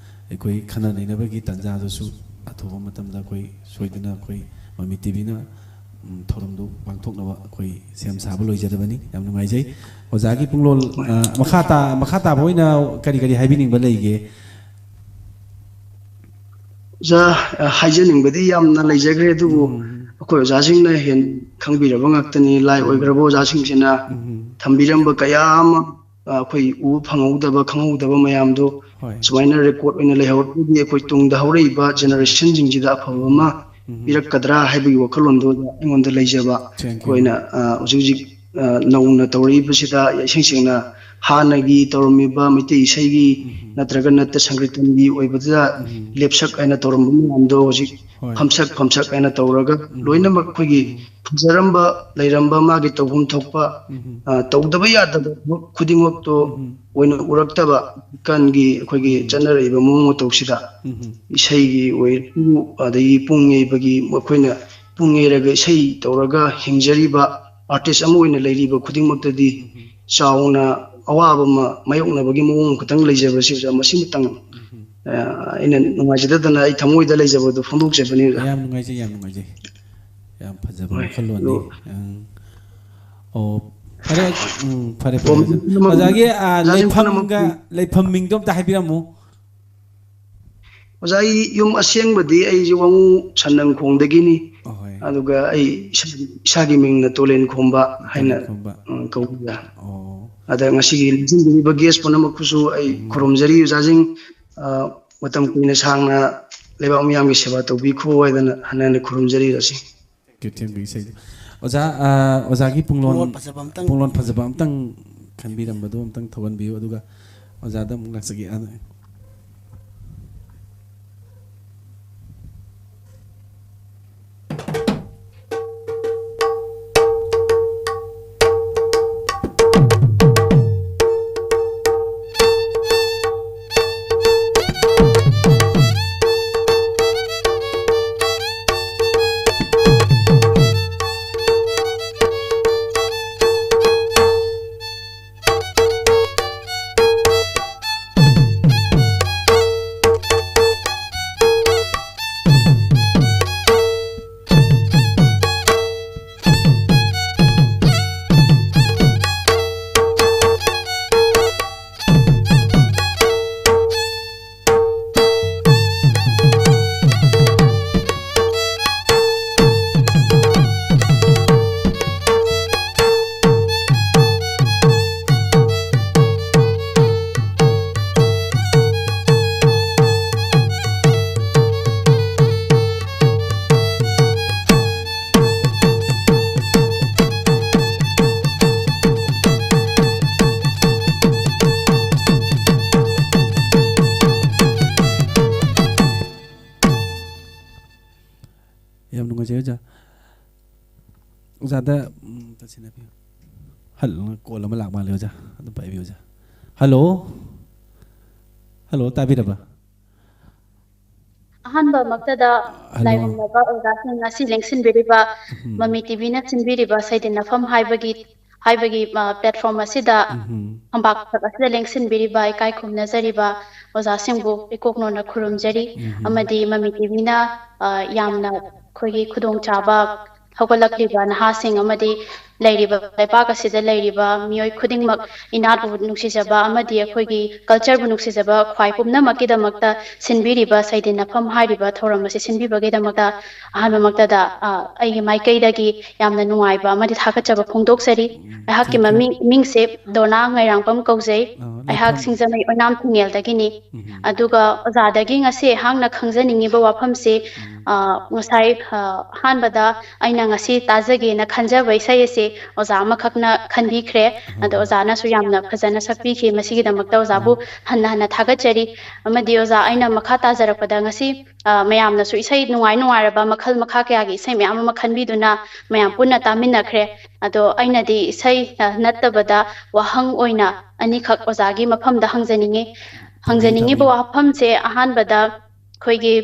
ꯑꯩꯈꯣꯏ ꯈꯟꯅ ꯅꯩꯅꯕꯒꯤ ꯇꯥꯟꯖꯥꯗꯨꯁꯨ ꯑꯊꯨꯕ ꯃꯇꯝꯗ ꯑꯩꯈꯣꯏ ꯁꯣꯏꯗꯅ ꯑꯩꯈꯣꯏ ꯃꯃꯤ ꯇꯤꯚꯤꯅ ꯊꯧꯔꯝꯗꯨ ꯄꯥꯡꯊꯣꯛꯅꯕ ꯑꯩꯈꯣꯏ ꯁꯦꯝ ꯁꯥꯕ ꯂꯣꯏꯖꯔꯕꯅꯤ ꯌꯥꯝ ꯅꯨꯡꯉꯥꯏꯖꯩ ꯑꯣꯖꯥꯒꯤ ꯄꯨꯡꯂꯣꯟ ꯃꯈꯥ ꯇꯥꯕ ꯑꯣꯏꯅ ꯀꯔꯤ ꯀꯔꯤ ꯍꯥꯏꯕꯤꯅꯤꯡꯕ ꯂꯩꯒꯦ ꯑꯣꯖꯥ ꯍꯥꯏꯖꯅꯤꯡꯕꯗꯤ ꯌꯥꯝꯅ ꯂꯩꯖꯈ꯭ꯔꯦ ꯑꯗꯨꯕꯨ ꯑꯩꯈꯣꯏ ꯑꯣꯖꯥꯁꯤꯡꯅ ꯍꯦꯟꯅ ꯈꯪꯕꯤꯔꯕ ꯉꯥꯛꯇꯅꯤ ꯂꯥꯏ ꯑꯣꯏꯈ꯭ꯔꯕ ꯑꯣꯖꯥꯁꯤꯡꯁꯤꯅ ꯊꯝꯕꯤꯔꯝꯕ ꯀꯌా ꯑꯃ ꯑꯩꯈꯣꯏ ꯎꯕ ꯐꯪꯍꯧꯗꯕ ꯈꯪꯍꯧꯗꯕ ꯃꯌꯥꯝꯗꯣ ꯁꯨꯃꯥꯏꯅ ꯔꯦꯀꯣꯔꯠ ꯑꯣꯏꯅ ꯂꯩꯍꯧꯔꯒꯗꯤ ꯑꯩꯈꯣꯏ ꯇꯨꯡꯗ ꯍꯧꯔꯛꯏꯕ ꯖꯦꯅꯦꯔꯦꯁꯟꯁꯤꯡꯁꯤꯗ ꯑꯐꯕ ꯑꯃ ꯄꯤꯔꯛꯀꯗ꯭ꯔꯥ ꯍꯥꯏꯕꯒꯤ ꯋꯥꯈꯜꯂꯣꯟꯗꯣ ꯑꯩꯉꯣꯟꯗ ꯂꯩꯖꯕ ꯑꯩꯈꯣꯏꯅ ꯍꯧꯖꯤꯛ ꯅꯧꯅ ꯇꯧꯔꯛꯏꯕꯁꯤꯗ ꯏꯁꯦꯡ ꯁꯦꯡꯅ ꯍꯥꯟꯅꯒꯤ ꯇꯧꯔꯝꯃꯤꯕ ꯃꯩꯇꯩ ꯏꯁꯩꯒꯤ ꯅꯠꯇ꯭ꯔꯒ ꯅꯠꯇ ꯁꯪꯀꯤꯔꯇꯟꯒꯤ ꯑꯣꯏꯕꯗꯨꯗ ꯂꯦꯞꯁꯛ ꯍꯥꯏꯅ ꯇꯧꯔꯝꯕ ꯃꯌꯥꯝꯗꯣ ꯍꯧꯖꯤꯛ ꯐꯝꯁꯛ ꯍꯥꯏꯅ ꯇꯧꯔꯒ ꯂꯣꯏꯅꯃꯛ ꯑꯩꯈꯣꯏꯒꯤ ꯐꯖꯔꯝꯕ ꯂꯩꯔꯝꯕ ꯃꯥꯒꯤ ꯇꯧꯐꯝ ꯊꯣꯛꯄ ꯇꯧꯗꯕ ꯌꯥꯗꯕ ꯈꯨꯗꯤꯡꯃꯛꯇꯣ ꯑꯣꯏꯅ ꯎꯔꯛꯇꯕ ꯀꯥꯟꯒꯤ ꯑꯩꯈꯣꯏꯒꯤ ꯆꯠꯅꯔꯛꯏꯕ ꯃꯑꯣꯡ ꯃꯇꯧꯁꯤꯗ ꯏꯁꯩꯒꯤ ꯑꯣꯏꯔꯁꯨ ꯑꯗꯒꯤ ꯄꯨꯡ ꯌꯩꯕꯒꯤ ꯑꯩꯈꯣꯏꯅ ꯄꯨꯡ ꯌꯩꯔꯒ ꯏꯁꯩ ꯇꯧꯔꯒ ꯍꯤꯡꯖꯔꯤꯕ ꯑꯥꯔꯇꯤꯁ ꯑꯃ ꯑꯣꯏꯅ ꯂꯩꯔꯤꯕ ꯈꯨꯗꯤꯡꯃꯛꯇꯗꯤ ꯆꯥꯎꯅ ꯑꯋꯥꯕ ꯑꯃ ꯃꯥꯌꯣꯛꯅꯕꯒꯤ ꯃꯑꯣꯡ ꯈꯛꯇꯪ ꯂꯩꯖꯕꯁꯤ ꯃꯁꯤꯃꯇꯪ ꯑꯩꯅ ꯅꯨꯡꯉꯥꯏꯖꯗꯗꯅ ꯑꯩ ꯊꯃꯣꯏꯗ ꯂꯩꯖꯕꯗꯨ ꯐꯣꯡꯗꯣꯛꯆꯕꯅꯤ ꯌꯥꯝ ꯅꯨꯡꯉꯥꯏꯖꯩ ꯌꯥꯝ ꯐꯖꯕ ꯋꯥꯈꯜꯂꯣꯟꯅꯤ ꯑꯣ ꯐꯔꯦ ꯐꯔꯦ ꯑꯣꯖꯥꯒꯤ ꯂꯩꯐꯝ ꯃꯤꯡꯗꯣ ꯑꯝꯇ ꯍꯥꯏꯕꯤꯔꯝꯃꯨ ꯑꯣꯖꯥ ꯑꯩ ꯌꯨꯝ ꯑꯁꯦꯡꯕꯗꯤ ꯑꯩꯁꯦ ꯋꯥꯡꯉꯨ ꯁꯟꯅꯪꯈꯣꯡꯗꯒꯤꯅꯤ ꯑꯗꯨꯒ ꯑꯩ ꯏꯁꯥꯒꯤ ꯃꯤꯡꯅ ꯇꯣꯂꯦꯟꯈꯣꯝꯕ ꯍꯥꯏꯅ ꯀꯧꯕ ꯑꯗ ꯉꯁꯤꯒꯤ ꯂꯦꯡꯁꯤꯟꯕꯤꯔꯤꯕ ꯒꯦꯁ ꯄꯨꯝꯅꯃꯛꯄꯨꯁꯨ ꯑꯩ ꯈꯨꯔꯨꯝꯖꯔꯤ ꯑꯣꯖꯥꯁꯤꯡ ꯃꯇꯝ ꯀꯨꯏꯅ ꯁꯥꯡꯅ ꯂꯩꯕꯥꯛ ꯃꯤꯌꯥꯝꯒꯤ ꯁꯦꯕꯥ ꯇꯧꯕꯤꯈꯣ ꯍꯥꯏꯗꯅ ꯍꯟꯅ ꯍꯟꯅ ꯈꯨꯔꯨꯝꯖꯔꯤ ꯑꯣꯖꯥ ꯑꯣꯖꯥꯒꯤ ꯄꯨꯡꯂꯣꯟ ꯐꯖꯕ ꯑꯝꯇꯪ ꯈꯟꯕꯤꯔꯝꯕꯗꯣ ꯑꯝꯇꯪ ꯊꯧꯒꯟꯕꯤꯌꯨ ꯑꯗꯨꯒ ꯑꯣꯖꯥꯗ ꯑꯃꯨꯛ ꯂꯥꯛꯆꯒꯦ ꯅꯨꯡꯉꯥꯏꯖꯩ ꯑꯣꯖꯥ ꯑꯣꯖꯥꯗ ꯇꯠꯁꯤꯟꯅꯕꯤꯌꯨ ꯍꯜꯂꯣ ꯀꯣꯜ ꯑꯃ ꯂꯥꯛ ꯃꯥꯜꯂꯦ ꯑꯣꯖꯥ ꯑꯗꯨꯝ ꯄꯥꯏꯕꯤꯌꯨ ꯑꯣꯖꯥ ꯍꯜꯂꯣ ꯍꯜꯂꯣ ꯇꯥꯕꯤꯔꯕ ꯑꯍꯥꯟꯕ ꯃꯛꯇꯗ ꯂꯥꯏꯔꯦꯝꯂꯕ ꯑꯣꯖꯥꯁꯤꯡ ꯉꯁꯤ ꯂꯦꯡꯁꯤꯟꯕꯤꯔꯤꯕ ꯃꯃꯤ ꯇꯤꯚꯤꯅ ꯁꯤꯟꯕꯤꯔꯤꯕ ꯁꯩꯗꯤꯟꯅꯐꯝ ꯍꯥꯏꯕꯒꯤ ꯄ꯭ꯂꯦꯠꯐꯣꯔꯝ ꯑꯁꯤꯗ ꯐꯝꯄꯥꯛꯁꯛ ꯑꯁꯤꯗ ꯂꯦꯡꯁꯤꯟꯕꯤꯔꯤꯕ ꯏꯀꯥꯏ ꯈꯨꯝꯅꯖꯔꯤꯕ ꯑꯣꯖꯥꯁꯤꯡꯕꯨ ꯏꯀꯣꯛꯅꯣꯟꯅ ꯈꯨꯔꯨꯝꯖꯔꯤ ꯑꯃꯗꯤ ꯃꯃꯤ ꯇꯤꯚꯤꯅ ꯌꯥꯝꯅ ꯑꯩꯈꯣꯏꯒꯤ ꯈꯨꯗꯣꯡꯆꯥꯕ ꯍꯧꯒꯠꯂꯛꯂꯤꯕ ꯅꯍꯥꯁꯤꯡ ꯑꯃꯗꯤ ꯂꯩꯔꯤꯕ ꯂꯩꯕꯥꯛ ꯑꯁꯤꯗ ꯂꯩꯔꯤꯕ ꯃꯤꯑꯣꯏ ꯈꯨꯗꯤꯡꯃꯛ ꯏꯅꯥꯠꯄꯨ ꯅꯨꯡꯁꯤꯖꯕ ꯑꯃꯗꯤ ꯑꯩꯈꯣꯏꯒꯤ ꯀꯜꯆꯔꯕꯨ ꯅꯨꯡꯁꯤꯖꯕ ꯈ꯭ꯋꯥꯏ ꯄꯨꯝꯅꯃꯛꯀꯤꯗꯃꯛꯇ ꯁꯤꯟꯕꯤꯔꯤꯕ ꯁꯩꯗꯤꯟꯅꯐꯝ ꯍꯥꯏꯔꯤꯕ ꯊꯧꯔꯝ ꯑꯁꯤ ꯁꯤꯟꯕꯤꯕꯒꯤꯗꯃꯛꯇ ꯑꯍꯥꯟꯕꯃꯛꯇꯗ ꯑꯩꯒꯤ ꯃꯥꯏꯀꯩꯗꯒꯤ ꯌꯥꯝꯅ ꯅꯨꯡꯉꯥꯏꯕ ꯑꯃꯗꯤ ꯊꯥꯒꯠꯆꯕ ꯐꯣꯡꯗꯣꯛꯆꯔꯤ ꯑꯩꯍꯥꯛꯀꯤ ꯃꯤꯡꯁꯦ ꯗꯣꯅꯥ ꯉꯥꯏꯔꯥꯡꯕꯝ ꯀꯧꯖꯩ ꯑꯩꯍꯥꯛ ꯁꯤꯡꯖꯃꯩ ꯑꯣꯏꯅꯥꯝ ꯊꯤꯡꯉꯦꯜꯗꯒꯤꯅꯤ ꯑꯗꯨꯒ ꯑꯣꯖꯥꯗꯒꯤ ꯉꯁꯤ ꯑꯩꯍꯥꯛꯅ ꯈꯪꯖꯅꯤꯡꯉꯤꯕ ꯋꯥꯐꯝꯁꯤ ꯉꯁꯥꯏ ꯑꯍꯥꯟꯕꯗ ꯑꯩꯅ ꯉꯁꯤ ꯇꯥꯖꯒꯦꯅ ꯈꯟꯖꯕ ꯏꯁꯩ ꯑꯁꯤ ꯑꯣꯖꯥ ꯑꯃꯈꯛꯅ ꯈꯟꯕꯤꯈ꯭ꯔꯦ ꯑꯗꯣ ꯑꯣꯖꯥꯅꯁꯨ ꯌꯥꯝꯅ ꯐꯖꯅ ꯁꯛꯄꯤꯈꯤ ꯃꯁꯤꯒꯤꯗꯃꯛꯇ ꯑꯣꯖꯥꯕꯨ ꯍꯟꯅ ꯍꯟꯅ ꯊꯥꯒꯠꯆꯔꯤ ꯑꯃꯗꯤ ꯑꯣꯖꯥ ꯑꯩꯅ ꯃꯈꯥ ꯇꯥꯖꯔꯛꯄꯗ ꯉꯁꯤ ꯃꯌꯥꯝꯅꯁꯨ ꯏꯁꯩ ꯅꯨꯡꯉꯥꯏꯔꯕ ꯃꯈꯜ ꯃꯈꯥ ꯀꯌꯥꯒꯤ ꯏꯁꯩ ꯃꯌꯥꯝ ꯑꯃ ꯈꯟꯕꯤꯗꯨꯅ ꯃꯌꯥꯝ ꯄꯨꯟꯅ ꯇꯥꯃꯤꯟꯅꯈ꯭ꯔꯦ ꯑꯗꯣ ꯑꯩꯅꯗꯤ ꯏꯁꯩ ꯅꯠꯇꯕꯗ ꯋꯥꯍꯪ ꯑꯣꯏꯅ ꯑꯅꯤꯈꯛ ꯑꯣꯖꯥꯒꯤ ꯃꯐꯝꯗ ꯍꯪꯖꯅꯤꯡꯉꯤꯕ ꯋꯥꯐꯝꯁꯦ ꯑꯍꯥꯟꯕꯗ ꯑꯩꯈꯣꯏꯒꯤ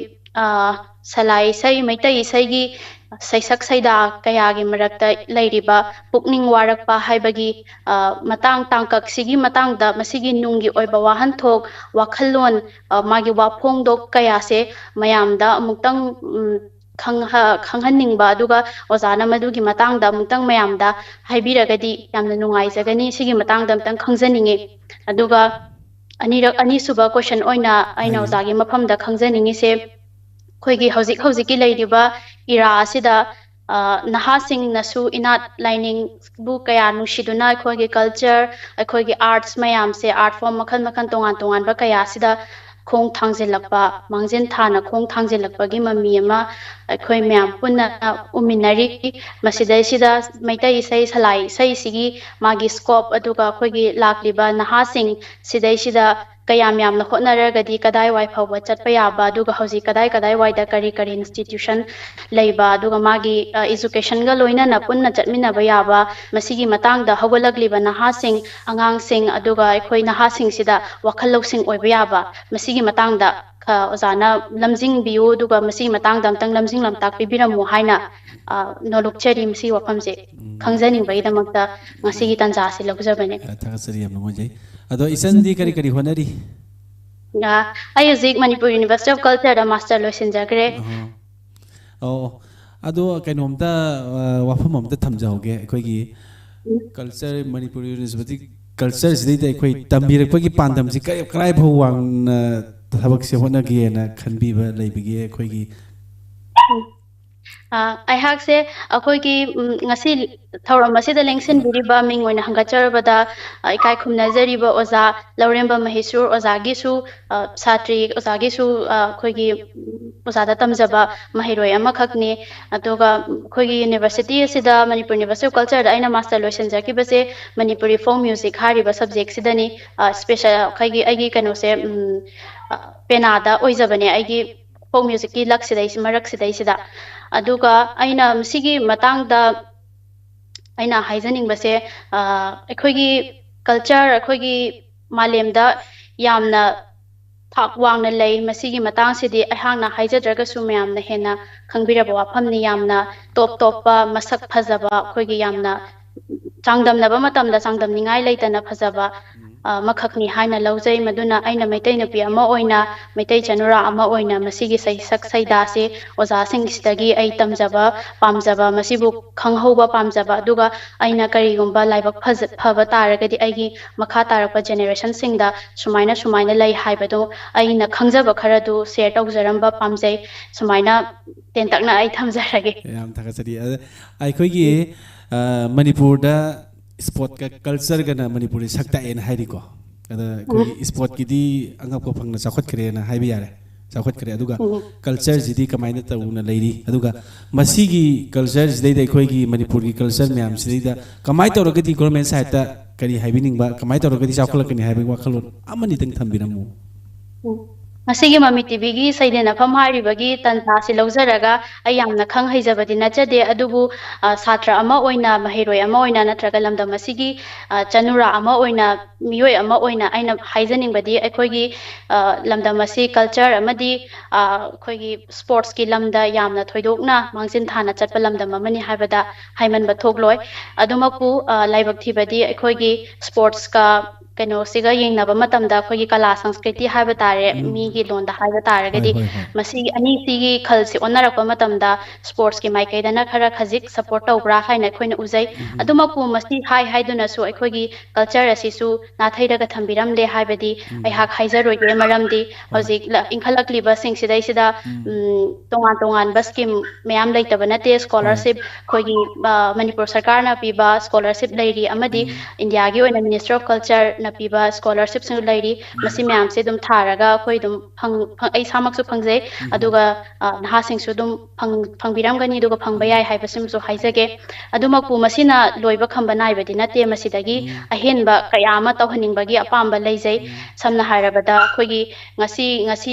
ꯁꯂꯥꯏ ꯏꯁꯩ ꯃꯩꯇꯩ ꯏꯁꯩꯒꯤ ꯁꯩꯁꯛ ꯁꯩꯗꯥ ꯀꯌꯥꯒꯤ ꯃꯔꯛꯇ ꯂꯩꯔꯤꯕ ꯄꯨꯛꯅꯤꯡ ꯋꯥꯔꯛꯄ ꯍꯥꯏꯕꯒꯤ ꯇꯥꯡꯀꯛꯁꯤꯒꯤ ꯃꯇꯥꯡꯗ ꯃꯁꯤꯒꯤ ꯅꯨꯡꯒꯤ ꯑꯣꯏꯕ ꯋꯥꯍꯟꯊꯣꯛ ꯋꯥꯈꯜꯂꯣꯟ ꯃꯥꯒꯤ ꯋꯥꯐꯣꯡꯗꯣꯛ ꯀꯌꯥꯁꯦ ꯃꯌꯥꯝꯗ ꯑꯃꯨꯛꯇꯪ ꯈꯪꯍꯟꯅꯤꯡꯕ ꯑꯗꯨꯒ ꯑꯣꯖꯥꯅ ꯃꯗꯨꯒꯤ ꯃꯇꯥꯡꯗ ꯑꯃꯨꯛꯇꯪ ꯃꯌꯥꯝꯗ ꯍꯥꯏꯕꯤꯔꯒꯗꯤ ꯌꯥꯝꯅ ꯅꯨꯡꯉꯥꯏꯖꯒꯅꯤ ꯁꯤꯒꯤ ꯃꯇꯥꯡꯗ ꯑꯃꯨꯛꯇꯪ ꯈꯪꯖꯅꯤꯡꯉꯤ ꯑꯗꯨꯒ ꯑꯅꯤꯁꯨꯕ ꯀꯣꯏꯁꯟ ꯑꯣꯏꯅ ꯑꯩꯅ ꯑꯣꯖꯥꯒꯤ ꯃꯐꯝꯗ ꯈꯪꯖꯅꯤꯡꯉꯤꯁꯦ ꯑꯩꯈꯣꯏꯒꯤ ꯍꯧꯖꯤꯛꯀꯤ ꯂꯩꯔꯤꯕ ꯏꯔꯥ ꯑꯁꯤꯗ ꯅꯍꯥꯁꯤꯡꯅꯁꯨ ꯏꯅꯥꯠ ꯂꯥꯏꯅꯤꯡꯕꯨ ꯀꯌꯥ ꯅꯨꯡꯁꯤꯗꯨꯅ ꯑꯩꯈꯣꯏꯒꯤ ꯀꯜꯆꯔ ꯑꯩꯈꯣꯏꯒꯤ ꯑꯥꯔꯠꯁ ꯃꯌꯥꯝꯁꯦ ꯑꯥꯔꯠ ꯐꯣꯔꯝ ꯃꯈꯜ ꯇꯣꯉꯥꯟ ꯇꯣꯉꯥꯟꯕ ꯀꯌꯥ ꯑꯁꯤꯗ ꯈꯣꯡ ꯊꯥꯡꯖꯤꯜꯂꯛꯄ ꯃꯥꯡꯖꯤꯟ ꯊꯥꯅ ꯈꯣꯡ ꯊꯥꯡꯖꯤꯜꯂꯛꯄꯒꯤ ꯃꯃꯤ ꯑꯃ ꯑꯩꯈꯣꯏ ꯃꯌꯥꯝ ꯄꯨꯟꯅ ꯎꯃꯤꯟꯅꯔꯤ ꯃꯁꯤꯗꯩꯁꯤꯗ ꯃꯩꯇꯩ ꯏꯁꯩ ꯁꯂꯥꯏ ꯏꯁꯩꯁꯤꯒꯤ ꯃꯥꯒꯤ ꯁ꯭ꯀꯣꯞ ꯑꯗꯨꯒ ꯑꯩꯈꯣꯏꯒꯤ ꯂꯥꯛꯂꯤꯕ ꯅꯍꯥꯁꯤꯡ ꯁꯤꯗꯩꯁꯤꯗ ꯀꯌꯥꯝ ꯌꯥꯝꯅ ꯍꯣꯠꯅꯔꯒꯗꯤ ꯀꯗꯥꯏꯋꯥꯏ ꯐꯥꯎꯕ ꯆꯠꯄ ꯌꯥꯕ ꯑꯗꯨꯒ ꯍꯧꯖꯤꯛ ꯀꯗꯥꯏꯋꯥꯏꯗ ꯀꯔꯤ ꯏꯟꯁꯇꯤꯇ꯭ꯌꯨꯁꯟ ꯂꯩꯕ ꯑꯗꯨꯒ ꯃꯥꯒꯤ ꯏꯖꯨꯀꯦꯁꯟꯒ ꯂꯣꯏꯅꯅ ꯄꯨꯟꯅ ꯆꯠꯃꯤꯟꯅꯕ ꯌꯥꯕ ꯃꯁꯤꯒꯤ ꯃꯇꯥꯡꯗ ꯍꯧꯒꯠꯂꯛꯂꯤꯕ ꯅꯍꯥꯁꯤꯡ ꯑꯉꯥꯡꯁꯤꯡ ꯑꯗꯨꯒ ꯑꯩꯈꯣꯏ ꯅꯍꯥꯁꯤꯡꯁꯤꯗ ꯋꯥꯈꯜ ꯂꯧꯁꯤꯡ ꯑꯣꯏꯕ ꯌꯥꯕ ꯃꯁꯤꯒꯤ ꯃꯇꯥꯡꯗ ꯑꯣꯖꯥꯅ ꯂꯝꯖꯤꯡꯕꯤꯌꯨ ꯑꯗꯨꯒ ꯃꯁꯤꯒꯤ ꯃꯇꯥꯡꯗ ꯑꯝꯇꯪ ꯂꯝꯖꯤꯡ ꯂꯝꯇꯥꯛ ꯄꯤꯕꯤꯔꯝꯃꯨ ꯍꯥꯏꯅ ꯅꯣꯂꯨꯛꯆꯔꯤ ꯃꯁꯤꯒꯤ ꯋꯥꯐꯝꯁꯦ ꯈꯪꯖꯅꯤꯡꯕꯒꯤꯗꯃꯛꯇ ꯉꯁꯤꯒꯤ ꯇꯥꯟꯖꯥꯁꯤ ꯂꯧꯖꯕꯅꯦ ꯊꯥꯒꯠꯆꯔꯤ ꯌꯥꯝ ꯅꯨꯡꯉꯥꯏꯖꯩ ꯑꯗꯣ ꯏꯆꯟꯗꯤ ꯀꯔꯤ ꯍꯣꯠꯅꯔꯤ ꯑꯩ ꯍꯧꯖꯤꯛ ꯃꯅꯤꯄꯨꯔ ꯌꯨꯅꯤꯚꯔꯁꯤꯇꯤ ꯑꯣꯐ ꯀꯜꯆꯔꯗ ꯃꯥꯁꯇꯔ ꯂꯣꯏꯁꯤꯟꯖꯈ꯭ꯔꯦ ꯑꯗꯣ ꯀꯩꯅꯣꯝꯇ ꯋꯥꯐꯝ ꯑꯝꯇ ꯊꯝꯖꯍꯧꯒꯦ ꯑꯩꯈꯣꯏꯒꯤ ꯀꯜꯆꯔ ꯃꯅꯤꯄꯨꯔ ꯌꯨꯅꯤꯚꯔꯁꯤꯇꯤ ꯀꯜꯆꯔꯁꯤꯗꯩꯗ ꯑꯩꯈꯣꯏ ꯇꯝꯕꯤꯔꯛꯄꯒꯤ ꯄꯥꯟꯗꯝꯁꯤ ꯀꯗꯥꯏꯐꯥꯎ ꯋꯥꯡꯅ ꯊꯕꯛꯁꯦ ꯍꯣꯠꯅꯒꯦꯅ ꯈꯟꯕꯤꯕ ꯂꯩꯕꯒꯦ ꯑꯩꯈꯣꯏꯒꯤ ꯑꯩꯍꯥꯛꯁꯦ ꯑꯩꯈꯣꯏꯒꯤ ꯉꯁꯤ ꯊꯧꯔꯝ ꯑꯁꯤꯗ ꯂꯦꯡꯁꯤꯟꯕꯤꯔꯤꯕ ꯃꯤꯡ ꯑꯣꯏꯅ ꯍꯪꯒꯠꯆꯔꯕꯗ ꯏꯀꯥꯏ ꯈꯨꯝꯅꯖꯔꯤꯕ ꯑꯣꯖꯥ ꯂꯧꯔꯦꯝꯕ ꯃꯍꯦꯁꯨꯔ ꯑꯣꯖꯥꯒꯤꯁꯨ ꯁꯥꯇ꯭ꯔꯤ ꯑꯣꯖꯥꯒꯤꯁꯨ ꯑꯩꯈꯣꯏꯒꯤ ꯑꯣꯖꯥꯗ ꯇꯝꯖꯕ ꯃꯍꯩꯔꯣꯏ ꯑꯃꯈꯛꯅꯤ ꯑꯗꯨꯒ ꯑꯩꯈꯣꯏꯒꯤ ꯌꯨꯅꯤꯚꯔꯁꯤꯇꯤ ꯑꯁꯤꯗ ꯃꯅꯤꯄꯨꯔ ꯌꯨꯅꯤꯚꯔꯁꯤꯇꯤ ꯑꯣꯐ ꯀꯜꯆꯔꯗ ꯑꯩꯅ ꯃꯥꯁꯇꯔ ꯂꯣꯏꯁꯤꯟꯖꯈꯤꯕꯁꯦ ꯃꯅꯤꯄꯨꯔꯤ ꯐꯣꯛ ꯃ꯭ꯌꯨꯖꯤꯛ ꯍꯥꯏꯔꯤꯕ ꯁꯕꯖꯦꯛꯁꯤꯗꯅꯤ ꯑꯩꯒꯤ ꯀꯩꯅꯣꯁꯦ ꯄꯦꯅꯥꯗ ꯑꯣꯏꯖꯕꯅꯦ ꯑꯩꯒꯤ ꯐꯣꯛ ꯃ꯭ꯌꯨꯖꯤꯛꯀꯤ ꯃꯔꯛꯁꯤꯗꯩꯁꯤꯗ ꯑꯗꯨꯒ ꯑꯩꯅ ꯃꯁꯤꯒꯤ ꯃꯇꯥꯡꯗ ꯑꯩꯅ ꯍꯥꯏꯖꯅꯤꯡꯕꯁꯦ ꯑꯩꯈꯣꯏꯒꯤ ꯀꯜꯆꯔ ꯑꯩꯈꯣꯏꯒꯤ ꯃꯥꯂꯦꯝꯗ ꯌꯥꯝꯅ ꯊꯥꯛ ꯋꯥꯡꯅ ꯂꯩ ꯃꯁꯤꯒꯤ ꯃꯇꯥꯡꯁꯤꯗꯤ ꯑꯩꯍꯥꯛꯅ ꯍꯥꯏꯖꯗ꯭ꯔꯒꯁꯨ ꯃꯌꯥꯝꯅ ꯍꯦꯟꯅ ꯈꯪꯕꯤꯔꯕ ꯋꯥꯐꯝꯅꯤ ꯌꯥꯝꯅ ꯇꯣꯞ ꯇꯣꯞꯄ ꯃꯁꯛ ꯐꯖꯕ ꯑꯩꯈꯣꯏꯒꯤ ꯌꯥꯝꯅ ꯆꯥꯡꯗꯝꯅꯕ ꯃꯇꯝꯗ ꯆꯥꯡꯗꯝꯅꯤꯡꯉꯥꯏ ꯂꯩꯇꯅ ꯐꯖꯕ ꯑꯃꯈꯛꯅꯤ ꯍꯥꯏꯅ ꯂꯧꯖꯩ ꯃꯗꯨꯅ ꯑꯩꯅ ꯃꯩꯇꯩ ꯅꯨꯄꯤ ꯑꯃ ꯑꯣꯏꯅ ꯃꯩꯇꯩ ꯆꯅꯨꯔꯥ ꯑꯃ ꯑꯣꯏꯅ ꯃꯁꯤꯒꯤ ꯁꯩꯁꯛ ꯁꯩꯗꯥꯁꯤ ꯑꯣꯖꯥꯁꯤꯡꯁꯤꯗꯒꯤ ꯑꯩ ꯇꯝꯖꯕ ꯄꯥꯝꯖꯕ ꯃꯁꯤꯕꯨ ꯈꯪꯍꯧꯕ ꯄꯥꯝꯖꯕ ꯑꯗꯨꯒ ꯑꯩꯅ ꯀꯔꯤꯒꯨꯝꯕ ꯂꯥꯏꯕꯛꯐꯕ ꯇꯥꯔꯒꯗꯤ ꯑꯩꯒꯤ ꯃꯈꯥ ꯇꯥꯔꯛꯄ ꯖꯦꯅꯦꯔꯦꯁꯟꯁꯤꯡꯗ ꯁꯨꯃꯥꯏꯅ ꯂꯩ ꯍꯥꯏꯕꯗꯨ ꯑꯩꯅ ꯈꯪꯖꯕ ꯈꯔꯗꯨ ꯁꯦꯌꯔ ꯇꯧꯖꯔꯝꯕ ꯄꯥꯝꯖꯩ ꯁꯨꯃꯥꯏꯅ ꯇꯦꯟꯇꯛꯅ ꯑꯩ ꯊꯝꯖꯔꯒꯦ ꯌꯥꯝ ꯊꯥꯒꯠꯆꯔꯤ ꯑꯩꯈꯣꯏꯒꯤ ꯃꯅꯤꯄꯨꯔꯗ ꯏꯁꯄꯣꯔꯠꯀ ꯀꯜꯆꯔꯒꯅ ꯃꯅꯤꯄꯨꯔꯤ ꯁꯛ ꯇꯥꯛꯑꯦꯅ ꯍꯥꯏꯔꯤꯀꯣ ꯑꯗ ꯑꯩꯈꯣꯏꯒꯤ ꯏꯁꯄꯣꯔꯠꯀꯤꯗꯤ ꯑꯉꯛꯄ ꯐꯪꯅ ꯆꯥꯎꯈꯠꯈ꯭ꯔꯦꯅ ꯍꯥꯏꯕ ꯌꯥꯔꯦ ꯆꯥꯎꯈꯠꯈ꯭ꯔꯦ ꯑꯗꯨꯒ ꯀꯜꯆꯔꯁꯤꯗꯤ ꯀꯃꯥꯏꯅ ꯇꯧꯅ ꯂꯩꯔꯤ ꯑꯗꯨꯒ ꯃꯁꯤꯒꯤ ꯀꯜꯆꯔꯁꯤꯗꯩꯗ ꯑꯩꯈꯣꯏꯒꯤ ꯃꯅꯤꯄꯨꯔꯒꯤ ꯀꯜꯆꯔ ꯃꯌꯥꯝꯁꯤꯗꯩꯗ ꯀꯃꯥꯏꯅ ꯇꯧꯔꯒꯗꯤ ꯒꯣꯔꯃꯦꯟ ꯁꯥꯏꯠꯇ ꯀꯔꯤ ꯍꯥꯏꯕꯤꯅꯤꯡꯕ ꯀꯃꯥꯏꯅ ꯇꯧꯔꯒꯗꯤ ꯆꯥꯎꯈꯠꯂꯛꯀꯅꯤ ꯍꯥꯏꯕꯒꯤ ꯋꯥꯈꯜꯂꯣꯟ ꯑꯃꯅꯤꯇꯪ ꯊꯝꯕꯤꯔꯝꯃꯨ ꯉꯁꯤꯒꯤ ꯃꯃꯤ ꯇꯤꯚꯤꯒꯤ ꯁꯩꯗꯦꯟꯅꯐꯝ ꯍꯥꯏꯔꯤꯕꯒꯤ ꯇꯟꯖꯥꯁꯤ ꯂꯧꯖꯔꯒ ꯑꯩ ꯌꯥꯝꯅ ꯈꯪ ꯍꯩꯖꯕꯗꯤ ꯅꯠꯆꯗꯦ ꯑꯗꯨꯕꯨ ꯁꯥꯇ꯭ꯔ ꯑꯃ ꯑꯣꯏꯅ ꯃꯍꯩꯔꯣꯏ ꯑꯃ ꯑꯣꯏꯅ ꯅꯠꯇ꯭ꯔꯒ ꯂꯝꯗꯝ ꯑꯁꯤꯒꯤ ꯆꯅꯨꯔꯥ ꯑꯃ ꯑꯣꯏꯅ ꯃꯤꯑꯣꯏ ꯑꯃ ꯑꯣꯏꯅ ꯑꯩꯅ ꯍꯥꯏꯖꯅꯤꯡꯕꯗꯤ ꯑꯩꯈꯣꯏꯒꯤ ꯂꯝꯗꯝ ꯑꯁꯤ ꯀꯜꯆꯔ ꯑꯃꯗꯤ ꯑꯩꯈꯣꯏꯒꯤ ꯁ꯭ꯄꯣꯔꯠꯁꯀꯤ ꯂꯝꯗ ꯌꯥꯝꯅ ꯊꯣꯏꯗꯣꯛꯅ ꯃꯥꯡꯖꯤꯟ ꯊꯥꯅ ꯆꯠꯄ ꯂꯝꯗꯝ ꯑꯃꯅꯤ ꯍꯥꯏꯕꯗ ꯍꯥꯏꯃꯟꯕ ꯊꯣꯛꯂꯣꯏ ꯑꯗꯨꯃꯛꯄꯨ ꯂꯥꯏꯕꯛ ꯊꯤꯕꯗꯤ ꯑꯩꯈꯣꯏꯒꯤ ꯁ꯭ꯄꯣꯔꯠꯁꯀ ꯀꯩꯅꯣꯁꯤꯒ ꯌꯦꯡꯅꯕ ꯃꯇꯝꯗ ꯑꯩꯈꯣꯏꯒꯤ ꯀꯂꯥ ꯁꯪꯁꯀ꯭ꯔꯤꯇꯤ ꯍꯥꯏꯕ ꯇꯥꯔꯦ ꯃꯤꯒꯤ ꯂꯣꯟꯗ ꯍꯥꯏꯕ ꯇꯥꯔꯒꯗꯤ ꯃꯁꯤꯒꯤ ꯑꯅꯤꯁꯤꯒꯤ ꯈꯜꯁꯤ ꯑꯣꯟꯅꯔꯛꯄ ꯃꯇꯝꯗ ꯁ꯭ꯄꯣꯔꯠꯁꯀꯤ ꯃꯥꯏꯀꯩꯗꯅ ꯈꯔ ꯈꯖꯤꯛ ꯁꯞꯄꯣꯔꯠ ꯇꯧꯕ꯭ꯔꯥ ꯍꯥꯏꯅ ꯑꯩꯈꯣꯏꯅ ꯎꯖꯩ ꯑꯗꯨꯃꯛꯄꯨ ꯃꯁꯤ ꯍꯥꯏꯗꯨꯅꯁꯨ ꯑꯩꯈꯣꯏꯒꯤ ꯀꯜꯆꯔ ꯑꯁꯤꯁꯨ नाथꯩꯔꯒ ꯊꯝꯕꯤꯔꯝꯂꯦ ꯍꯥꯏꯕꯗꯤ ꯑꯩꯍꯥꯛ ꯍꯥꯏꯖꯔꯣꯏꯒꯦ ꯃꯔꯝꯗꯤ ꯍꯧꯖꯤꯛ ꯏꯟꯈꯠꯂꯛꯂꯤꯕꯁꯤꯡꯁꯤꯗꯩꯁꯤꯗ ꯇꯣꯉꯥꯟ ꯇꯣꯉꯥꯟꯕ ꯁ꯭ꯀꯤꯝ ꯃꯌꯥꯝ ꯂꯩꯇꯕ ꯅꯠꯇꯦ ꯁ꯭ꯀꯣꯂꯔꯁꯤꯞ ꯑꯩꯈꯣꯏꯒꯤ ꯃꯅꯤꯄꯨꯔ ꯁꯔꯀꯥꯔꯅ ꯄꯤꯕ ꯁ꯭ꯀꯣꯂꯔꯁꯤप ꯂꯩꯔꯤ ꯑꯃꯗꯤ ꯏꯟꯗꯤꯌꯥꯒꯤ ꯑꯣꯏꯅ ꯃꯤꯅꯤꯁꯇ꯭ꯔꯤ ꯑꯣꯐ ꯀꯜꯆꯔꯅ ꯄꯤꯕ ꯁ꯭ꯀꯣꯂꯔꯁꯤꯞꯁꯨ ꯂꯩꯔꯤ ꯃꯁꯤ ꯃꯌꯥꯝꯁꯦ ꯑꯗꯨꯝ ꯊꯥꯔꯒ ꯑꯩꯈꯣꯏ ꯑꯗꯨꯝ ꯑꯩ ꯏꯁꯥꯃꯛꯁꯨ ꯐꯪꯖꯩ ꯑꯗꯨꯒ ꯅꯍꯥꯁꯤꯡꯁꯨ ꯑꯗꯨꯝ ꯐꯪꯕꯤꯔꯝꯒꯅꯤ ꯑꯗꯨꯒ ꯐꯪꯕ ꯌꯥꯏ ꯍꯥꯏꯕꯁꯤꯃꯁꯨ ꯍꯥꯏꯖꯒꯦ ꯑꯗꯨꯃꯛꯄꯨ ꯃꯁꯤꯅ ꯂꯣꯏꯕ ꯈꯝꯕ ꯅꯥꯏꯕꯗꯤ ꯅꯠꯇꯦ ꯃꯁꯤꯗꯒꯤ ꯑꯍꯦꯟꯕ ꯀꯌꯥ ꯑꯃ ꯇꯧꯍꯟꯅꯤꯡꯕꯒꯤ ꯑꯄꯥꯝꯕ ꯂꯩꯖꯩ ꯁꯝꯅ ꯍꯥꯏꯔꯕꯗ ꯑꯩꯈꯣꯏꯒꯤ ꯉꯁꯤ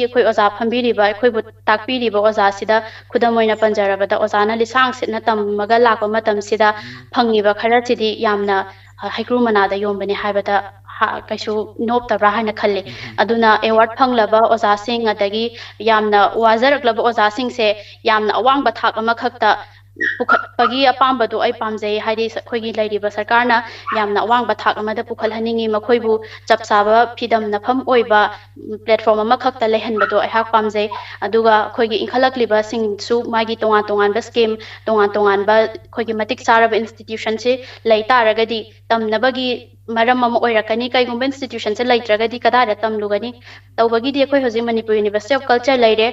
ꯑꯩꯈꯣꯏ ꯑꯣꯖꯥ ꯐꯝꯕꯤꯔꯤꯕ ꯑꯩꯈꯣꯏꯕꯨ ꯇꯥꯛꯄꯤꯔꯤꯕ ꯑꯣꯖꯥꯁꯤꯗ ꯈꯨꯗꯝ ꯑꯣꯏꯅ ꯄꯟꯖꯔꯕꯗ ꯑꯣꯖꯥꯅ ꯂꯤꯁꯥꯡ ꯁꯤꯠꯅ ꯇꯝꯃꯒ ꯂꯥꯛꯄ ꯃꯇꯝꯁꯤꯗ ꯐꯪꯉꯤꯕ ꯈꯔꯁꯤꯗꯤ ꯌꯥꯝꯅ ꯍꯩꯀ꯭ꯔꯨ ꯃꯅꯥꯗ ꯌꯣꯟꯕꯅꯤ ꯍꯥꯏꯕꯗ ꯀꯩꯁꯨ ꯅꯣꯞꯇꯕ꯭ꯔꯥ ꯍꯥꯏꯅ ꯈꯜꯂꯤ ꯑꯗꯨꯅ ꯑꯦꯋꯥꯔꯗ ꯐꯪꯂꯕ ꯑꯣꯖꯥꯁꯤꯡ ꯑꯗꯒꯤ ꯌꯥꯝꯅ ꯋꯥꯖꯔꯛꯂꯕ ꯑꯣꯖꯥꯁꯤꯡꯁꯦ ꯌꯥꯝꯅ ꯑꯋꯥꯡꯕ ꯊꯥꯛ ꯑꯃꯈꯛꯇ ꯄꯨꯈꯠꯄꯒꯤ ꯑꯄꯥꯝꯕꯗꯣ ꯑꯩ ꯄꯥꯝꯖꯩ ꯍꯥꯏꯗꯤ ꯑꯩꯈꯣꯏꯒꯤ ꯂꯩꯔꯤꯕ ꯁꯔꯀꯥꯔꯅ ꯌꯥꯝꯅ ꯑꯋꯥꯡꯕ ꯊꯥꯛ ꯑꯃꯗ ꯄꯨꯈꯠꯍꯟꯅꯤꯡꯉꯤ ꯃꯈꯣꯏꯕꯨ ꯆꯞ ꯆꯥꯕ ꯐꯤꯗꯝꯅꯐꯝ ꯑꯣꯏꯕ ꯄ꯭ꯂꯦꯠꯐꯣꯝ ꯑꯃꯈꯛꯇ ꯂꯩꯍꯟꯕꯗꯣ ꯑꯩꯍꯥꯛ ꯄꯥꯝꯖꯩ ꯑꯗꯨꯒ ꯑꯩꯈꯣꯏꯒꯤ ꯏꯟꯈꯠꯂꯛꯂꯤꯕꯁꯤꯡꯁꯨ ꯃꯥꯒꯤ ꯇꯣꯉꯥꯟ ꯇꯣꯉꯥꯟꯕ ꯁ꯭ꯀꯤꯝ ꯇꯣꯉꯥꯟ ꯇꯣꯉꯥꯟꯕ ꯑꯩꯈꯣꯏꯒꯤ ꯃꯇꯤꯛ ꯆꯥꯔꯕ ꯏꯟꯁꯇꯤꯇ꯭ꯌꯨꯁꯟꯁꯤ ꯂꯩ ꯇꯥꯔꯒꯗꯤ ꯇꯝꯅꯕꯒꯤ ꯃꯔꯝ ꯑꯃ ꯑꯣꯏꯔꯛꯀꯅꯤ ꯀꯩꯒꯨꯝꯕ ꯏꯟꯁꯇꯤꯇ꯭ꯌꯨꯁꯟꯁꯦ ꯂꯩꯇ꯭ꯔꯒꯗꯤ ꯀꯗꯥꯏꯗ ꯇꯝꯂꯨꯒꯅꯤ ꯇꯧꯕꯒꯤꯗꯤ ꯑꯩꯈꯣꯏ ꯍꯧꯖꯤꯛ ꯃꯅꯤꯄꯨꯔ ꯌꯨꯅꯤꯚꯔꯁꯤꯇꯤ ꯑꯣꯐ ꯀꯜꯆꯔ ꯂꯩꯔꯦ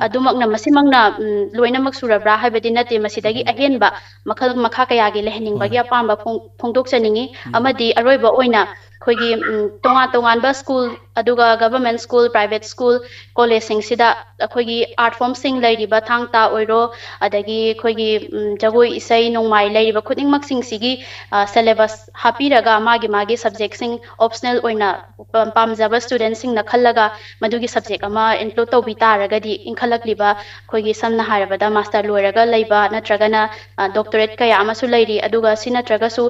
ꯑꯗꯨꯃꯛꯅ ꯃꯁꯤꯃꯛꯅ ꯂꯣꯏꯅꯃꯛ ꯁꯨꯔꯕ꯭ꯔꯥ ꯍꯥꯏꯕꯗꯤ ꯅꯠꯇꯦ ꯃꯁꯤꯗꯒꯤ ꯑꯍꯦꯟꯕ ꯃꯈꯜ ꯃꯈꯥ ꯀꯌꯥꯒꯤ ꯂꯩꯍꯟꯅꯤꯡꯕꯒꯤ ꯑꯄꯥꯝꯕ ꯐꯣꯡꯗꯣꯛꯆꯅꯤꯡꯉꯤ ꯑꯃꯗꯤ ꯑꯔꯣꯏꯕ ꯑꯣꯏꯅ ꯑꯩꯈꯣꯏꯒꯤ ꯇꯣꯉꯥꯟ ꯇꯣꯉꯥꯟꯕ ꯁ꯭ꯀꯨꯜ ꯑꯗꯨꯒ ꯒꯚꯔꯟꯃꯦꯟꯠ ꯁ꯭ꯀꯨꯜ ꯄ꯭ꯔꯥꯏꯚꯦꯠ ꯁ꯭ꯀꯨꯜ ꯀꯣꯂꯦꯖꯁꯤꯡꯁꯤꯗ ꯑꯩꯈꯣꯏꯒꯤ ꯑꯥꯔꯠ ꯐꯣꯔꯝꯁꯤꯡ ꯂꯩꯔꯤꯕ ꯊꯥꯡ ꯇꯥ ꯑꯣꯏꯔꯣ ꯑꯗꯒꯤ ꯑꯩꯈꯣꯏꯒꯤ ꯖꯒꯣꯏ ꯏꯁꯩ ꯅꯣꯡꯃꯥꯏ ꯂꯩꯔꯤꯕ ꯈꯨꯗꯤꯡꯃꯛꯁꯤꯡꯁꯤꯒꯤ ꯁꯦꯂꯦꯕꯁ ꯍꯥꯞꯄꯤꯔꯒ ꯃꯥꯒꯤ ꯁꯕꯖꯦꯛꯁꯤꯡ ꯑꯣꯞꯁꯅꯦꯜ ꯑꯣꯏꯅ ꯄꯥꯝꯖꯕ ꯁ꯭ꯇꯨꯗꯦꯟꯠꯁꯤꯡꯅ ꯈꯜꯂꯒ ꯃꯗꯨꯒꯤ ꯁꯕꯖꯦꯛ ꯑꯃ ꯏꯟꯀ꯭ꯂꯨꯗ ꯇꯧꯕꯤ ꯇꯥꯔꯒꯗꯤ ꯏꯟꯈꯠꯂꯛꯂꯤꯕ ꯑꯩꯈꯣꯏꯒꯤ ꯁꯝꯅ ꯍꯥꯏꯔꯕꯗ ꯃꯥꯁꯇꯔ ꯂꯣꯏꯔꯒ ꯂꯩꯕ ꯅꯠꯇ꯭ꯔꯒꯅ ꯗꯣꯛꯇꯔꯦꯠ ꯀꯌꯥ ꯑꯃꯁꯨ ꯂꯩꯔꯤ ꯑꯗꯨꯒ ꯁꯤ ꯅꯠꯇ꯭ꯔꯒꯁꯨ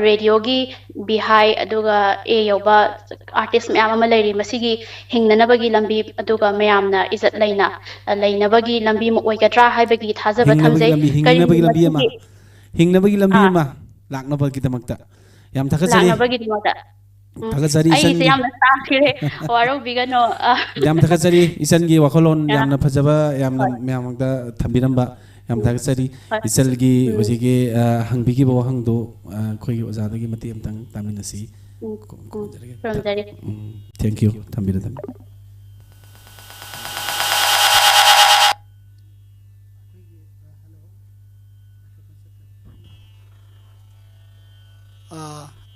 ꯔꯦꯗꯤꯑꯣꯒꯤ ꯕꯤꯍꯥꯏ ꯑꯗꯨꯒ ꯌꯧꯕ ꯑꯥꯔꯇꯤꯁ ꯃꯌꯥꯝ ꯑꯃ ꯂꯩꯔꯤ ꯃꯁꯤꯒꯤ ꯍꯤꯡꯅꯅꯕꯒꯤ ꯂꯝꯕꯤ ꯑꯗꯨꯒ ꯃꯌꯥꯝꯅ ꯏꯖꯠ ꯂꯩꯅ ꯂꯩꯅꯕꯒꯤ ꯂꯝꯕꯤ ꯑꯃ ꯑꯣꯏꯒꯗ꯭ꯔꯥ ꯍꯥꯏꯕꯒꯤ ꯊꯥꯖꯕ ꯊꯝꯖꯩ ꯍꯤꯡꯅꯕꯒꯤ ꯂꯝꯕꯤ ꯑꯃ ꯃꯁꯤꯒꯤ ꯍꯤꯡꯅꯕꯒꯤ ꯂꯝꯕꯤ ꯑꯃ ꯂꯥꯛꯅꯕꯒꯤꯗꯃꯛꯇ ꯌꯥꯝ ꯊꯥꯒꯠꯆꯔꯤ ꯂꯥꯛꯅꯕꯒꯤꯗꯃꯛꯇ ꯊꯥꯒꯠꯆꯔꯤ ꯑꯩꯁꯦ ꯏꯆꯟꯒꯤ ꯌꯥꯝꯅ ꯇꯥꯈꯤꯔꯦ ꯋꯥꯔꯧꯕꯤꯒꯅꯣ ꯌꯥꯝ ꯊꯥꯒꯠꯆꯔꯤ ꯏꯆꯟꯒꯤ ꯋꯥꯈꯜꯂꯣꯟ ꯌꯥꯝꯅ ꯐꯖꯕ ꯌꯥꯝꯅ ꯃꯌꯥꯝꯗ ꯊꯝꯕꯤꯔꯝꯕ ꯌꯥꯝ ꯊꯥꯒꯠꯆꯔꯤ ꯏꯆꯜꯒꯤ ꯍꯧꯖꯤꯛꯀꯤ ꯍꯪꯕꯤꯈꯤꯕ ꯋꯥꯍꯪꯗꯣ ꯑꯩꯈꯣꯏꯒꯤ ꯑꯣꯖꯥꯗꯒꯤ ꯃꯇꯦꯡ ꯑꯃꯇꯪ ꯇꯥꯃꯤꯟꯅꯁꯤ ꯊꯦꯡꯛ ꯌꯨ ꯊꯝꯕꯤꯔꯣ ꯊꯝꯕꯤꯔꯣ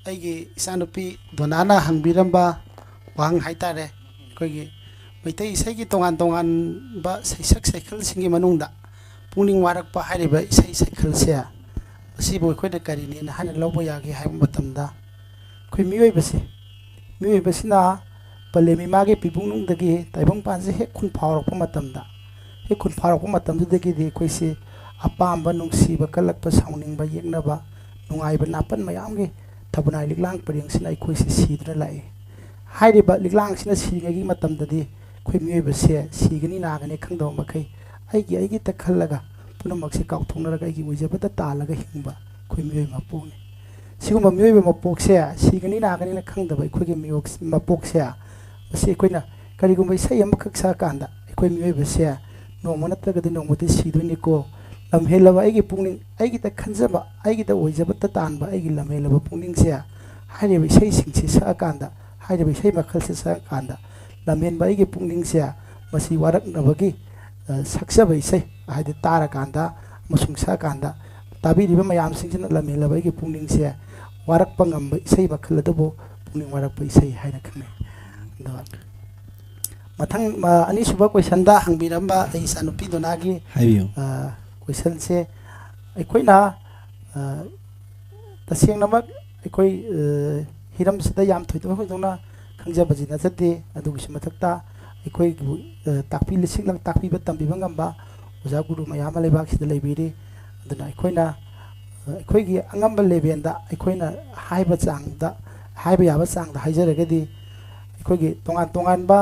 ꯑꯩꯒꯤ ꯏꯆꯥꯅꯨꯄꯤ ꯗꯣꯅꯥꯅ ꯍꯪꯕꯤꯔꯝꯕ ꯋꯥꯍꯪ ꯍꯥꯏꯇꯥꯔꯦ ꯑꯩꯈꯣꯏꯒꯤ ꯃꯩꯇꯩ ꯏꯁꯩꯒꯤ ꯇꯣꯉꯥꯟ ꯇꯣꯉꯥꯟꯕ ꯁꯩꯁꯛ ꯁꯩꯈꯜꯁꯤꯡꯒꯤ ꯃꯅꯨꯡꯗ ꯄꯨꯛꯅꯤꯡ ꯋꯥꯔꯛꯄ ꯍꯥꯏꯔꯤꯕ ꯏꯁꯩ ꯁꯩꯈꯜꯁꯦ ꯃꯁꯤꯕꯨ ꯑꯩꯈꯣꯏꯅ ꯀꯔꯤꯅꯦꯅ ꯍꯥꯏꯅ ꯂꯧꯕ ꯌꯥꯒꯦ ꯍꯥꯏꯕ ꯃꯇꯝꯗ ꯑꯩꯈꯣꯏ ꯃꯤꯑꯣꯏꯕꯁꯤꯅ ꯄꯂꯦꯝꯏꯃꯥꯒꯤ ꯄꯤꯕꯨꯡꯅꯨꯡꯗꯒꯤ ꯇꯥꯏꯕꯪꯄꯥꯟꯁꯦ ꯍꯦꯛ ꯈꯨꯟ ꯐꯥꯎꯔꯛꯄ ꯃꯇꯝꯗ ꯍꯦꯛ ꯈꯨꯟ ꯐꯥꯎꯔꯛꯄ ꯃꯇꯝꯗꯨꯗꯒꯤꯗꯤ ꯑꯩꯈꯣꯏꯁꯤ ꯑꯄꯥꯝꯕ ꯅꯨꯡꯁꯤꯕ ꯀꯜꯂꯛꯄ ꯁꯥꯎꯅꯤꯡꯕ ꯌꯦꯛꯅꯕ ꯅꯨꯡꯉꯥꯏꯕ ꯅꯥꯄꯟ ꯃꯌꯥꯝꯒꯤ ꯊꯕꯅꯥꯏ ꯂꯤꯛꯂꯥꯡ ꯄꯔꯦꯡꯁꯤꯅ ꯑꯩꯈꯣꯏꯁꯤ ꯁꯤꯗꯨꯅ ꯂꯥꯛꯏ ꯍꯥꯏꯔꯤꯕ ꯂꯤꯛꯂꯥꯡꯁꯤꯅ ꯁꯤꯔꯤꯉꯩꯒꯤ ꯃꯇꯝꯗꯗꯤ ꯑꯩꯈꯣꯏ ꯃꯤꯑꯣꯏꯕꯁꯦ ꯁꯤꯒꯅꯤ ꯅꯥꯒꯅꯤ ꯈꯪꯗꯕ ꯃꯈꯩ ꯑꯩꯒꯤꯇ ꯈꯜꯂꯒ ꯄꯨꯝꯅꯃꯛꯁꯦ ꯀꯥꯎꯊꯣꯛꯅꯔꯒ ꯑꯩꯒꯤ ꯑꯣꯏꯖꯕꯗ ꯇꯥꯜꯂꯒ ꯍꯤꯡꯕ ꯑꯩꯈꯣꯏ ꯃꯤꯑꯣꯏꯕ ꯃꯄꯣꯛꯅꯤ ꯁꯤꯒꯨꯝꯕ ꯃꯤꯑꯣꯏꯕ ꯃꯄꯣꯛꯁꯦ ꯁꯤꯒꯅꯤ ꯅꯥꯒꯅꯤꯅ ꯈꯪꯗꯕ ꯑꯩꯈꯣꯏꯒꯤ ꯃꯄꯣꯛꯁꯦ ꯃꯁꯤ ꯑꯩꯈꯣꯏꯅ ꯀꯔꯤꯒꯨꯝꯕ ꯏꯁꯩ ꯑꯃꯈꯛ ꯁꯛꯑꯀꯥꯟꯗ ꯑꯩꯈꯣꯏ ꯃꯤꯑꯣꯏꯕꯁꯦ ꯅꯣꯡꯃ ꯅꯠꯇ꯭ꯔꯒꯗꯤ ꯅꯣꯡꯃꯗꯤ ꯁꯤꯗꯣꯏꯅꯤꯀꯣ ꯂꯝꯍꯦꯜꯂꯕ ꯑꯩꯒꯤ ꯄꯨꯛꯅꯤꯡ ꯑꯩꯒꯤꯗ ꯈꯟꯖꯕ ꯑꯩꯒꯤꯗ ꯑꯣꯏꯖꯕꯇ ꯇꯥꯟꯕ ꯑꯩꯒꯤ ꯂꯝꯍꯦꯜꯂꯕ ꯄꯨꯛꯅꯤꯡꯁꯦ ꯍꯥꯏꯔꯤꯕ ꯏꯁꯩꯁꯤꯡꯁꯤ ꯁꯛꯑꯀꯥꯟꯗ ꯍꯥꯏꯔꯤꯕ ꯏꯁꯩ ꯃꯈꯜꯁꯦ ꯁꯛꯑꯀꯥꯟꯗ ꯂꯝꯍꯦꯟꯕ ꯑꯩꯒꯤ ꯄꯨꯛꯅꯤꯡꯁꯦ ꯃꯁꯤ ꯋꯥꯔꯛꯅꯕꯒꯤ ꯁꯛꯆꯕ ꯏꯁꯩ ꯍꯥꯏꯗꯤ ꯇꯥꯔꯀꯥꯟꯗ ꯑꯃꯁꯨꯡ ꯁꯛꯑꯀꯥꯟꯗ ꯇꯥꯕꯤꯔꯤꯕ ꯃꯌꯥꯝꯁꯤꯡꯁꯤꯅ ꯂꯝꯍꯦꯜꯂꯕ ꯑꯩꯒꯤ ꯄꯨꯛꯅꯤꯡꯁꯦ ꯋꯥꯔꯛꯄ ꯉꯝꯕ ꯏꯁꯩ ꯃꯈꯜ ꯑꯗꯨꯕꯨ ꯄꯨꯛꯅꯤꯡ ꯋꯥꯔꯛꯄ ꯏꯁꯩ ꯍꯥꯏꯅ ꯈꯪꯅꯩ ꯑꯗꯨꯒ ꯃꯊꯪ ꯑꯅꯤꯁꯨꯕ ꯀꯣꯏꯁꯟꯗ ꯍꯪꯕꯤꯔꯝꯕ ꯑꯩ ꯏꯆꯥꯅꯨꯄꯤ ꯗꯣꯅꯥꯒꯤ ꯀꯣꯏꯁꯟꯁꯦ ꯑꯩꯈꯣꯏꯅ ꯇꯁꯦꯡꯅꯃꯛ ꯑꯩꯈꯣꯏ ꯍꯤꯔꯝꯁꯤꯗ ꯌꯥꯝ ꯊꯣꯏꯗꯣꯛ ꯍꯦꯟꯗꯣꯛꯅ ꯈꯪꯖꯕꯁꯤ ꯅꯠꯆꯗꯦ ꯑꯗꯨꯒꯤꯁꯨ ꯃꯊꯛꯇ ꯑꯩꯈꯣꯏꯕꯨ ꯇꯥꯛꯄꯤ ꯁꯤꯛꯂꯪ ꯇꯥꯛꯄꯤꯕ ꯇꯝꯕꯤꯕ ꯉꯝꯕ ꯑꯣꯖꯥ ꯒꯨꯔꯨ ꯃꯌꯥꯝ ꯑꯃ ꯂꯩꯕꯥꯛꯁꯤꯗ ꯂꯩꯕꯤꯔꯤ ꯑꯗꯨꯅ ꯑꯩꯈꯣꯏꯅ ꯑꯩꯈꯣꯏꯒꯤ ꯑꯉꯝꯕ ꯂꯦꯚꯦꯜꯗ ꯑꯩꯈꯣꯏꯅ ꯍꯥꯏꯕ ꯆꯥꯡꯗ ꯍꯥꯏꯕ ꯌꯥꯕ ꯆꯥꯡꯗ ꯍꯥꯏꯖꯔꯒꯗꯤ ꯑꯩꯈꯣꯏꯒꯤ ꯇꯣꯉꯥꯟ ꯇꯣꯉꯥꯟꯕ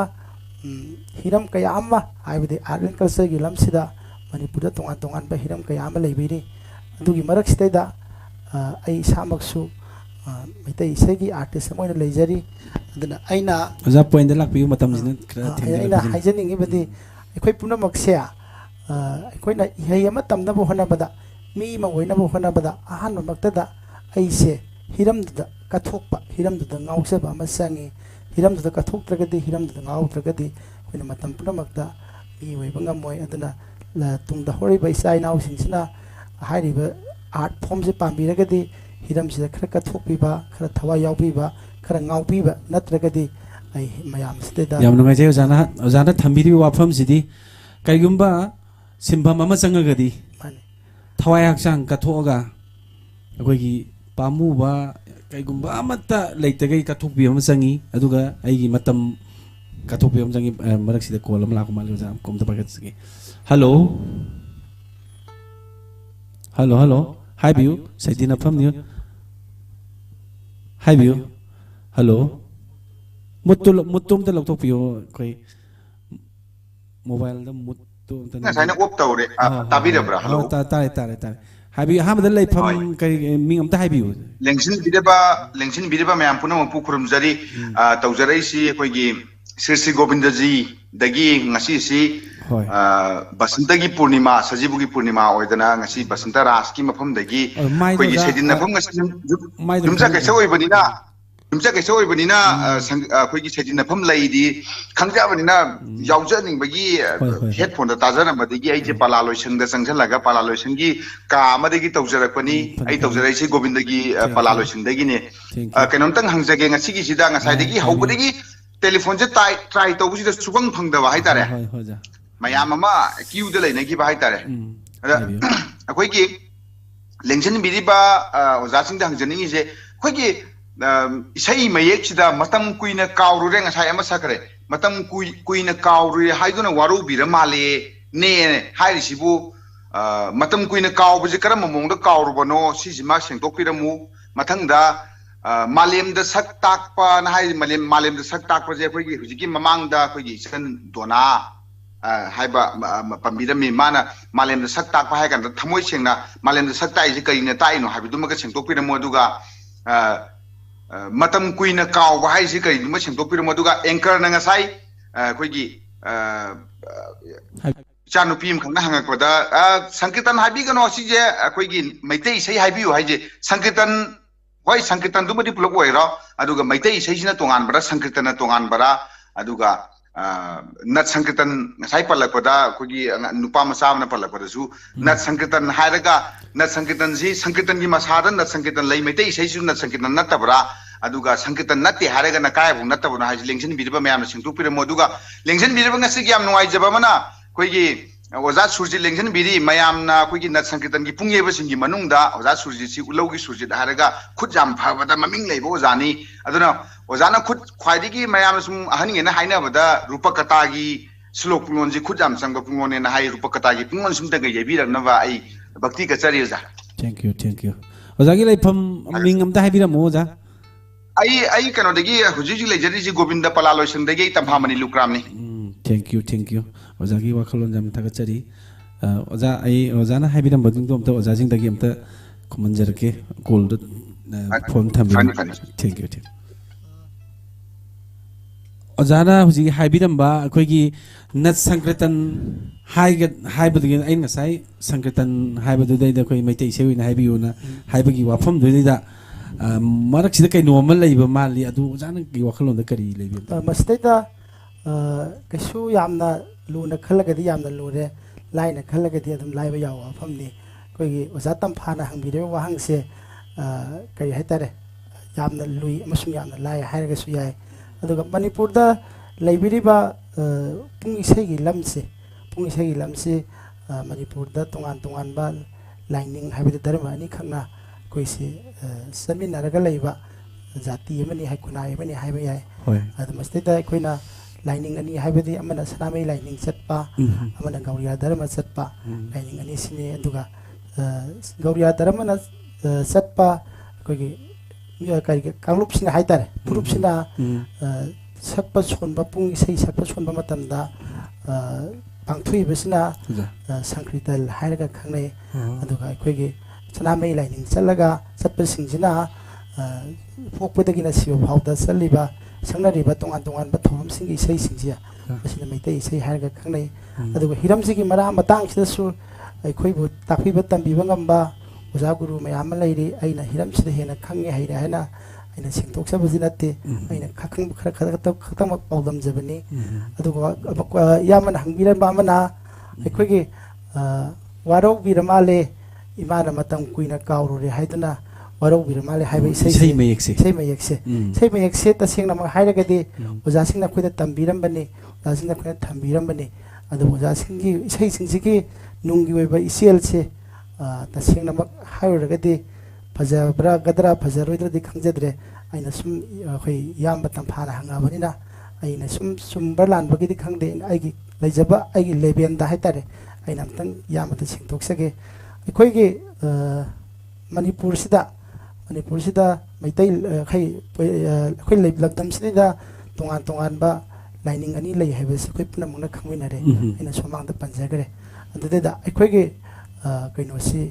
ꯍꯤꯔꯝ ꯀꯌꯥ ꯑꯃ ꯍꯥꯏꯕꯗꯤ ꯑꯥꯔꯠ ꯑꯦꯟ ꯀꯜꯆꯔꯒꯤ ꯂꯝꯁꯤꯗ ꯃꯅꯤꯄꯨꯔꯗ ꯇꯣꯉꯥꯟ ꯇꯣꯉꯥꯟꯕ ꯍꯤꯔꯝ ꯀꯌꯥ ꯑꯃ ꯂꯩꯕꯤꯔꯤ ꯑꯗꯨꯒꯤ ꯃꯔꯛꯁꯤꯗꯩꯗ ꯑꯩ ꯏꯁꯥꯃꯛꯁꯨ ꯃꯩꯇꯩ ꯏꯁꯩꯒꯤ ꯑꯥꯔꯇꯤꯁ ꯑꯃ ꯑꯣꯏꯅ ꯂꯩꯖꯔꯤ ꯑꯗꯨꯅ ꯑꯩꯅ ꯑꯣꯖꯥ ꯄꯣꯏꯟꯗ ꯂꯥꯛꯄꯤꯌꯨ ꯃꯇꯝꯁꯤꯅ ꯈꯔ ꯑꯩꯅ ꯍꯥꯏꯖꯅꯤꯡꯉꯤꯕꯗꯤ ꯑꯩꯈꯣꯏ ꯄꯨꯝꯅꯃꯛꯁꯦ ꯑꯩꯈꯣꯏꯅ ꯏꯍꯩ ꯑꯃ ꯇꯝꯅꯕ ꯍꯣꯠꯅꯕꯗ ꯃꯤ ꯑꯃ ꯑꯣꯏꯅꯕ ꯍꯣꯠꯅꯕꯗ ꯑꯍꯥꯟꯕ ꯃꯛꯇꯗ ꯑꯩꯁꯦ హిꯔꯝꯗꯨꯗ ಕಥೋಕ್ಪ ಹಿರಮ್ದುದ ꯉꯥꯎꯖꯕ ꯑꯃ ꯆꯪꯉꯤ ಹಿರಮ್ದುದ ಕಥೋಕ್ꯇ꯭ರಗದಿ ಹಿರಮ್ದುದ ꯉꯥꯎꯗ꯭ರಗದಿ ꯑꯩꯈꯣꯏꯅ ꯃꯇꯝ ꯄꯨꯝꯅꯃꯛꯇ ꯃꯤ ꯑꯣꯏꯕ ꯉꯝꯃꯣꯏ ꯑꯗꯨꯅ ꯇꯨꯡꯗ ꯍꯧꯔꯤꯕ ꯏꯆꯥ ꯏꯅꯥꯎꯁꯤꯡꯁꯤꯅ ꯍꯥꯏꯔꯤꯕ ꯑꯥꯔꯠ ꯐꯣꯝꯁꯦ ꯄꯥꯝꯕꯤꯔꯒꯗꯤ ꯍꯤꯔꯝꯁꯤꯗ ꯈꯔ ꯀꯠꯊꯣꯛꯄꯤꯕ ꯈꯔ ꯊꯋꯥꯏ ꯌꯥꯎꯕꯤꯕ ꯈꯔ ꯉꯥꯎꯕꯤꯕ ꯅꯠꯇ꯭ꯔꯒꯗꯤ ꯑꯩ ꯃꯌꯥꯝꯁꯤꯗꯩꯗ ꯌꯥꯝ ꯅꯨꯡꯉꯥꯏꯖꯩ ꯑꯣꯖꯥꯅ ꯊꯝꯕꯤꯔꯤꯕ ꯋꯥꯐꯝꯁꯤꯗꯤ ꯀꯩꯒꯨꯝꯕ ꯁꯤꯟꯐꯝ ꯑꯃ ꯆꯪꯉꯒꯗꯤ ꯊꯋꯥꯏ ꯍꯛꯆꯥꯡ ꯀꯠꯊꯣꯛꯑꯒ ꯑꯩꯈꯣꯏꯒꯤ ꯄꯥꯝꯃꯨꯕ ꯀꯩꯒꯨꯝꯕ ꯑꯃꯠꯇ ꯂꯩꯇꯒꯩ ꯀꯠꯊꯣꯛꯄꯤꯕ ꯑꯃ ꯆꯪꯉꯤ ꯑꯗꯨꯒ ꯑꯩꯒꯤ ꯃꯇꯝ ꯀꯠꯊꯣꯛꯄꯤꯕ ꯑꯃ ꯆꯪꯉꯤ ꯃꯔꯛꯁꯤꯗ ꯀꯣꯜ ꯑꯃ ꯂꯥꯛꯄ ꯃꯥꯜꯂꯤ ꯑꯣꯖꯥ ꯀꯣꯝꯇ ꯄꯥꯏꯈꯠꯆꯒꯦ ꯍꯜꯂꯣ ꯍꯜꯂꯣ ꯍꯜꯂꯣ ꯍꯥꯏꯕꯤꯌꯨ ꯁꯩꯗꯤꯅꯐꯝꯅꯤ ꯍꯥꯏꯕꯤꯌꯨ ꯍꯜꯂꯣ ꯃꯨꯠꯇꯨ ꯑꯝꯇ ꯂꯧꯊꯣꯛꯄꯤꯌꯣ ꯑꯩꯈꯣꯏ ꯃꯣꯕꯥꯏꯜꯗ ꯃꯨꯠꯇꯨ ꯑꯝꯇ ꯉꯁꯥꯏꯅ ꯑꯣꯐ ꯇꯧꯔꯦ ꯇꯥꯕꯤꯔꯕ꯭ꯔꯥ ꯍꯜꯂꯣ ꯇꯥꯔꯦ ꯍꯥꯏꯕꯤꯌꯨ ꯑꯍꯥꯟꯕꯗ ꯂꯩꯐꯝ ꯀꯔꯤ ꯃꯤꯡ ꯑꯝꯇ ꯍꯥꯏꯕꯤꯌꯨ ꯂꯦꯡꯁꯤꯟꯕꯤꯔꯤꯕ ꯃꯌꯥꯝ ꯄꯨꯝꯅꯃꯛꯄꯨ ꯈꯨꯔꯨꯝꯖꯔꯤ ꯇꯧꯖꯔꯛꯏꯁꯤ ꯑꯩꯈꯣꯏꯒꯤ ꯁ꯭ꯔꯤ ꯁ꯭ꯔꯤ ꯒꯣꯕꯤꯟꯗꯖꯤꯗꯒꯤ ꯉꯁꯤꯁꯤ ꯕꯁꯟꯇꯒꯤ ꯄꯨꯔꯅꯤꯃꯥ ꯁꯖꯤꯕꯨꯒꯤ ꯄꯨꯔꯅꯤꯃꯥ ꯑꯣꯏꯗꯅ ꯉꯁꯤ ꯕꯁꯟꯇ ꯔꯥꯁꯀꯤ ꯃꯐꯝꯗꯒꯤ ꯑꯩꯈꯣꯏꯒꯤ ꯁꯩꯗꯤꯟꯅꯐꯝ ꯉꯁꯤ ꯌꯨꯝꯁꯀꯩꯁ ꯑꯣꯏꯕꯅꯤꯅ ꯑꯩꯈꯣꯏꯒꯤ ꯁꯩꯗꯤꯟꯅꯐꯝ ꯂꯩꯗꯤ ꯈꯪꯖꯕꯅꯤꯅ ꯌꯥꯎꯖꯅꯤꯡꯕꯒꯤ ꯍꯦꯗꯐꯣꯟꯗ ꯇꯥꯖꯔꯝꯕꯗꯒꯤ ꯑꯩꯁꯦ ꯄꯥꯂꯥ ꯂꯣꯏꯁꯪꯗ ꯆꯪꯁꯤꯜꯂꯒ ꯄꯥꯂꯥ ꯂꯣꯏꯁꯪꯒꯤ ꯀꯥ ꯑꯃꯗꯒꯤ ꯇꯧꯖꯔꯛꯄꯅꯤ ꯑꯩ ꯇꯧꯖꯔꯛꯏꯁꯤ ꯒꯣꯕꯤꯟꯗꯒꯤ ꯄꯥꯂꯥ ꯂꯣꯏꯁꯪꯗꯒꯤꯅꯦ ꯀꯩꯅꯣꯝꯇꯪ ꯍꯪꯖꯒꯦ ꯉꯁꯤꯒꯤꯁꯤꯗ ꯉꯁꯥꯏꯗꯒꯤ ꯍꯧꯕꯗꯒꯤ ꯇꯦꯂꯤꯐꯣꯟꯁꯦ ꯇ꯭ꯔꯥꯏ ꯇꯧꯕꯁꯤꯗ ꯁꯨꯐꯪ ꯐꯪꯗꯕ ꯍꯥꯏꯇꯥꯔꯦ ꯃꯌꯥꯝ ꯑꯃ ꯀ꯭ꯌꯨꯗ ꯂꯩꯅꯈꯤꯕ ꯍꯥꯏꯇꯥꯔꯦ ꯑꯗ ꯑꯩꯈꯣꯏꯒꯤ ꯂꯦꯡꯁꯤꯟꯕꯤꯔꯤꯕ ꯑꯣꯖꯥꯁꯤꯡꯗ ꯍꯪꯖꯅꯤꯡꯉꯤꯁꯦ ꯑꯩꯈꯣꯏꯒꯤ ꯏꯁꯩ ꯃꯌꯦꯛꯁꯤda matam kuina kaurure ngasai ama sakre matam kuina kaurure haiduna warubira male ne hairisibu matam kuina kaubje karam mongda kaurubano sisima sengtokpiramu mathangda malemda sak takpa na hai malemda sak takpa je khoi gi hujiki mamangda khoi gi san dona haiba pambirami mana malemda sak takpa hai kan thamoi sengna malemda sak tai je kaina tai no haibiduma ka sengtokpiramu aduga matam kuina kaw ba hai si kai duma sengtokpiramu aduga anchor na ngasai khoi gi chanu pim khangna hangakpada sankirtan haibigano sije khoi gi maitei sei haibiu haije sankirtan hoi sankirtan dumadi pulok oira aduga maitei sei sina tongan bara sankirtan tongan bara aduga nat sankirtan ngasai palakpada khoi gi nupa macha amna palakpada su nat sankirtan hairaga nat sankirtan si sankirtan gi masada nat sankirtan lei maitei sei su nat sankirtan natabra aduga sankirtan natte hairaga na kai bu natabuna haije lengsin biriba mayam singtu piramo aduga lengsin biriba ngasi gi am nuai jaba mana khoi gi oza surji lengsin biri mayam na khoi gi nat sankirtan gi pungyeba singi manungda oza surji si ulogi surji haraga khut jam phabada maming leibo ozani aduna ozana khut khwaidigi mayam sum ahani na haina bada rupakata gi slok pungon ji khut jam sangba pungon na hai rupakata gi pungon sum tanga yebi rakna ba ai bhakti ka chari oza thank you oza gi leifam ming amta haibiramo oza ai kano dagi huji lejari ji govinda palalo sangdagi tamhamani lukramni thank you oza gi wakhalon jam thagachari oza ai oza na haibiram bading to amta oza jing dagi amta kumanjarke call do phone thambi thank you oza na huji haibiram ba akhoi gi nat sankirtan haibadagi ai ngasai sankirtan haibadu dai da khoi maitai sei na haibiyuna haibagi wafam doi da marak sida kai normal leiba mali adu oza na gi wakhalon da kari leibi masteda kaisu yamna luna khalagadi yamna lure laina khalagadi adum laiba yawa famni koigi oza tamphana hangbire wahangse kai haitare yamna lui amasung yamna lai hairaga su yai aduga manipurda leibiriba pung isegi lamse manipurda tongan ba lining habida dharma ani khangna koise saminaraga leiba jati amani hai kunai amani haiba yai adu masteda koina ꯂꯥꯏꯅꯤꯡ ꯑꯅꯤ ꯍꯥꯏꯕꯗꯤ ꯑꯃꯅ ꯁꯅꯥꯃꯍꯤ ꯂꯥꯏꯅꯤꯡ ꯆꯠꯄ ꯑꯃꯅ ꯒꯧꯔꯤꯌꯥ ꯙꯔꯃ ꯆꯠꯄ ꯂꯥꯏꯅꯤꯡ ꯑꯅꯤꯁꯤꯅꯤ ꯑꯗꯨꯒ ꯒꯧꯔꯤꯌꯥ ꯙꯔꯃꯅ ꯆꯠꯄ ꯑꯩꯈꯣꯏꯒꯤ ꯀꯔꯤ ꯀꯥꯡꯂꯨꯞꯁꯤꯡ ꯍꯥꯏꯇꯥꯔꯦ ꯐꯨꯔꯨꯞꯁꯤꯅ ꯁꯛꯄ ꯁꯣꯟꯕ ꯄꯨꯡ ꯏꯁꯩ ꯁꯛꯄ ꯁꯣꯟꯕ ꯃꯇꯝꯗ ꯄꯥꯡꯊꯣꯛꯏꯕꯁꯤꯅ ꯁꯪꯀ꯭ꯔꯤꯇꯜ ꯍꯥꯏꯔꯒ ꯈꯪꯅꯩ ꯑꯗꯨꯒ ꯑꯩꯈꯣꯏꯒꯤ ꯁꯅꯥꯃꯍꯤ ꯂꯥꯏꯅꯤꯡ ꯆꯠꯄꯁꯤꯡꯁꯤꯅ ꯄꯣꯛꯄꯗꯒꯤꯅ ꯁꯤꯕ ꯐꯥꯎꯗ ꯆꯠꯂꯤꯕ ꯁꯛꯅꯔꯤꯕ ꯇꯣꯉꯥꯟ ꯇꯣꯉꯥꯟꯕ ꯊꯧꯔꯝꯁꯤꯡꯒꯤ ꯏꯁꯩꯁꯤꯡꯁꯦ ꯃꯁꯤꯅ ꯃꯩꯇꯩ ꯏꯁꯩ ꯍꯥꯏꯔꯒ ꯈꯪꯅꯩ ꯑꯗꯨꯒ ꯍꯤꯔꯝꯁꯤꯒꯤ ꯃꯇꯥꯡꯁꯤꯗꯁꯨ ꯑꯩꯈꯣꯏꯕꯨ ꯇꯥꯛꯄꯤꯕ ꯇꯝꯕꯤꯕ ꯉꯝꯕ ꯑꯣꯖꯥ ꯒꯨꯔꯨ ꯃꯌꯥꯝ ꯑꯃ ꯂꯩꯔꯤ ꯑꯩꯅ ꯍꯤꯔꯝꯁꯤꯗ ꯍꯦꯟꯅ ꯈꯪꯉꯦ ꯍꯩꯔꯦ ꯍꯥꯏꯅ ꯑꯩꯅ ꯁꯦꯡꯗꯣꯛꯆꯕꯗꯤ ꯅꯠꯇꯦ ꯑꯩꯅ ꯈꯛꯇꯃꯛ ꯄꯥꯎꯗꯝꯖꯕꯅꯤ ꯑꯗꯨꯒ ꯏꯌꯥꯝꯕꯅ ꯍꯪꯕꯤꯔꯝꯕ ꯑꯃꯅ ꯑꯩꯈꯣꯏꯒꯤ ꯋꯥꯔꯧꯕꯤꯔ ꯃꯥꯜꯂꯦ ꯏꯃꯥꯅ ꯃꯇꯝ ꯀꯨꯏꯅ ꯀꯥꯎꯔꯨꯔꯦ ꯍꯥꯏꯗꯨꯅ ꯋꯥꯔꯧꯕꯤꯔ ꯃꯥꯜꯂꯦ ꯍꯥꯏꯕ 이세이 매역세 이세이 매역세 तसेंगनमक 하이रगदि ओजासिंगना खोइदा तंबिरंबनी ओजासिंगना खोइदा थंबिरंबनी अदु ओजासिंगी इसेसिंगसिगी नुंगी ओइबा इसेलसे तसेंगनमक हाइरगदि फजबरा गदरा फजरोइद्रदि खंजद्रे आइना सुम अखै याम बतम फाना हंगाबनिना आइना सुम सुमबर लानबगिदि खंदे आइगी लैजबा आइगी लेबेंदा हाइतारे आइना तंग यामत सिंगतोक्सगे अखैगी मणिपुरसिदा मैतै अखै लैब्लदमसिदा तोंगान तोंगानबा लाइनिंग अनि लै हैबस अखै पुनमना खंमिनारे आइना सोमांगदा पंजगरे अदुदेदा अखैगी कैनोसि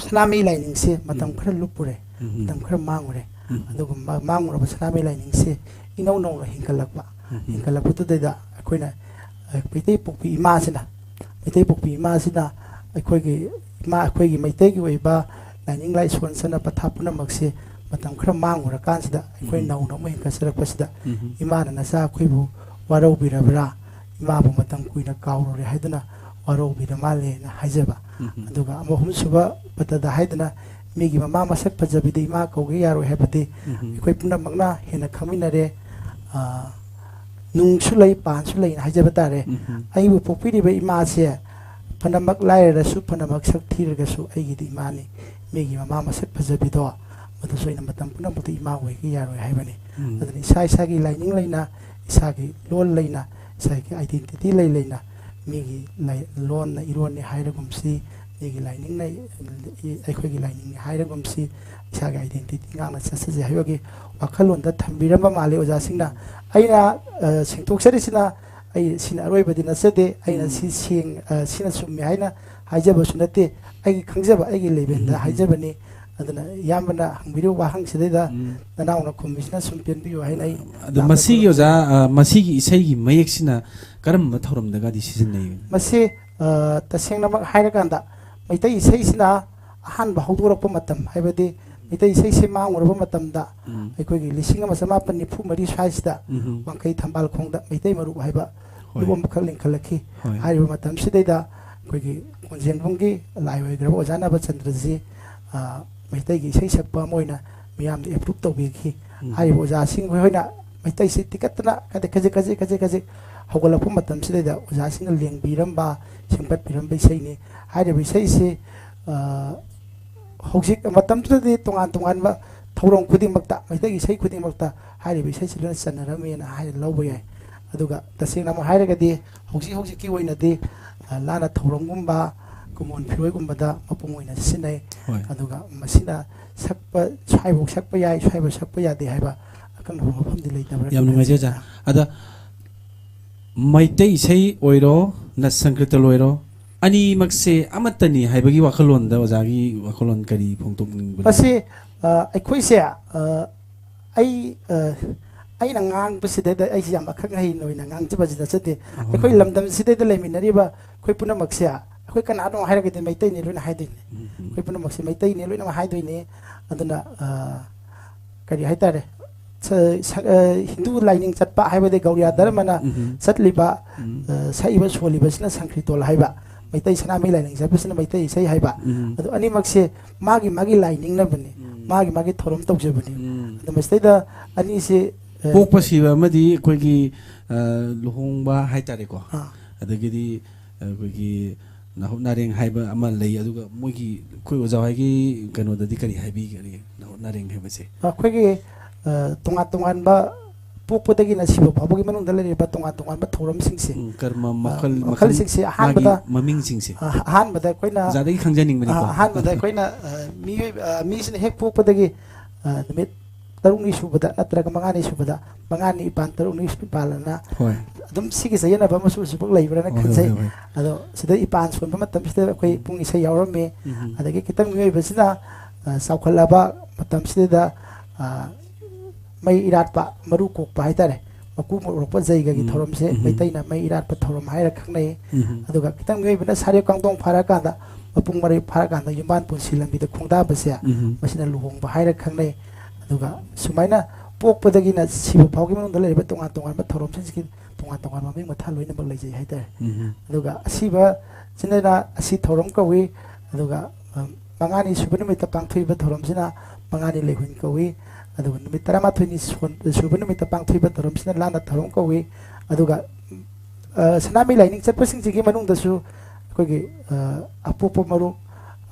सनामी लाइनिंग से मतम खर लुपुरे मतम खर मांगुरे अदुग मांगुरबा सनामी लाइनिंग से इनौ नौ हिंकलकपुदेदा अखैना मैतै पोकपि इमासिना अखैगी इमा अखैगी मैतैगी ओइबा लाइनिंग लाइ सोनसना पथा पुनमक्से मतम खर मांगुरा कानसिदा अखै नौ नौ हिंकसरकपसिदा इमाना नसा अखैबु वारौबिरबरा इमाबु मतम कुइना काउरोरे हाइदना वारौबिर मालेना हाइजबा अदुगा अमहुम सुबा पतदा हाइदना मिगी ममा मसक फजबिदि इमा कौगे यारो हेबदि अखै पुनमकना हेना खमिनरे नुंगसु लै पानसु लै हाइजबा तारे आइबु पोकपिरिबा इमासे फनमक लाइरसु फनमक सक थीरगसु आइगिदि इमानि मेगी ममा मसक फजबिदो मदसोइना मतम पुनमकति इमा ओइगे यारो हाइबनि अदनि इसागी लाइनिंग लैना इसागी लोन लैना इसागी आइडेंटिटी लैना मेगी लोन इरोन हाइरगुमसी मेगी लाइनिंग नै अखैगी लाइनिंग हाइरगुमसी इसागी आइडेंटिटी गाना ससजे हाइबगे वाखलोंदा थंबिरम माले ओजासिंगना आइना सिंथोक्सरिसिना आई सिना अरोइबदि नसदे आइना सिना सुम्मे हाइना हाइजबसु नते आइगी खंजबा आइगी लेबेंदा हाइजबनि अदना यामना हंबिरो वाहंगसिदा ननाउना खुमिसना सुम्पेन बियो हाइना अदु मसीगी ओजा मसीगी इसेगी मयेक्सिना करम थौरमदगादि सिजननै मसे तसेंगनमक हाइरकांदा मैतै इसेसिना अहानबा हौदोरप मतम हाइबदि मैतै इसेसे मांगुरबा मतमदा अखैगी लिसिंग अमा समापन निफु मरि स्वाइसदा वांखै थंबाल खोंगदा मैतै मरु हाइबा दुबम खलिं खलखि हाइबा मतम सिदैदा अखैगी कोंजेनबुंगी लाइवैग्रब ओजानाबा चंद्रजी मैतैगी इसे सकपा मोइना मियाम एप्रूव तौबिखि हाइबा ओजासिंग होइना मैतै से टिकटना कजे हौगलपु मतम सिदैदा ओजासिंग लेंबिरंबा सेंपटबिरंबा इसेनि हाइबा इसेसे हौजिक मतमदि तोंगान तोंगानबा थौरम खुदिमक्ता मैतैगी इसे खुदिमक्ता हाइबा इसेसे लोना चनरमेना हाइ लौबा याय अदुगा तसेंगना हाइरगदि हौजिकी ओइनादि लाना थौरमगुम्बा कुमोन फिवैगुम्बदा मपुंग ओइना सिनै अदुगा मसिना सकपा स्वाइबो सकपा याय स्वाइबो सकपा यादे हाइबा अकन होफमदि लैतबरा याम नुंगाइजा अदा मैतै इसेई ओइरो न संकृतल ओइरो अनि मक्से अमतनी हाइबगी वाखलोंदा ओजागी वाखलोन करी फोंतोंग पसे अखोइसे अꯩꯅ ꯉꯥꯡꯕꯁꯤꯗꯩꯗ ꯑꯩꯁꯤ ꯌꯥꯝ ꯑꯈꯪ ꯑꯍꯩ ꯑꯣꯏꯅ ꯉꯥꯡꯖꯕꯁꯤꯗ ꯆꯠꯇꯦ ꯑꯩꯈꯣꯏ ꯂꯝꯗꯝꯁꯤꯗꯩꯗ ꯂꯩꯃꯤꯟꯅꯔꯤꯕ ꯑꯩꯈꯣꯏ ꯄꯨꯝꯅꯃꯛꯁꯦ ꯑꯩꯈꯣꯏ ꯀꯅꯥꯅꯣ ꯍꯥꯏꯔꯒꯗꯤ ꯃꯩꯇꯩꯅꯤ ꯂꯣꯏꯅ ꯍꯥꯏꯗꯣꯏꯅꯤ ꯑꯩꯈꯣꯏ ꯄꯨꯝꯅꯃꯛꯁꯦ ꯃꯩꯇꯩꯅꯤ ꯂꯣꯏꯅꯃꯛ ꯍꯥꯏꯗꯣꯏꯅꯤ ꯑꯗꯨꯅ ꯀꯔꯤ ꯍꯥꯏꯇꯥꯔꯦ ꯍꯤꯟꯗꯨ ꯂꯥꯏꯅꯤꯡ ꯆꯠꯄ ꯍꯥꯏꯕꯗꯤ ꯒꯧꯔꯤꯌꯥ ꯙꯔꯃꯅ ꯆꯠꯂꯤꯕ ꯁꯛꯏꯕ ꯁꯣꯜꯂꯤꯕꯁꯤꯅ ꯁꯪꯀ꯭ꯔꯤꯇꯣꯜ ꯍꯥꯏꯕ ꯃꯩꯇꯩ ꯁꯅꯥꯃꯍꯤ ꯂꯥꯏꯅꯤꯡ ꯆꯠꯄꯁꯤꯅ ꯃꯩꯇꯩ ꯏꯁꯩ ꯍꯥꯏꯕ ꯑꯗꯨ ꯑꯅꯤꯃꯛꯁꯦ ꯃꯥꯒꯤ ꯂꯥꯏꯅꯤꯡꯅꯕꯅꯤ ꯃꯥꯒꯤ ꯊꯧꯔꯝ ꯇꯧꯖꯕꯅꯤ ꯑꯗꯨ ꯃꯁꯤꯗꯩꯗ ꯑꯅꯤꯁꯦ पोकपा सिबा अमदी कोइगी लुहोंबा हाइतारेको अदगिदी कोइगी नाहुप नारेंग हाइबा अमा लई अदुगा मोगी कोइ ओजा हाइगी कनोददी करी हाइबी करी नाहुप नारेंग हाइबसे कोइगी तोंगा तोंगानबा ꯄꯣꯛꯄꯗꯒꯤꯅ ꯁꯤꯕ ꯐꯥꯎꯕꯒꯤ ꯃꯅꯨꯡꯗ ꯂꯩꯔꯤꯕ ꯇꯣꯉꯥꯟ ꯇꯣꯉꯥꯟꯕ ꯊꯧꯔꯝꯁꯤꯡꯁꯦ ꯀꯔꯃ ꯃꯈꯜꯁꯤꯡꯁꯦ ꯃꯃꯤꯡꯁꯤꯡꯁꯦ ꯑꯍꯥꯟꯕꯗ ꯑꯩꯈꯣꯏꯅ ꯑꯣꯖꯥꯗꯒꯤ ꯈꯪꯖꯅꯤꯡꯕꯅꯤꯀꯣ ꯑꯍꯥꯟꯕꯗ ꯑꯩꯈꯣꯏꯅ ꯃꯤꯁꯤꯅ ꯍꯦꯛ ꯄꯣꯛꯄꯗꯒꯤ ꯅꯨꯃꯤꯠ 6ꯅꯤ ꯁꯨꯕꯗ ꯅꯠꯇ꯭ꯔꯒ 5ꯅꯤ ꯁꯨꯕꯗ 5ꯅꯤ ꯏꯄꯥꯟ 6ꯅꯤ ꯏꯄꯥꯟꯂꯅ ꯑꯗꯨꯝ ꯁꯤꯒꯤ ꯆꯌꯦꯠꯅꯕ ꯑꯃꯁꯨ ꯍꯧꯖꯤꯛꯐꯥꯎ ꯂꯩꯕ꯭ꯔꯥꯅ ꯈꯟꯖꯩ ꯑꯗꯣ ꯁꯤꯗ ꯏꯄꯥꯟ ꯁꯣꯟꯕ ꯃꯇꯝꯁꯤꯗ ꯑꯩꯈꯣꯏ ꯄꯨꯡ ꯏꯁꯩ ꯌꯥꯎꯔꯝꯃꯤ ꯑꯗꯒꯤ ꯈꯤꯇꯪ ꯃꯤꯑꯣꯏꯕꯁꯤꯅ ꯆꯥꯎꯈꯠꯂꯕ ꯃꯇꯝꯁꯤꯗ ꯃꯩ ꯏꯔꯥꯠꯄ ꯃꯔꯨ ꯀꯣꯛꯄ ꯍꯥꯏꯇꯥꯔꯦ ꯃꯀꯨ ꯃꯣꯔꯣꯛꯄ ꯖꯩꯒꯒꯤ ꯊꯧꯔꯝꯁꯦ ꯃꯩꯇꯩꯅ ꯃꯩ ꯏꯔꯥꯠꯄ ꯊꯧꯔꯝ ꯍꯥꯏꯔ ꯈꯪꯅꯩ ꯑꯗꯨꯒ ꯈꯤꯇꯪ ꯃꯤꯑꯣꯏꯕꯅ ꯁꯥꯔꯦꯞ ꯀꯥꯡꯗꯣꯡ ꯐꯥꯔꯀꯥꯟꯗ ꯃꯄꯨꯡ ꯃꯔꯩ ꯐꯥꯔꯀꯥꯟꯗ ꯌꯨꯝꯕꯥꯟ ꯄꯨꯟꯁꯤ ꯂꯝꯕꯤꯗ ꯈꯣꯡꯗꯥꯕꯁꯦ ꯃꯁꯤꯅ ꯂꯨꯍꯣꯡꯕ ꯍꯥꯏꯔ ꯈꯪꯅꯩ ꯑꯗꯨꯒ ꯁꯨꯃꯥꯏꯅ ꯄꯣꯛꯄꯗꯒꯤꯅ ꯁꯤꯕ ꯐꯥꯎꯒꯤ ꯃꯅꯨꯡꯗ ꯂꯩꯔꯤꯕ ꯇꯣꯉꯥꯟ ꯇꯣꯉꯥꯟꯕ ꯊꯧꯔꯝꯁꯤꯡꯁꯤꯒꯤ ꯇꯣꯉꯥꯟ ꯇꯣꯉꯥꯟꯕ ꯃꯃꯤꯡ ꯃꯊꯥ ꯂꯣꯏꯅꯃꯛ ꯂꯩꯖꯩ ꯍꯥꯏꯇꯥꯔꯦ ꯑꯗꯨꯒ ꯑꯁꯤꯕꯁꯤꯅ ꯑꯁꯤ ꯊꯧꯔꯝ ꯀꯧꯏ ꯑꯗꯨꯒ 5ꯅꯤ ꯁꯨꯕ ꯅꯨꯃꯤꯠꯇ ꯄꯥꯡꯊꯣꯛꯏꯕ ꯊꯧꯔꯝꯁꯤꯅ 5ꯅꯤ ꯂꯩꯍꯨꯟ ꯀꯧꯏ ꯑꯗꯨꯒ ꯅꯨꯃꯤꯠ 12ꯅꯤ ꯁꯨꯕ ꯅꯨꯃꯤꯠꯇ ꯄꯥꯡꯊꯣꯛꯏꯕ ꯊꯧꯔꯝꯁꯤꯅ ꯂꯥꯟꯅ ꯊꯧꯔꯝ ꯀꯧꯏ ꯑꯗꯨꯒ ꯁꯅꯥꯃꯍꯤ ꯂꯥꯏꯅꯤꯡ ꯆꯠꯄꯁꯤꯡꯁꯤꯒꯤ ꯃꯅꯨꯡꯗꯁꯨ ꯑꯩꯈꯣꯏꯒꯤ ꯑꯄꯣꯛꯄ ꯃꯔꯨꯞ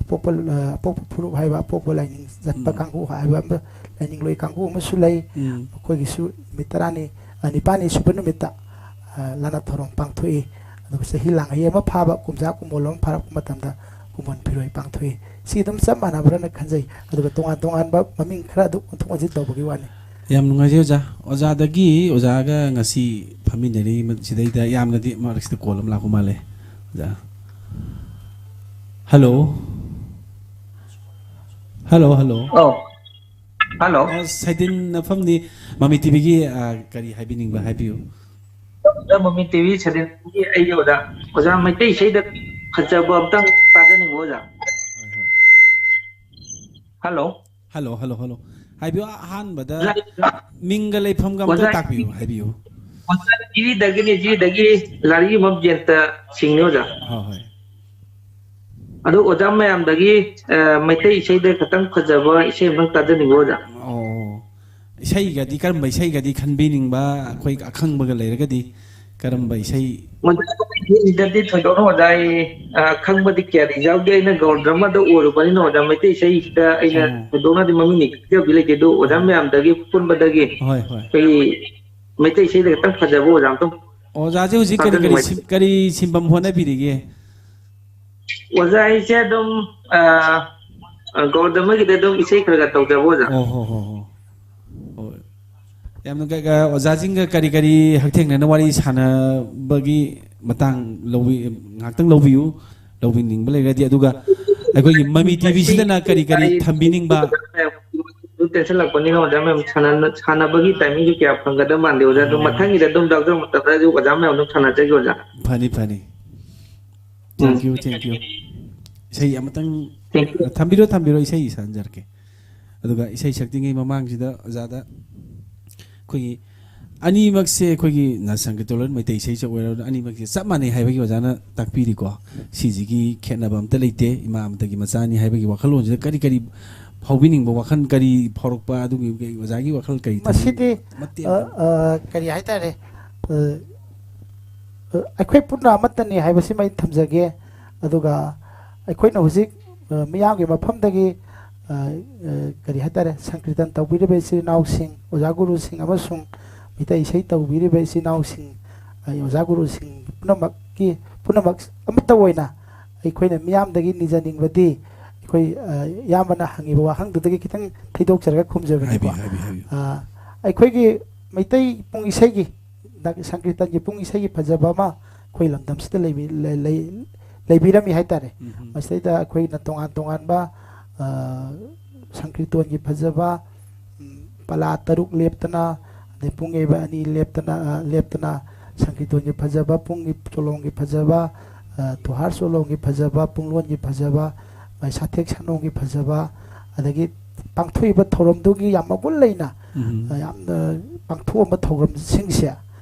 ꯑꯄꯣꯛꯄ ꯐꯨꯔꯨꯞ ꯍꯥꯏꯕ ꯑꯄꯣꯛꯄ ꯂꯥꯏꯅꯤꯡ ꯆꯠꯄ ꯀꯥꯡꯕꯨ ꯍꯥꯏꯕ ꯑꯃ ꯂꯥꯏꯅꯤꯡꯂꯣꯏ ꯀꯥꯡꯕꯨ ꯑꯃꯁꯨ ꯂꯩ ꯃꯈꯣꯏꯒꯤꯁꯨ ꯅꯨꯃꯤꯠ 9ꯅꯤ ꯁꯨꯕ ꯅꯨꯃꯤꯠꯇ ꯂꯥꯟꯅ ꯊꯧꯔꯝ ꯄꯥꯡꯊꯣꯛꯏ ꯑꯗꯨꯒ ꯆꯍꯤ ꯂꯥꯡꯍꯩ ꯑꯃ ꯐꯥꯕ ꯀꯨꯝꯖꯥ ꯀꯨꯝꯑꯣꯜ ꯑꯃ ꯐꯥꯔꯛꯄ ꯃꯇꯝꯗ ꯀꯨꯝꯑꯣꯟ ꯐꯤꯔꯣꯏ ꯄꯥꯡꯊꯣꯛꯏ ꯁꯤ ꯑꯗꯨꯝ ꯆꯞ ꯃꯥꯟꯅꯕ꯭ꯔꯅ ꯈꯟꯖꯩ ꯑꯗꯨꯒ ꯇꯣꯉꯥꯟ ꯇꯣꯉꯥꯟꯕ ꯃꯃꯤꯡ ꯈꯔ ꯑꯗꯨꯝ ꯑꯣꯟꯊꯣꯛ ꯑꯣꯟꯁꯤꯟ ꯇꯧꯕꯒꯤ ꯋꯥꯅꯤ ꯌꯥꯝ ꯅꯨꯡꯉꯥꯏꯖꯩ ꯑꯣꯖꯥ ꯑꯣꯖꯥꯗꯒꯤ ꯑꯣꯖꯥꯒ ꯉꯁꯤ ꯐꯝꯃꯤꯟꯅꯔꯤ ꯁꯤꯗꯩꯗ ꯌꯥꯝꯅꯗꯤ ꯃꯔꯛꯁꯤꯗ ꯀꯣꯜ ꯑꯃ ꯂꯥꯛꯄ ꯃꯥꯜꯂꯦ ꯑꯣꯖꯥ ꯍꯜꯂꯣ ꯍꯜꯂꯣ ꯍꯜꯂꯣ ꯍꯜꯂꯣ ꯁꯩꯗꯤꯟ ꯅꯐꯝꯅꯤ ꯃꯃꯤ ꯇꯤꯚꯤꯒꯤ ꯀꯔꯤ ꯍꯥꯏꯕꯤꯅꯤꯡꯕ ꯍꯥꯏꯕꯤꯌꯨ ꯃꯃꯤ ꯇꯤꯚꯤ ꯁꯩꯗꯤꯟꯒꯤ ꯑꯩꯒꯤ ꯑꯣꯖꯥ ꯃꯩꯇꯩ ꯏꯁꯩꯗ ꯐꯖꯕ ꯑꯝꯇꯪ ꯇꯥꯖꯅꯤꯡꯕ ꯑꯣꯖꯥ ꯍꯜꯂꯣ ꯍꯜꯂꯣ ꯍꯜꯂꯣ ꯍꯜꯂꯣ ꯍꯥꯏꯕꯤꯌꯨ ꯑꯍꯥꯟꯕꯗ ꯃꯤꯡꯒ ꯂꯩꯐꯝꯒ ꯑꯝꯇ ꯇꯥꯛꯄꯤꯌꯨ ꯍꯥꯏꯕꯤꯌꯨ ꯖꯤꯔꯤꯗꯒꯤ ꯂꯥꯔꯤꯃꯝ ꯖꯦꯟꯇ ꯁꯤꯡꯅꯤ ꯑꯣꯖꯥ ꯍꯣꯏ ꯍꯣꯏ ꯑꯗꯨ ꯑꯣꯖꯥ ꯃꯌꯥꯝꯗꯒꯤ ꯃꯩꯇꯩ ꯏꯁꯩꯗ ꯈꯤꯇꯪ ꯐꯖꯕ ꯏꯁꯩ ꯑꯃꯇꯪ ꯇꯥꯖꯅꯤꯡꯕ ꯑꯣꯖꯥ ꯏꯁꯩꯒꯗꯤ ꯀꯔꯝꯕ ꯏꯁꯩꯒꯗꯤ ꯈꯟꯕꯤꯅꯤꯡꯕ ꯑꯩꯈꯣꯏ ꯑꯈꯪꯕꯒ ꯂꯩꯔꯒꯗꯤ ꯀꯔꯝꯕ ꯏꯁꯩ ꯃꯗꯨꯗꯤ ꯊꯣꯏꯗꯣꯛꯅ ꯑꯣꯖꯥ ꯑꯩ ꯈꯪꯕꯗꯤ ꯀꯌꯥꯗꯤ ꯌꯥꯎꯗꯦ ꯑꯩꯅ ꯒꯧꯔꯗ꯭ꯔꯃꯗ ꯑꯣꯏꯔꯨꯕꯅꯤꯅ ꯑꯣꯖꯥ ꯃꯩꯇꯩ ꯏꯁꯩꯁꯤꯗ ꯑꯩꯅ ꯊꯣꯏꯗꯣꯛꯅꯗꯤ ꯃꯃꯤꯡ ꯈꯪꯖꯕꯗꯤ ꯂꯩꯇꯦ ꯑꯗꯨ ꯑꯣꯖꯥ ꯃꯌꯥꯝꯗꯒꯤ ꯄꯨꯟꯕꯗꯒꯤ ꯑꯩꯈꯣꯏꯒꯤ ꯃꯩꯇꯩ ꯏꯁꯩꯗ ꯈꯤꯇꯪ ꯐꯖꯕ ꯑꯣꯖꯥ ꯑꯝꯇꯪ ꯑꯣꯖꯥꯁꯦ ꯍꯧꯖꯤꯛ ꯀꯔꯤ ꯁꯤꯟꯐꯝ ꯍꯣꯠꯅꯕꯤꯔꯤꯒꯦ ꯑꯣꯖꯥ ꯑꯩꯁꯦ ꯑꯗꯨꯝ ꯒꯧꯔꯗ꯭ꯔꯃꯒꯤꯗ ꯑꯗꯨꯝ ꯏꯁꯩ ꯈꯔ ꯈꯔ ꯇꯧꯖꯕ ꯑꯣꯖꯥ ꯌꯥꯝꯅ ꯑꯣꯖꯥꯁꯤꯡꯒ ꯀꯔꯤ ꯀꯔꯤ ꯍꯛꯊꯦꯡꯅꯅ ꯋꯥꯔꯤ ꯁꯥꯟꯅꯕꯒꯤ ꯃꯇꯥꯡ ꯉꯥꯛꯇꯪ ꯂꯧꯕꯤꯅꯤꯡꯕ ꯂꯩꯔꯒꯗꯤ ꯑꯗꯨꯒ ꯑꯩꯈꯣꯏꯒꯤ ꯃꯃꯤ ꯇꯤꯚꯤꯁꯤꯗꯅ ꯀꯔꯤ ꯀꯔꯤ ꯊꯝꯕꯤꯅꯤꯡꯕ ꯇꯦꯟꯁꯤꯜꯂꯛꯄꯅꯤꯅ ꯑꯣꯖꯥ ꯃꯌꯥꯝ ꯁꯥꯟꯅꯕꯒꯤ ꯇꯥꯏꯃꯤꯡꯁꯨ ꯀꯌꯥ ꯐꯪꯒꯗꯕ ꯃꯥꯟꯗꯦ ꯑꯣꯖꯥ ꯑꯗꯨꯝ ꯃꯊꯪꯒꯤꯗ ꯑꯗꯨꯝ ꯗꯥꯛꯇꯔ ꯃꯇꯝꯗꯁꯨ ꯑꯣꯖꯥ ꯃꯌꯥꯝ ꯑꯗꯨꯝ ꯁꯥꯟꯅꯖꯒꯦ ꯑꯣꯖꯥ ꯐꯅꯤ ꯊꯦꯡꯛ ꯌꯨ ꯏꯁꯩ ꯑꯃꯇꯪ ꯊꯝꯕꯤꯔꯣ ꯏꯁꯩ ꯁꯥꯟꯖꯔꯛꯀꯦ ꯑꯗꯨꯒ ꯏꯁꯩ ꯁꯛꯇꯤꯉꯩ ꯃꯃꯥꯡꯁꯤꯗ ꯑꯣꯖꯥꯗ ꯑꯩꯈꯣꯏꯒꯤ ꯑꯅꯤꯃꯛꯁꯦ ꯑꯩꯈꯣꯏꯒꯤ ꯁꯪꯒꯤꯇꯣꯂꯣꯟ ꯃꯩꯇꯩ ꯏꯁꯩꯁꯨ ꯑꯣꯏꯔꯣ ꯑꯅꯤꯃꯛꯁꯦ ꯆꯞ ꯃꯥꯟꯅꯩ ꯍꯥꯏꯕꯒꯤ ꯑꯣꯖꯥꯅ ꯇꯥꯛꯄꯤꯔꯤꯀꯣ ꯁꯤꯁꯤꯒꯤ ꯈꯦꯠꯅꯕ ꯑꯝꯇ ꯂꯩꯇꯦ ꯏꯃꯥ ꯑꯃꯇꯒꯤ ꯃꯆꯥꯅꯤ ꯍꯥꯏꯕꯒꯤ ꯋꯥꯈꯜꯂꯣꯟꯁꯤꯗ ꯀꯔꯤ ꯀꯔꯤ ꯐꯥꯎꯕꯤꯅꯤꯡꯕ ꯋꯥꯈꯜ ꯀꯔꯤ ꯐꯥꯎꯔꯛꯄ ꯑꯗꯨꯒꯤ ꯑꯣꯖꯥꯒꯤ ꯋꯥꯈꯜ ꯀꯔꯤ ꯃꯁꯤꯗꯤ ꯀꯔꯤ ꯍꯥꯏꯇꯥꯔꯦ ꯑꯩꯈꯣꯏ ꯄꯨꯟꯅ ꯑꯃꯠꯇꯅꯤ ꯍꯥꯏꯕꯁꯤꯃ ꯑꯩ ꯊꯝꯖꯒꯦ ꯑꯗꯨꯒ ꯑꯩꯈꯣꯏꯅ ꯍꯧꯖꯤꯛ ꯃꯤꯌꯥꯝꯒꯤ ꯃꯐꯝꯗꯒꯤ ꯀꯔꯤ ꯍꯥꯏꯇꯥꯔꯦ ꯁꯪꯀ꯭ꯔꯤꯇꯟ ꯇꯧꯕꯤꯔꯤꯕ ꯏꯆꯤꯜ ꯏꯅꯥꯎꯁꯤꯡ ꯑꯣꯖꯥ ꯒꯨꯔꯨꯁꯤꯡ ꯑꯃꯁꯨꯡ ꯃꯩꯇꯩ ꯏꯁꯩ ꯇꯧꯕꯤꯔꯤꯕ ꯏꯆꯤꯜ ꯏꯅꯥꯎꯁꯤꯡ ꯑꯣꯖꯥ ꯒꯨꯔꯨꯁꯤꯡ ꯄꯨꯝꯅꯃꯛ ꯑꯃꯠꯇ ꯑꯣꯏꯅ ꯑꯩꯈꯣꯏꯅ ꯃꯤꯌꯥꯝꯗꯒꯤ ꯅꯤꯖꯅꯤꯡꯕꯗꯤ ꯑꯩꯈꯣꯏ ꯏꯌꯥꯝꯕꯅ ꯍꯪꯉꯤꯕ ꯋꯥꯍꯪꯗꯨꯗꯒꯤ ꯈꯤꯇꯪ ꯊꯩꯗꯣꯛꯆꯔꯒ ꯈꯨꯝꯖꯕꯅꯤꯀꯣ ꯑꯩꯈꯣꯏꯒꯤ ꯃꯩꯇꯩ ꯄꯨꯡ ꯏꯁꯩꯒꯤ ꯁꯪꯀ꯭ꯔꯤꯇꯟꯒꯤ ꯄꯨꯡ ꯏꯁꯩꯒꯤ ꯐꯖꯕ ꯑꯃ ꯑꯩꯈꯣꯏ ꯂꯝꯗꯝꯁꯤꯗ ꯂꯩꯕꯤꯔꯝꯃꯤ ꯍꯥꯏꯇꯥꯔꯦ ꯃꯁꯤꯗꯩꯗ ꯑꯩꯈꯣꯏꯅ ꯇꯣꯉꯥꯟ ꯇꯣꯉꯥꯟꯕ ꯁꯪꯀ꯭ꯔꯤꯇꯣꯟꯒꯤ ꯐꯖꯕ ꯄꯂꯥ 6 ꯂꯦꯞꯇꯅ ꯑꯗꯩ ꯄꯨꯡ ꯌꯩꯕ 2 ꯂꯦꯞꯇꯅ ꯁꯪꯀ꯭ꯔꯤꯇꯣꯟꯒꯤ ꯐꯖꯕ ꯄꯨꯡꯒꯤ ꯆꯣꯂꯣꯝꯒꯤ ꯐꯖꯕ ꯇꯨꯍꯥꯔ ꯆꯣꯂꯣꯝꯒꯤ ꯐꯖꯕ ꯄꯨꯡꯂꯣꯟꯒꯤ ꯐꯖꯕ ꯁꯥꯊꯦꯛ ꯁꯥꯅꯣꯡꯒꯤ ꯐꯖꯕ ꯑꯗꯒꯤ ꯄꯥꯡꯊꯣꯛꯏꯕ ꯊꯧꯔꯝꯗꯨꯒꯤ ꯌꯥꯝ ꯃꯒꯨꯟ ꯂꯩꯅ ꯌꯥꯝꯅ ꯄꯥꯡꯊꯣꯛꯑꯝꯕ ꯊꯧꯔꯝꯁꯤꯡꯁꯦ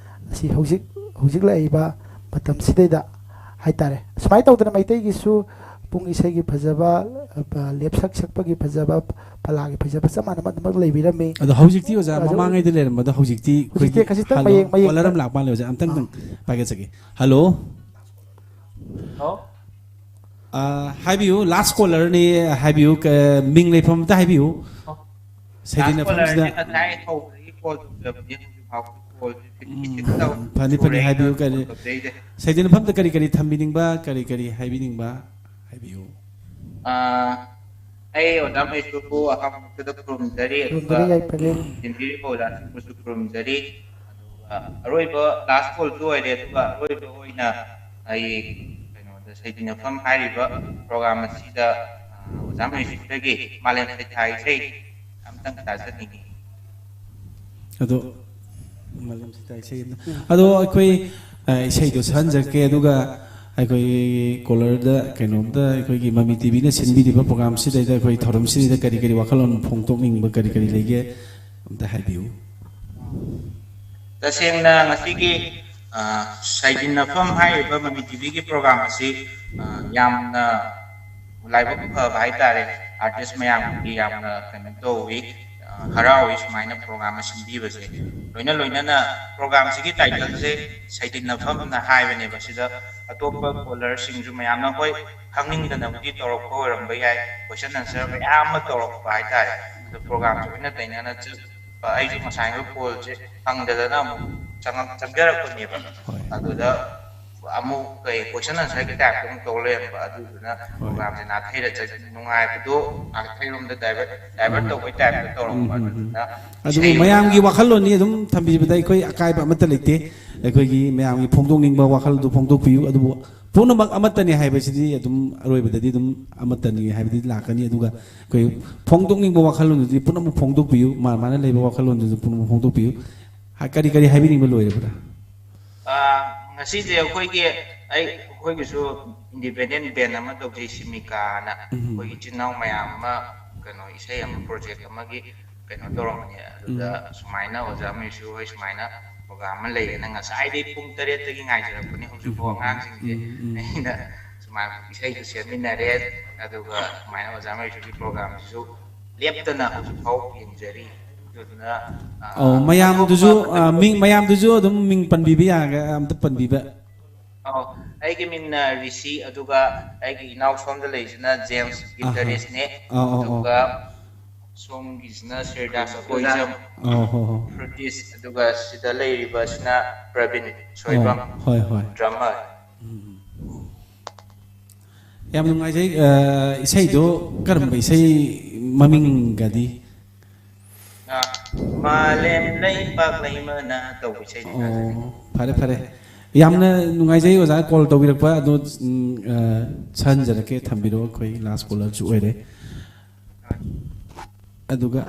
ꯑꯁꯤ ꯍꯧꯖꯤꯛ ꯂꯩꯔꯤꯕ ꯃꯇꯝꯁꯤꯗꯩꯗ ꯍꯥꯏꯇꯥꯔꯦ ꯁꯨꯃꯥꯏꯅ ꯇꯧꯗꯅ ꯃꯩꯇꯩꯒꯤꯁꯨ ꯄꯨꯡ ꯏꯁꯩꯒꯤ ꯐꯖꯕ ꯂꯦꯞꯁꯛ ꯁꯛꯄꯒꯤ ꯐꯖꯕ ꯄꯂꯥꯒꯤ ꯐꯖꯕ ꯆꯞ ꯃꯥꯟꯅꯕ ꯑꯗꯨꯃꯛ ꯂꯩꯕꯤꯔꯝꯃꯤ ꯑꯗꯣ ꯍꯧꯖꯤꯛꯇꯤ ꯑꯣꯖꯥ ꯃꯃꯥꯡꯉꯩꯗ ꯂꯩꯔꯝꯕꯗꯣ ꯍꯧꯖꯤꯛꯇꯤ ꯀꯣꯂꯔ ꯑꯃ ꯂꯥꯛꯄ ꯃꯥꯜꯂꯦ ꯑꯣꯖꯥ ꯑꯝꯇꯪ ꯄꯥꯏꯒꯠꯆꯒꯦ ꯍꯜꯂꯣ ꯍꯥꯏꯕꯤꯌꯨ ꯂꯥꯁ ꯀꯣꯂꯔꯅꯤ ꯍꯥꯏꯕꯤꯌꯨ ꯃꯤꯡ ꯂꯩꯐꯝ ꯑꯝꯇ ꯍꯥꯏꯕꯤꯌꯨ ꯁꯩꯗꯤꯟ ꯅꯐꯝꯁꯤꯗ ꯐꯅꯤ ꯐꯅꯤ ꯍꯥꯏꯕꯤꯌꯨ ꯀꯔꯤ ꯁꯩꯗꯤꯟ ꯃꯐꯝꯗ ꯀꯔꯤ ꯀꯔꯤ ꯊꯝꯕꯤꯅꯤꯡꯕ ꯀꯔꯤ ꯀꯔꯤ ꯍꯥꯏꯕꯤꯅꯤꯡꯕ ꯍꯥꯏꯕꯤꯌꯨ ꯑꯩ ꯑꯣꯖꯥ ꯃꯍꯦꯁꯄꯨꯔꯕꯨ ꯑꯍꯥꯟꯕꯗ ꯈꯨꯔꯨꯝꯖꯔꯤ ꯑꯗꯨꯒ ꯆꯤꯟꯕꯤꯔꯤꯕ ꯑꯣꯖꯥꯁꯤꯡꯕꯨꯁꯨ ꯈꯨꯔꯨꯝꯖꯔꯤ ꯑꯗꯨꯒ ꯑꯔꯣꯏꯕ ꯂꯥꯁ ꯀꯣꯜꯁꯨ ꯑꯣꯏꯔꯦ ꯑꯗꯨꯒ ꯑꯔꯣꯏꯕ ꯑꯣꯏꯅ ꯑꯩ ꯀꯩꯅꯣꯗ ꯁꯩꯗꯤꯟꯅꯐꯝ ꯍꯥꯏꯔꯤꯕ ꯄ꯭ꯔꯣꯒ꯭ꯔꯥꯝ ꯑꯁꯤꯗ ꯑꯣꯖꯥ ꯃꯍꯦꯁꯄꯨꯔꯗꯒꯤ ꯃꯥꯂꯦꯝ ꯁꯩꯊꯥ ꯏꯁꯩ ꯑꯝꯇꯪ ꯇꯥꯖꯅꯤꯡꯉꯤ ꯑꯗꯣ ꯃꯥꯂꯦꯝ ꯁꯩꯊꯥ ꯏꯁꯩ ꯑꯗꯣ ꯑꯩꯈꯣꯏ ꯏꯁꯩꯗꯣ ꯁꯛꯍꯟꯖꯔꯛꯀꯦ ꯑꯗꯨꯒ ꯑꯩꯈꯣꯏꯒꯤ ꯀꯣꯂꯔꯗ ꯀꯩꯅꯣꯝꯇ ꯑꯩꯈꯣꯏꯒꯤ ꯃꯃꯤ ꯇꯤꯚꯤꯅ ꯁꯤꯟꯕꯤꯔꯤꯕ ꯄ꯭ꯔꯣꯒ꯭ꯔꯥꯝꯁꯤꯗꯩꯗ ꯑꯩꯈꯣꯏ ꯊꯧꯔꯝꯁꯤꯗꯩꯗ ꯀꯔꯤ ꯀꯔꯤ ꯋꯥꯈꯜꯂꯣꯟ ꯐꯣꯡꯗꯣꯛꯅꯤꯡꯕ ꯀꯔꯤ ꯀꯔꯤ ꯂꯩꯒꯦ ꯑꯝꯇ ꯍꯥꯏꯕꯤꯌꯨ तसेंना ngasi साइदिनफम हाइबा ममी टीवी की प्रोग्राम असी यामना लाइबक फबा हाइतारे आर्टिस्ट मयाम की यामना कने तोवी हरावी सुमाइना प्रोग्राम सिंबीबसे लोइना लोइना प्रोग्राम सिगी टाइटल से साइदिनफम ना हाइबने बसिदा अतोपा कॉलर सिंजु मयामना होय खंगनिंगदना बुदी तोरक होरंबा याय क्वेश्चन आंसर मयाम तोरक हाइतारे प्रोग्राम जोइना तैनाना ꯑꯩꯁꯨ ꯉꯁꯥꯏꯒꯤ ꯀꯣꯜꯁꯦ ꯐꯪꯗꯗꯅ ꯑꯃꯨꯛ ꯆꯪꯖꯔꯛꯄꯅꯦꯕ ꯑꯗꯨꯗ ꯑꯃꯨꯛ ꯀꯩ ꯀꯣꯏꯁꯟ ꯑꯟꯁꯔꯒꯤ ꯇꯥꯏꯞꯇ ꯑꯃꯨꯛ ꯇꯧ ꯂꯩꯔꯝꯕ ꯑꯗꯨꯗꯨꯅ ꯄ꯭ꯔꯣꯒ꯭ꯔꯥꯝꯁꯦ ꯅꯥꯊꯩꯔ ꯅꯨꯡꯉꯥꯏꯕꯗꯣ ꯅꯥꯊꯩꯔꯣꯝꯗ ꯗꯥꯏꯚꯔꯠ ꯇꯧꯕꯩ ꯇꯥꯏꯞꯇ ꯇꯧꯔꯝꯕ ꯑꯗꯨꯗꯨꯅ ꯑꯗꯨꯕꯨ ꯃꯌꯥꯝꯒꯤ ꯋꯥꯈꯜꯂꯣꯟꯅꯤ ꯑꯗꯨꯝ ꯊꯝꯕꯤꯕꯗ ꯑꯩꯈꯣꯏ ꯑꯀꯥꯏꯕ ꯑꯃꯠꯇ ꯂꯩꯇꯦ ꯑꯩꯈꯣꯏꯒꯤ ꯃꯌꯥꯝꯒꯤ ꯐꯣꯡꯗꯣꯛꯅꯤꯡꯕ ꯋꯥꯈꯜꯗꯨ ꯐꯣꯡꯗꯣꯛꯄꯤꯌꯨ ꯑꯗꯨꯕꯨ ꯄꯨꯝꯅꯃꯛ ꯑꯃꯠꯇꯅꯤ ꯍꯥꯏꯕꯁꯤꯗꯤ ꯑꯗꯨꯝ ꯑꯔꯣꯏꯕꯗꯗꯤ ꯑꯗꯨꯝ ꯑꯃꯠꯇꯅꯤ ꯍꯥꯏꯕꯗꯤ ꯂꯥꯛꯀꯅꯤ ꯑꯗꯨꯒ ꯑꯩꯈꯣꯏ ꯐꯣꯡꯗꯣꯛꯅꯤꯡꯕ ꯋꯥꯈꯜꯂꯣꯟꯗꯨꯗꯤ ꯄꯨꯝꯅꯃꯛ ꯐꯣꯡꯗꯣꯛꯄꯤꯌꯨ ꯃꯥꯅ ꯂꯩꯕ ꯋꯥꯈꯜꯂꯣꯟꯗꯨꯁꯨ ꯄꯨꯝꯅꯃꯛ ꯐꯣꯡꯗꯣꯛꯄꯤꯌꯨ ꯀꯔꯤ ꯀꯔꯤ ꯍꯥꯏꯕꯤꯅꯤꯡꯕ ꯂꯣꯏꯔꯕ꯭ꯔꯥ ngasi ꯑꯩꯈꯣꯏꯒꯤ ꯑꯩꯈꯣꯏꯒꯤꯁꯨ ꯏꯟꯗꯤꯄꯦꯟꯗꯦꯟ ꯕꯦꯟ ꯑꯃ ꯇꯧꯖꯩ ꯁꯤꯃꯤꯀꯥꯅ ꯑꯩꯈꯣꯏꯒꯤ ꯆꯤꯟꯅꯥꯎ ꯃꯌꯥꯝ ꯑꯃ ꯀꯩꯅꯣ ꯏꯁꯩ ꯑꯃ ꯄ꯭ꯔꯣꯖꯦꯛ ꯑꯃꯒꯤ ꯀꯩꯅꯣ ꯇꯧꯔꯝꯕꯅꯤ ꯑꯗꯨꯗ ꯁꯨꯃꯥꯏꯅ ꯑꯣꯖꯥ ꯃꯩꯁꯨ ꯍꯣꯏ ꯁꯨꯃꯥꯏꯅ ꯄ꯭ꯔꯣꯒ꯭ꯔꯥꯝ ꯑꯃ ꯂꯩꯌꯦꯅ ꯉꯁꯥꯏꯗꯩ ꯄꯨꯡ 7ꯗꯒꯤ ꯉꯥꯏꯖꯔꯛꯄꯅꯤ ꯍꯧꯖꯤꯛꯐꯥꯎ ꯑꯉꯥꯡꯁꯤꯡꯁꯦ ꯑꯩꯅ ꯁꯨꯃꯥꯏꯅ ꯏꯁꯩꯁꯨ ꯁꯦꯝꯃꯤꯟꯅꯔꯦ ꯑꯗꯨꯒ ꯁꯨꯃꯥꯏꯅ ꯑꯣꯖꯥ ꯃꯩꯁꯨꯒꯤ ꯄ꯭ꯔꯣꯒ꯭ꯔꯥꯝꯁꯤꯁꯨ ꯂꯦꯞꯇꯅ ꯍꯧꯖꯤꯛꯐꯥꯎ ꯌꯦꯡꯖꯔꯤ ꯃꯌꯥꯝꯗꯨꯁꯨ ꯑꯗꯨꯝ ꯃꯤꯡ ꯄꯟꯕꯤꯕ ꯌꯥꯒ ꯑꯝꯇ ꯄꯟꯕꯤꯕ ꯑꯩꯒꯤ ꯃꯤꯡꯅ ꯔꯤꯁꯤ ꯑꯗꯨꯒ ꯑꯩꯒꯤ ꯏꯅꯥꯎ ꯁꯣꯝꯗ ꯂꯩꯔꯤꯁꯤꯅ ꯖꯦꯝꯁ ꯒꯤꯇꯔꯤꯁꯅꯦ ꯑꯗꯨꯒ ꯁꯣꯝꯒꯤꯁꯤꯅ ꯁꯤꯔꯗꯥꯁ ꯑꯀꯣꯏꯖꯝ ꯐ꯭ꯔꯨꯇꯤꯁ ꯑꯗꯨꯒ ꯁꯤꯗ ꯂꯩꯔꯤꯕꯁꯤꯅ ꯄ꯭ꯔꯕꯤꯟ ꯁꯣꯏꯕꯝ ꯗ꯭ꯔꯃꯔ ꯌꯥꯝ ꯅꯨꯡꯉꯥꯏꯖꯩ ꯏꯁꯩꯗꯣ ꯀꯔꯝꯕ ꯏꯁꯩ ꯃꯃꯤꯡꯒꯗꯤ ꯃꯥꯂꯦꯝ ꯂꯩꯄꯥꯛ ꯂꯩꯃꯅ ꯇꯧꯕ ꯏꯁꯩꯗꯤ ꯐꯔꯦ ꯐꯔꯦ ꯌꯥꯝꯅ ꯅꯨꯡꯉꯥꯏꯖꯩ ꯑꯣꯖꯥ ꯀꯣꯜ ꯇꯧꯕꯤꯔꯛꯄ ꯑꯗꯣ ꯁꯍꯟꯖꯔꯛꯀꯦ ꯊꯝꯕꯤꯔꯣ ꯑꯩꯈꯣꯏ ꯂꯥꯁ ꯀꯣꯂꯔꯁꯨ ꯑꯣꯏꯔꯦ ꯑꯗꯨꯒ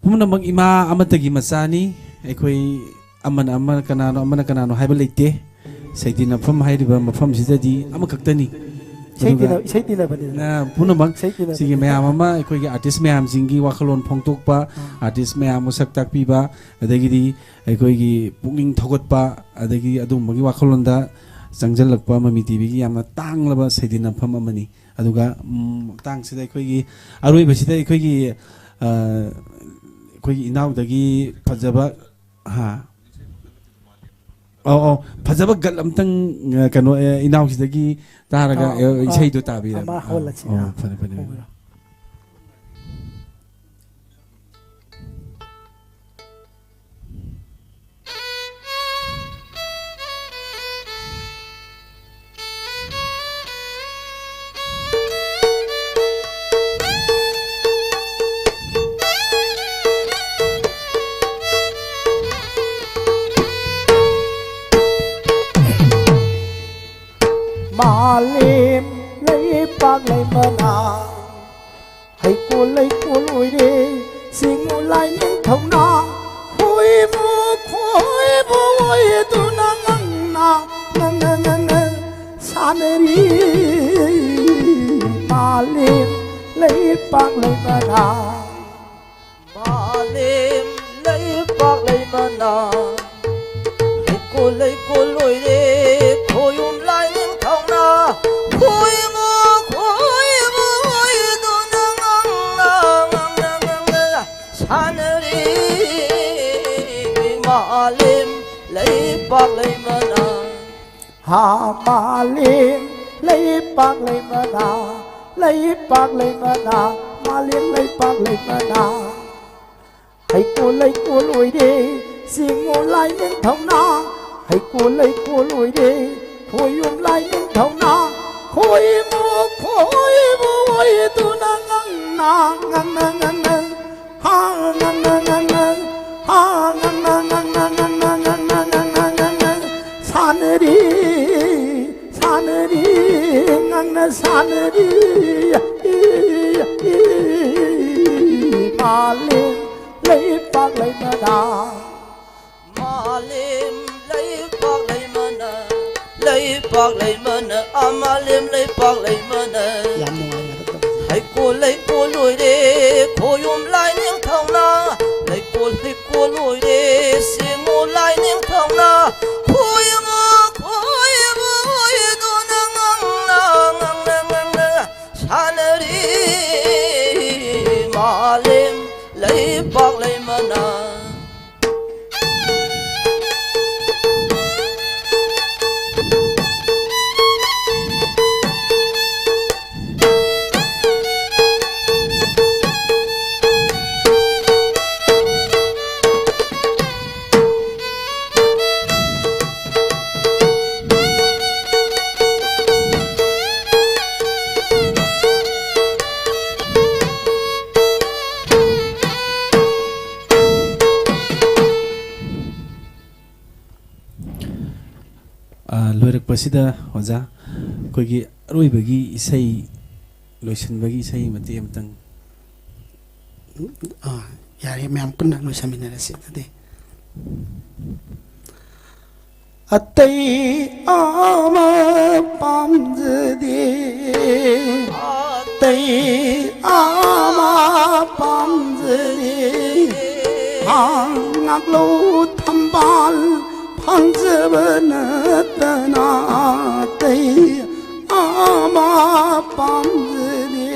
ꯄꯨꯝꯅꯃꯛ ꯏꯃꯥ ꯑꯃꯠꯇꯒꯤ ꯃꯆꯥꯅꯤ ꯑꯩꯈꯣꯏ ꯑꯃꯅ ꯀꯅꯥꯅꯣ ꯍꯥꯏꯕ ꯂꯩꯇꯦ ꯁꯩꯗꯤꯟꯅꯐꯝ ꯍꯥꯏꯔꯤꯕ ꯃꯐꯝꯁꯤꯗꯗꯤ ꯑꯃꯈꯛꯇꯅꯤ ꯄꯨꯝꯅꯃꯛ ꯁꯤꯒꯤ ꯃꯌꯥꯝ ꯑꯃ ꯑꯩꯈꯣꯏꯒꯤ ꯑꯥꯔꯇꯤꯁ ꯃꯌꯥꯝꯁꯤꯡꯒꯤ ꯋꯥꯈꯜꯂꯣꯟ ꯐꯣꯡꯗꯣꯛꯄ ꯑꯥꯔꯇꯤꯁ ꯃꯌꯥꯝꯕꯨ ꯁꯛ ꯇꯥꯛꯄꯤꯕ ꯑꯗꯒꯤꯗꯤ ꯑꯩꯈꯣꯏꯒꯤ ꯄꯨꯛꯅꯤꯡ ꯊꯧꯒꯠꯄ ꯑꯗꯒꯤ ꯑꯗꯨꯒꯨꯝꯕꯒꯤ ꯋꯥꯈꯜꯂꯣꯟꯗ ꯆꯪꯁꯤꯜꯂꯛꯄ ꯃꯃꯤ ꯇꯤꯚꯤꯒꯤ ꯌꯥꯝꯅ ꯇꯥꯡꯂꯕ ꯁꯩꯗꯤꯟꯅꯐꯝ ꯑꯃꯅꯤ ꯑꯗꯨꯒ ꯃꯇꯥꯡꯁꯤꯗ ꯑꯩꯈꯣꯏꯒꯤ ꯑꯔꯣꯏꯕꯁꯤꯗ ꯑꯩꯈꯣꯏꯒꯤ ꯏꯅꯥꯎꯗꯒꯤ ꯐꯖꯕ ꯐꯖꯕ ꯒꯠ ꯑꯝꯇꯪ ꯀꯩꯅꯣ ꯏꯅꯥꯎꯁꯤꯗꯒꯤ ꯇꯥꯔꯒ ꯏꯁꯩꯗꯣ ꯇꯥꯕꯤꯔ ꯐꯔꯦ ꯐꯔꯦ Malim lấy bạc lấy mơ nào hãy cô lấy cô lùi đi xin ngủ lại những thông na khôi vô ôi tu na ngang na sa đi Malim lấy bạc lấy mơ nào Malim lấy bạc lấy mơ nào hãy cô lấy cô lùi đi khôi lại những thông na khôi vô tu na ngang na sa đi Malim lấy bạc lấy mơ nào Malim lấy bạc lấy mơ nào lấy bạc lấy mơ nào Malim lấy bạc lấy mơ nào hãy cô lấy cô lùi đi siêng ngô lai những thâu na hay cô lấy cô lùi đi khôi lai những thâu na khôi vui tu na ngang ha ngang ha ngang 산으리 ngang 산으리 mà liêm lấy bạc lấy mà đà mà liêm lấy bạc lấy mà nà lấy bạc lấy mà nà mà liêm lấy bạc lấy mà nà hãy cô lùi đi cô yum lại những thằng na lấy cô lùi đi xin ngô lại những thằng na cô yum tu na ngang 산으리 mà liêm lấy bạc lấy mà nà loirakpasida oja koigi aroibagi isai loisanbagi isai mate amtang yari ma'am पुनः लोइसामिनरसि अदे अतै आमा पामजदे अतै आमा पामजदे हांगलो थंबाल पंजबनतना तै आमा पामजदे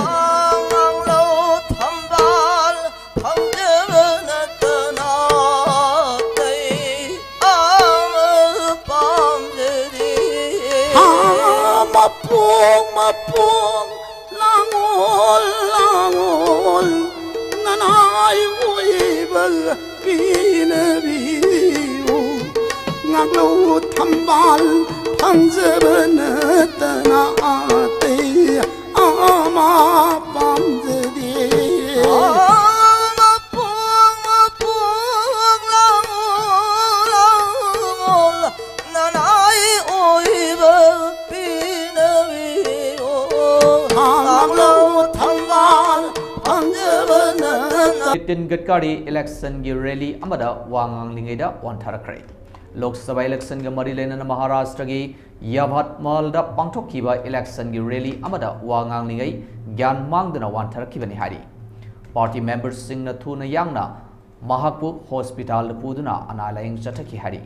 हांगलो थंबाल पंजबनतना तै आमा पामजदे मपुंग langol nanay uibal binabiu ngaglo thambal panjabana ate ama pamjadi mapung langol nanay uibal binabiu ngaglo thambal panjabana Nitin Gadkari election gi rally amada wangang lingaida wantarakre Lok Sabha election ga mari lenana Maharashtra gi Yavatmal da pangthokkiba election gi rally amada wangang lingai gyan mangdana wantarakibani hari party members singna thuna yangna Mahakpu hospital puduna analaying chathaki hari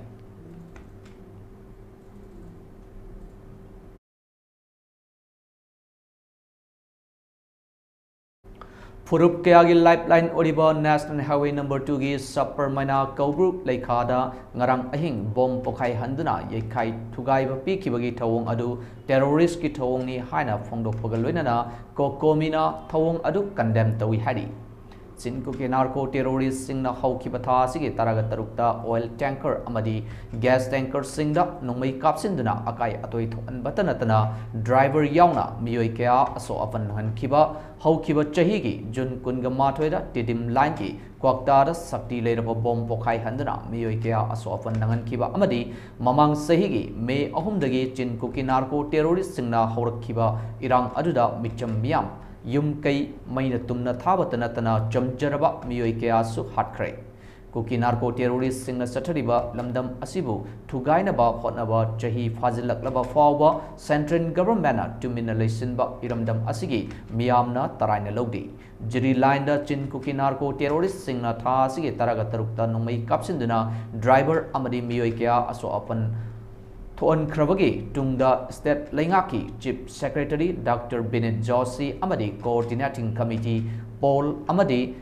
Furup Kayagi Lifeline Oriba National Highway number 2 gi Supermana Kaugroup Laikada Ngarang Ahing Bom Pokai Handuna Yekai Tugai Pi Kibagi Tawong Adu terrorist ki Tawong ni Haina Fongdok Pagaloinana Kokomina Tawong Adu condemn Tawi Hadi Sinko ke narco terrorist singna hauki batha sige taraga tarukta oil tanker amadi gas tanker singda nongmai kapsinduna akai atoi thoan batanatana driver yauna miyoi kya aso apan hankiba haukiba chahi gi jun kunga mathoida tidim line ki kwakta da sakti leiraba bom pokai handuna miyoi kya aso apan nangankiba amadi mamang sahi gi me ahumdagi chinko ke narco terrorist singna haurakkiba irang aduda micham miyam Yum kai maina tumna thabatana tana jamjaraba miyoi kaya su hatkre kuki narco terrorist singna sathariba lamdam asibu thugaina ba hotnaba chahi fazilaklaba fawba central government na tumina leisinba iramdam asigi miyamna taraina lodi jiri line da chin kuki narco terrorist singna tha asigi taraga tarukta nomai kapsinduna driver amadi miyoi kaya aso apan Thon Kravagi Tungda State Lengaki Chief Secretary Dr. Binit Joshi Amadi Coordinating Committee Paul Amadi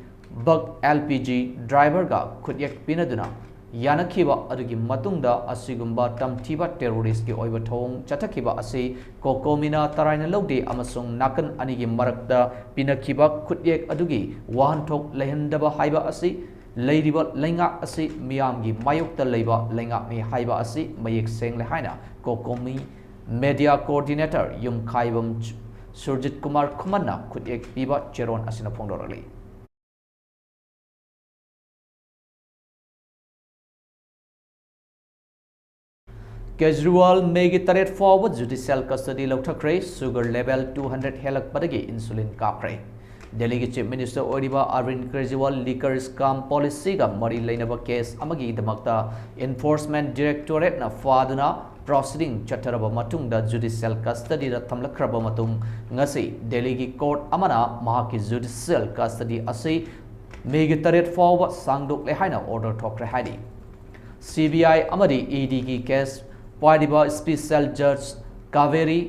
Bug LPG Driver Ga Kudyak Pinaduna Yanakiba Adugi Matungda Asigumba Tamtiba Terrorist Ki Oiba Thong Chatakiba Asi Kokomina Taraina Lodi Amasung Nakan Anigi Marakda Pinakiba Kudyak Adugi Wahantok Lehendaba Haiba Asi leiriba lenga asi miyamgi mayukta leiba lenga ni haiba asi mayek seng le haina kokomi media coordinator yum khaibam Surjit Kumar Kumanna khudek piba cheron asina phongdorali Kejriwal megi taret forward judicial custody lauthakre sugar level 200 helak padagi insulin kapre Delhi ki Chief Minister Oriba Arvind Kejriwal liquor scam policy ga mari lainaba case amagi damakta enforcement directorate na faduna proceeding chattaraba matungda judicial custody da thamlakraba matung ngasi Delhi ki court amana mahaki judicial custody asi megi taret forward sangdok le haina order thokre haidi CBI amadi ED ki case Padiba Special Judge Kaveri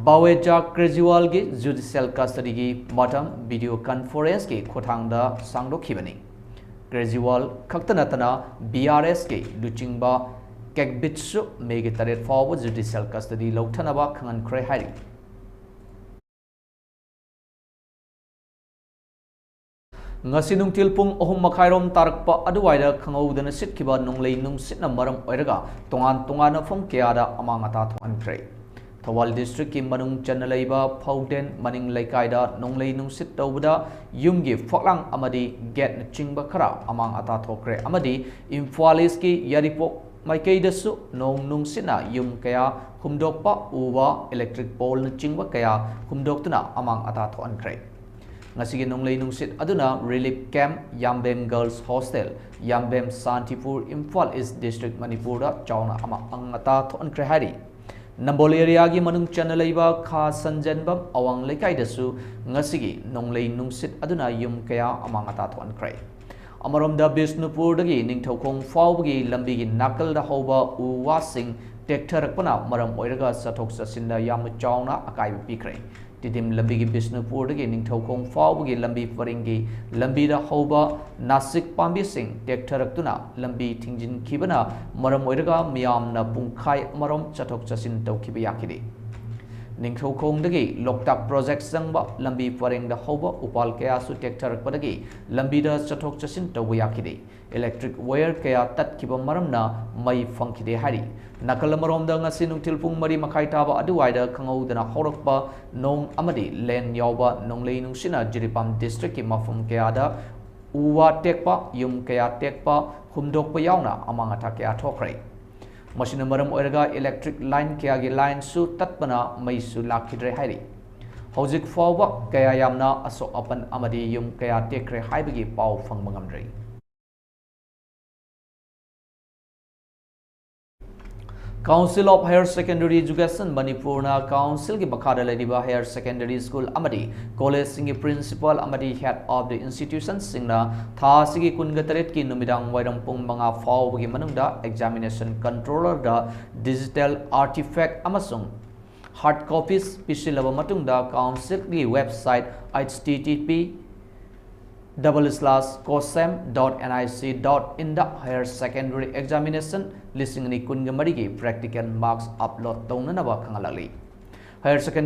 Baweja Kejriwal ki judicial custody ki matam video conference ki khothangda sangdokhibani Kejriwal khaktanatana BRS ki luchingba kekbitsu megi taret forward judicial custody lauthanaba khangan khre hari ngasi nungtil pung ohum makhairom tarakpa aduwaida khangaudana sitkiba nunglei nungsitna maram oiraga tongan fom keada amangata thoankhre Thawal district ki manung chanalaiba Fountain maning laikaida nonglei nungsit tawbada yumgi phoklang amadi get na chingba khara amang ata thokre amadi Imphalis ki Yaripok maikaidasu nong nungsina yum kaya humdokpa uwa electric pole na chingba kaya humdoktuna amang ata thoankhre ngasigi nonglei nungsit aduna relief camp Yambem Girls Hostel Yambem Santipur Imphal East District Manipur da chawna ama angata thoankhre hari Nambol area gi manung chanalaiba kha sanjanbam awang lekai dasu ngasigi nonglei nungsit aduna yum kaya amangata thoankhre Amarom da Bisnupur dagi ningthokong fawgi lambi gi nakal da hoba uwasing tektarakpana maram oiraga sathok sasinda yam chawna akai pikre Tidim lambi gi Bisnupur dagi ningthokong fawgi lambi paringi lambi da hoba Nasik pambi sing tektharaktuna lambi thingjin khibana maram oiraga miyamna pungkhai maram chathok chasin tawkhiba yakide Ningthokong dagi Loktak project sangba lambi paring da hoba upal kaya su tektarakpadagi lambi da chathok chasin tawba yakide electric wire kaya tatkhiba maramna mai fangkhide hari nakal marom da ngasi nungtil pung mari makhai taba aduwaida khangaudana horakpa nong amadi len yawba nonglei nungsina Jiripam district ki mafum kaya da uwa tekpa yum kaya tekpa humdokpa yauna amangata kaya thokre Masina maram oiraga electric line kaya gi line su tatpana mai su lakhidre hairi Hojik fawba kaya yamna asok apan amadi yum kaya tekre haibagi pau fangba ngamdre Council of Higher Secondary Education Manipur na Council ki makhada laiba Higher Secondary School amadi college singi principal amadi head of the institution singna tha sigi kungatret ki numidang wairam pung manga fawgi manungda examination controller da digital artifact amasung hard copies pisilaba matungda council ki website http://cosem.nic.in da higher secondary examination listing ni kunga marigi practical marks upload taunanaba khangalali higher secondary